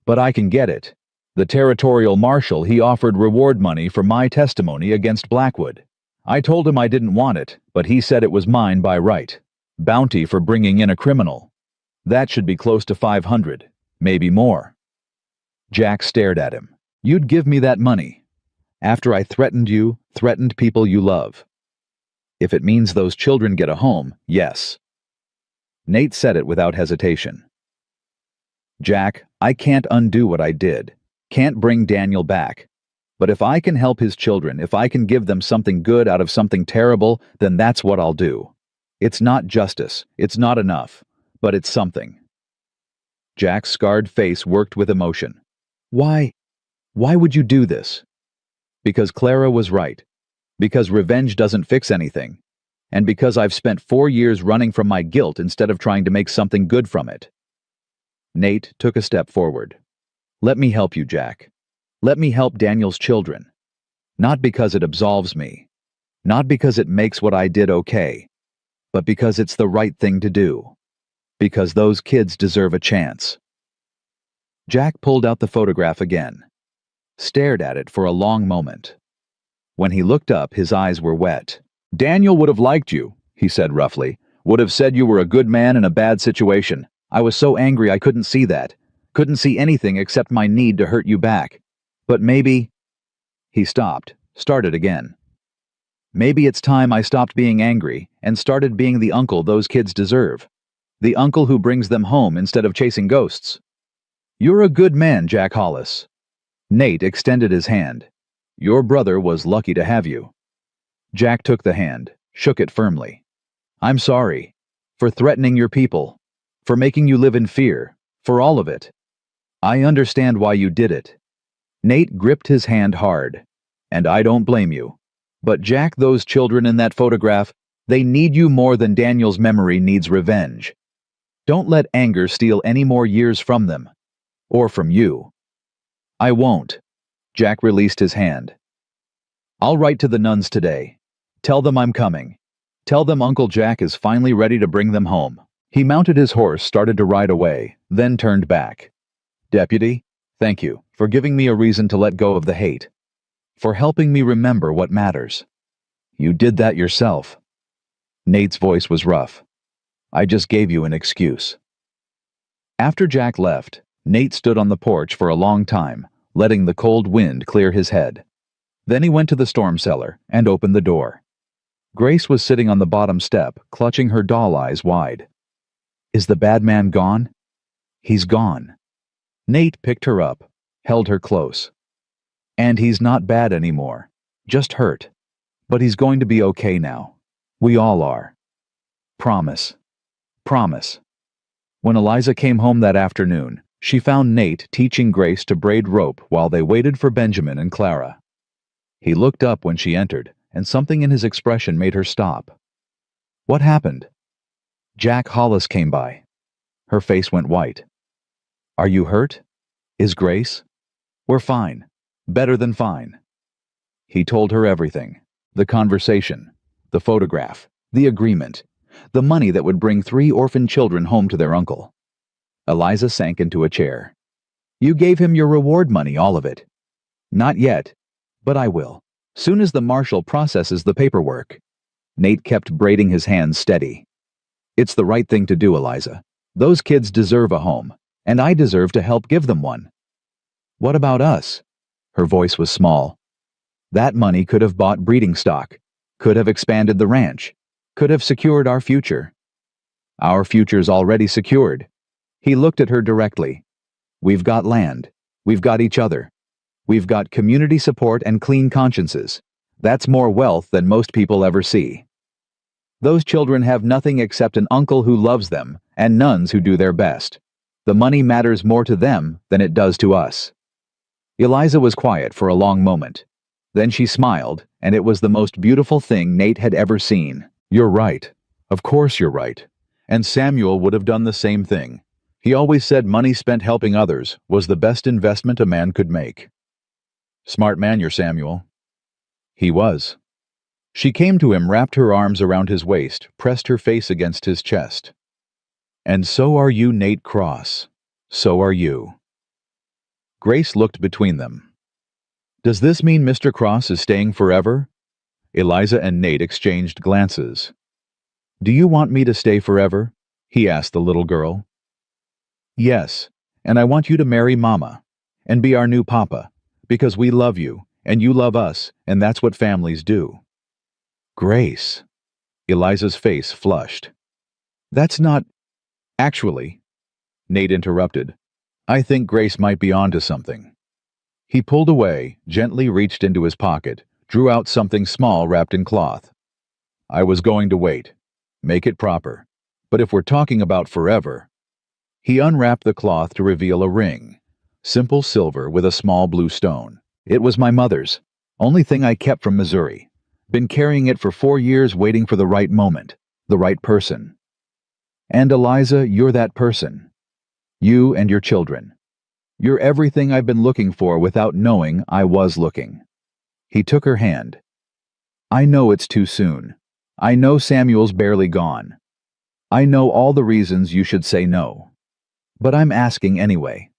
"But I can get it. The territorial marshal, he offered reward money for my testimony against Blackwood. I told him I didn't want it, but he said it was mine by right. Bounty for bringing in a criminal. That should be close to $500, maybe more." Jack stared at him. "You'd give me that money? After I threatened you, threatened people you love?" "If it means those children get a home, yes." Nate said it without hesitation. "Jack, I can't undo what I did. Can't bring Daniel back. But if I can help his children, if I can give them something good out of something terrible, then that's what I'll do. It's not justice, it's not enough, but it's something." Jack's scarred face worked with emotion. Why would you do this?" "Because Clara was right. Because revenge doesn't fix anything. And because I've spent 4 years running from my guilt instead of trying to make something good from it." Nate took a step forward. "Let me help you, Jack. Let me help Daniel's children. Not because it absolves me. Not because it makes what I did okay. But because it's the right thing to do. Because those kids deserve a chance." Jack pulled out the photograph again. Stared at it for a long moment. When he looked up, his eyes were wet. "Daniel would have liked you," he said roughly. "Would have said you were a good man in a bad situation. I was so angry I couldn't see that. Couldn't see anything except my need to hurt you back. But maybe—" He stopped, started again. "Maybe it's time I stopped being angry and started being the uncle those kids deserve. The uncle who brings them home instead of chasing ghosts. You're a good man, Jack Hollis." Nate extended his hand. "Your brother was lucky to have you." Jack took the hand, shook it firmly. "I'm sorry. For threatening your people. For making you live in fear. For all of it. I understand why you did it." Nate gripped his hand hard. "And I don't blame you. But Jack, those children in that photograph, they need you more than Daniel's memory needs revenge. Don't let anger steal any more years from them. Or from you." "I won't." Jack released his hand. I'll write to the nuns today. Tell them I'm coming. Tell them Uncle Jack is finally ready to bring them home." He mounted his horse, started to ride away, then turned back. "Deputy, thank you for giving me a reason to let go of the hate. For helping me remember what matters. You did that yourself." Nate's voice was rough. "I just gave you an excuse." After Jack left, Nate stood on the porch for a long time, letting the cold wind clear his head. Then he went to the storm cellar and opened the door. Grace was sitting on the bottom step, clutching her doll eyes wide. "Is the bad man gone?" "He's gone." Nate picked her up, held her close. "And he's not bad anymore, just hurt. But he's going to be okay now. We all are. Promise. Promise." When Eliza came home that afternoon, she found Nate teaching Grace to braid rope while they waited for Benjamin and Clara. He looked up when she entered, and something in his expression made her stop. "What happened?" "Jack Hollis came by." Her face went white. "Are you hurt? Is Grace?" "We're fine. Better than fine." He told her everything. The conversation, the photograph, the agreement, the money that would bring 3 orphan children home to their uncle. Eliza sank into a chair. "You gave him your reward money, all of it." "Not yet, but I will, soon as the marshal processes the paperwork." Nate kept braiding his hands steady. "It's the right thing to do, Eliza. Those kids deserve a home, and I deserve to help give them one." "What about us?" Her voice was small. "That money could have bought breeding stock, could have expanded the ranch, could have secured our future." "Our future's already secured." He looked at her directly. "We've got land. We've got each other. We've got community support and clean consciences. That's more wealth than most people ever see. Those children have nothing except an uncle who loves them and nuns who do their best. The money matters more to them than it does to us." Eliza was quiet for a long moment. Then she smiled, and it was the most beautiful thing Nate had ever seen. "You're right. Of course you're right. And Samuel would have done the same thing. He always said money spent helping others was the best investment a man could make." "Smart man, your Samuel." He was. She came to him, wrapped her arms around his waist, pressed her face against his chest. "And so are you, Nate Cross. So are you." Grace looked between them. "Does this mean Mr. Cross is staying forever?" Eliza and Nate exchanged glances. "Do you want me to stay forever?" he asked the little girl. "Yes, and I want you to marry Mama, and be our new papa, because we love you, and you love us, and that's what families do." "Grace." Eliza's face flushed. "That's not—" "Actually," Nate interrupted, "I think Grace might be onto something." He pulled away, gently reached into his pocket, drew out something small wrapped in cloth. "I was going to wait. Make it proper. But if we're talking about forever—" He unwrapped the cloth to reveal a ring. Simple silver with a small blue stone. "It was my mother's. Only thing I kept from Missouri. Been carrying it for 4 years, waiting for the right moment, the right person. And Eliza, you're that person. You and your children. You're everything I've been looking for without knowing I was looking." He took her hand. "I know it's too soon. I know Samuel's barely gone. I know all the reasons you should say no. But I'm asking anyway.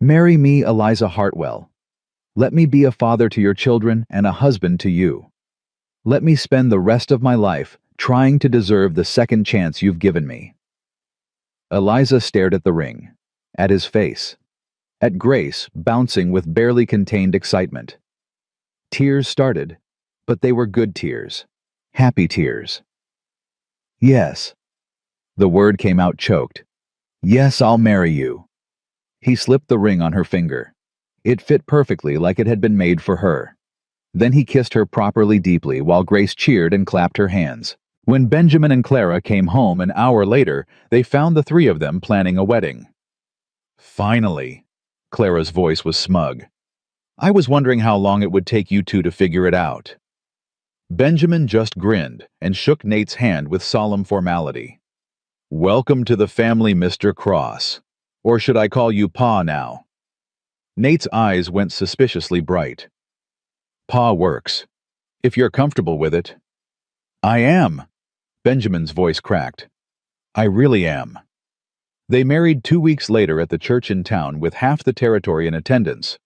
Marry me, Eliza Hartwell. Let me be a father to your children and a husband to you. Let me spend the rest of my life trying to deserve the second chance you've given me." Eliza stared at the ring, at his face, at Grace bouncing with barely contained excitement. Tears started, but they were good tears, happy tears. "Yes." The word came out choked. "Yes, I'll marry you." He slipped the ring on her finger. It fit perfectly, like it had been made for her. Then he kissed her properly deeply while Grace cheered and clapped her hands. When Benjamin and Clara came home an hour later, they found the 3 of them planning a wedding. "Finally." Clara's voice was smug. "I was wondering how long it would take you 2 to figure it out." Benjamin just grinned and shook Nate's hand with solemn formality. "Welcome to the family, Mr. Cross. Or should I call you Pa now?" Nate's eyes went suspiciously bright. "Pa works. if you're comfortable with it. I am. Benjamin's voice cracked. I really am. They married 2 weeks later at the church in town with half the territory in attendance.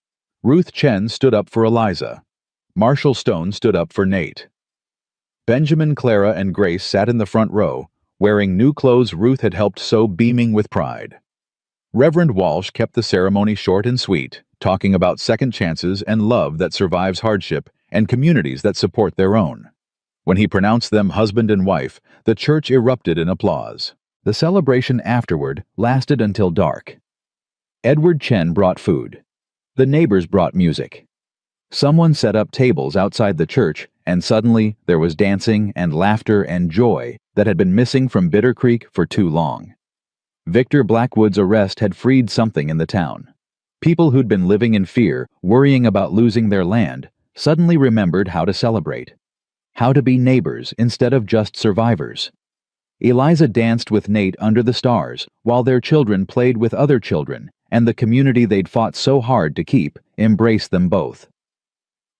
Ruth Chen stood up for Eliza. Marshall Stone stood up for Nate. Benjamin, Clara, and Grace sat in the front row, wearing new clothes Ruth had helped sew, beaming with pride. Reverend Walsh kept the ceremony short and sweet, talking about second chances and love that survives hardship and communities that support their own. When he pronounced them husband and wife, the church erupted in applause. The celebration afterward lasted until dark. Edward Chen brought food. The neighbors brought music. Someone set up tables outside the church, and suddenly there was dancing and laughter and joy that had been missing from Bitter Creek for too long. Victor Blackwood's arrest had freed something in the town. People who'd been living in fear, worrying about losing their land, suddenly remembered how to celebrate. How to be neighbors instead of just survivors. Eliza danced with Nate under the stars, while their children played with other children, and the community they'd fought so hard to keep embraced them both.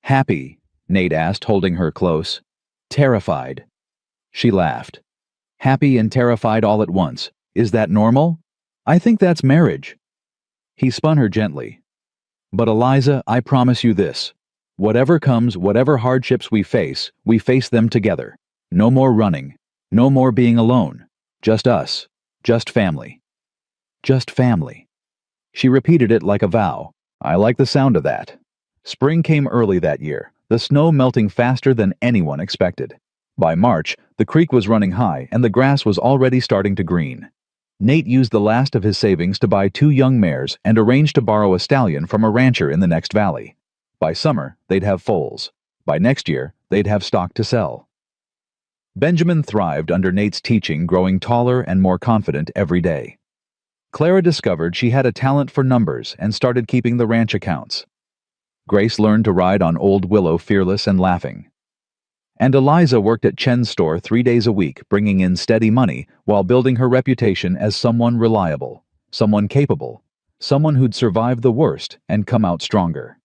Happy? Nate asked, holding her close. Terrified. She laughed. Happy and terrified all at once. Is that normal? I think that's marriage. He spun her gently. But Eliza, I promise you this. Whatever comes, whatever hardships we face them together. No more running. No more being alone. Just us. Just family. Just family. She repeated it like a vow. I like the sound of that. Spring came early that year, the snow melting faster than anyone expected. By March, the creek was running high and the grass was already starting to green. Nate used the last of his savings to buy 2 young mares and arranged to borrow a stallion from a rancher in the next valley. By summer, they'd have foals. By next year, they'd have stock to sell. Benjamin thrived under Nate's teaching, growing taller and more confident every day. Clara discovered she had a talent for numbers and started keeping the ranch accounts. Grace learned to ride on Old Willow fearless and laughing. And Eliza worked at Chen's store 3 days a week, bringing in steady money while building her reputation as someone reliable, someone capable, someone who'd survived the worst and come out stronger.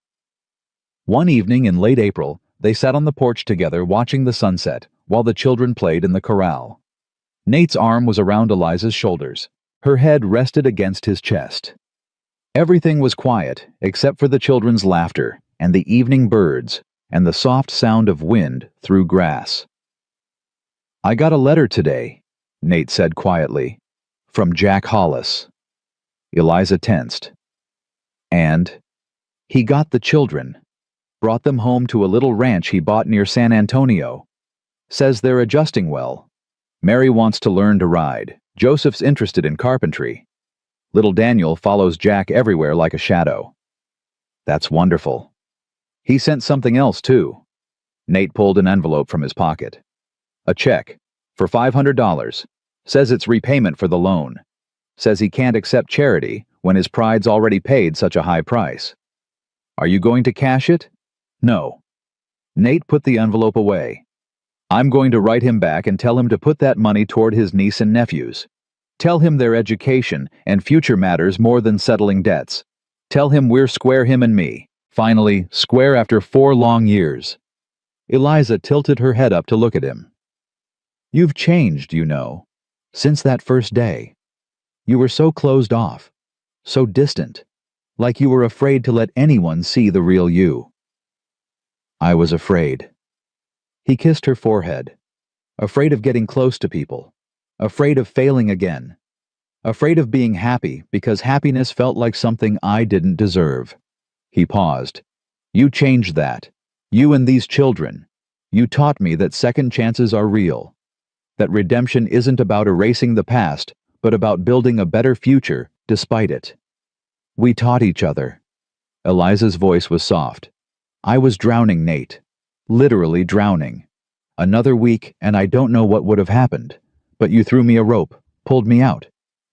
One evening in late April, they sat on the porch together watching the sunset while the children played in the corral. Nate's arm was around Eliza's shoulders. Her head rested against his chest. Everything was quiet except for the children's laughter and the evening birds and the soft sound of wind through grass. I got a letter today, Nate said quietly, from Jack Hollis. Eliza tensed. And he got the children, brought them home to a little ranch he bought near San Antonio. Says they're adjusting well. Mary wants to learn to ride. Joseph's interested in carpentry. Little Daniel follows Jack everywhere like a shadow. That's wonderful. He sent something else, too. Nate pulled an envelope from his pocket. A check for $500. Says it's repayment for the loan. Says he can't accept charity when his pride's already paid such a high price. Are you going to cash it? No. Nate put the envelope away. I'm going to write him back and tell him to put that money toward his niece and nephews. Tell him their education and future matters more than settling debts. Tell him we're square, him and me. Finally, square after 4 long years. Eliza tilted her head up to look at him. You've changed, you know, since that first day. You were so closed off, so distant, like you were afraid to let anyone see the real you. I was afraid. He kissed her forehead, afraid of getting close to people, afraid of failing again, afraid of being happy because happiness felt like something I didn't deserve. He paused. You changed that. You and these children. You taught me that second chances are real, that redemption isn't about erasing the past, but about building a better future despite it. We taught each other. Eliza's voice was soft. I was drowning, Nate. Literally drowning. Another week and I don't know what would have happened, but you threw me a rope, pulled me out,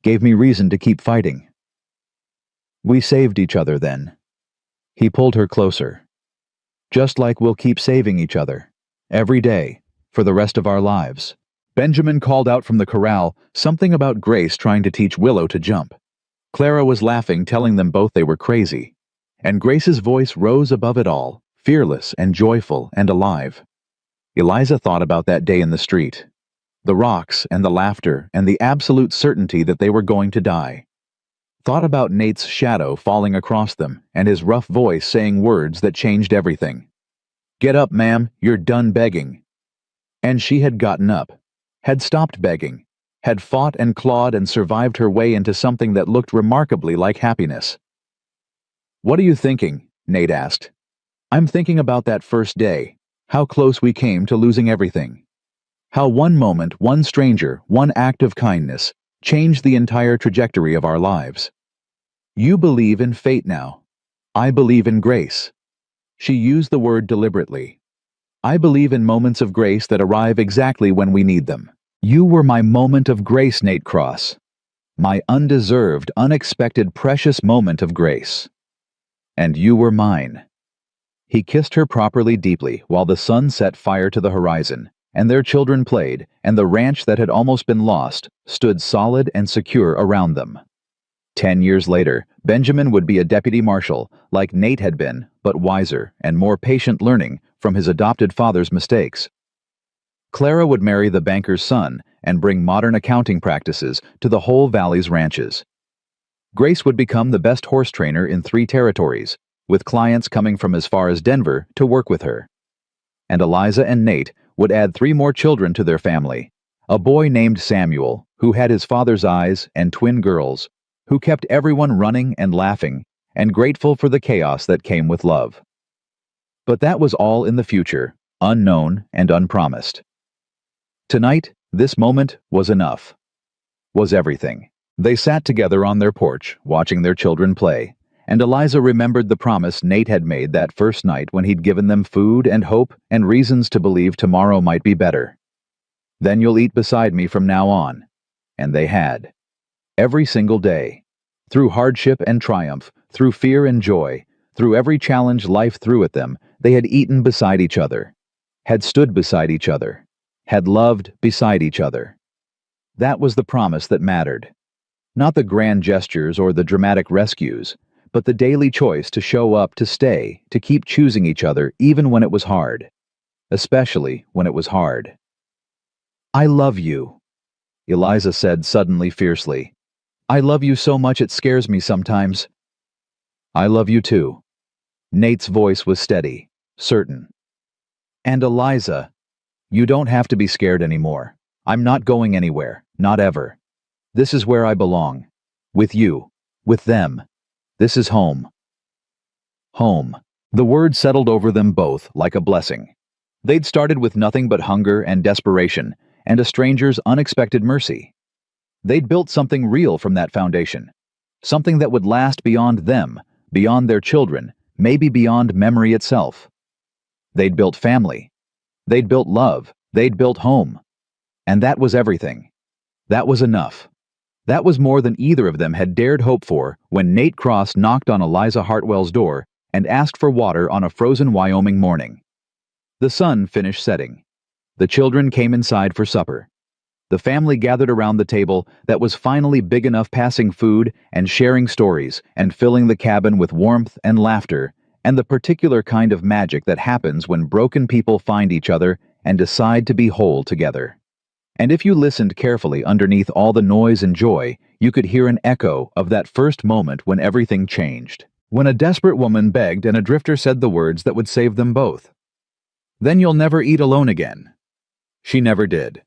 gave me reason to keep fighting. We saved each other then. He pulled her closer. Just like we'll keep saving each other, every day, for the rest of our lives. Benjamin called out from the corral something about Grace trying to teach Willow to jump. Clara was laughing, telling them both they were crazy. And Grace's voice rose above it all, fearless and joyful and alive. Eliza thought about that day in the street. The rocks and the laughter and the absolute certainty that they were going to die. Thought about Nate's shadow falling across them and his rough voice saying words that changed everything. "Get up, ma'am, you're done begging." And she had gotten up, had stopped begging, had fought and clawed and survived her way into something that looked remarkably like happiness. "What are you thinking?" Nate asked. "I'm thinking about that first day, how close we came to losing everything. How one moment, one stranger, one act of kindness changed the entire trajectory of our lives. You believe in fate now. I believe in grace." She used the word deliberately. "I believe in moments of grace that arrive exactly when we need them. You were my moment of grace, Nate Cross. My undeserved, unexpected, precious moment of grace. And you were mine." He kissed her properly deeply while the sun set fire to the horizon, and their children played, and the ranch that had almost been lost stood solid and secure around them. 10 years later, Benjamin would be a deputy marshal, like Nate had been, but wiser and more patient, learning from his adopted father's mistakes. Clara would marry the banker's son and bring modern accounting practices to the whole valley's ranches. Grace would become the best horse trainer in 3 territories, with clients coming from as far as Denver to work with her. And Eliza and Nate would add 3 more children to their family, a boy named Samuel, who had his father's eyes, and twin girls, who kept everyone running and laughing and grateful for the chaos that came with love. But that was all in the future, unknown and unpromised. Tonight, this moment was enough. Was everything. They sat together on their porch, watching their children play, and Eliza remembered the promise Nate had made that first night when he'd given them food and hope and reasons to believe tomorrow might be better. "Then you'll eat beside me from now on." And they had. Every single day. Through hardship and triumph, through fear and joy, through every challenge life threw at them, they had eaten beside each other, had stood beside each other, had loved beside each other. That was the promise that mattered. Not the grand gestures or the dramatic rescues, but the daily choice to show up, to stay, to keep choosing each other even when it was hard. Especially when it was hard. "I love you," Eliza said suddenly fiercely. "I love you so much it scares me sometimes." "I love you too." Nate's voice was steady, certain. "And Eliza, you don't have to be scared anymore. I'm not going anywhere, not ever. This is where I belong. With you, with them. This is home." Home. The word settled over them both like a blessing. They'd started with nothing but hunger and desperation, and a stranger's unexpected mercy. They'd built something real from that foundation, something that would last beyond them, beyond their children, maybe beyond memory itself. They'd built family. They'd built love. They'd built home. And that was everything. That was enough. That was more than either of them had dared hope for when Nate Cross knocked on Eliza Hartwell's door and asked for water on a frozen Wyoming morning. The sun finished setting. The children came inside for supper. The family gathered around the table that was finally big enough, passing food and sharing stories and filling the cabin with warmth and laughter and the particular kind of magic that happens when broken people find each other and decide to be whole together. And if you listened carefully underneath all the noise and joy, you could hear an echo of that first moment when everything changed. When a desperate woman begged and a drifter said the words that would save them both. "Then you'll never eat alone again." She never did.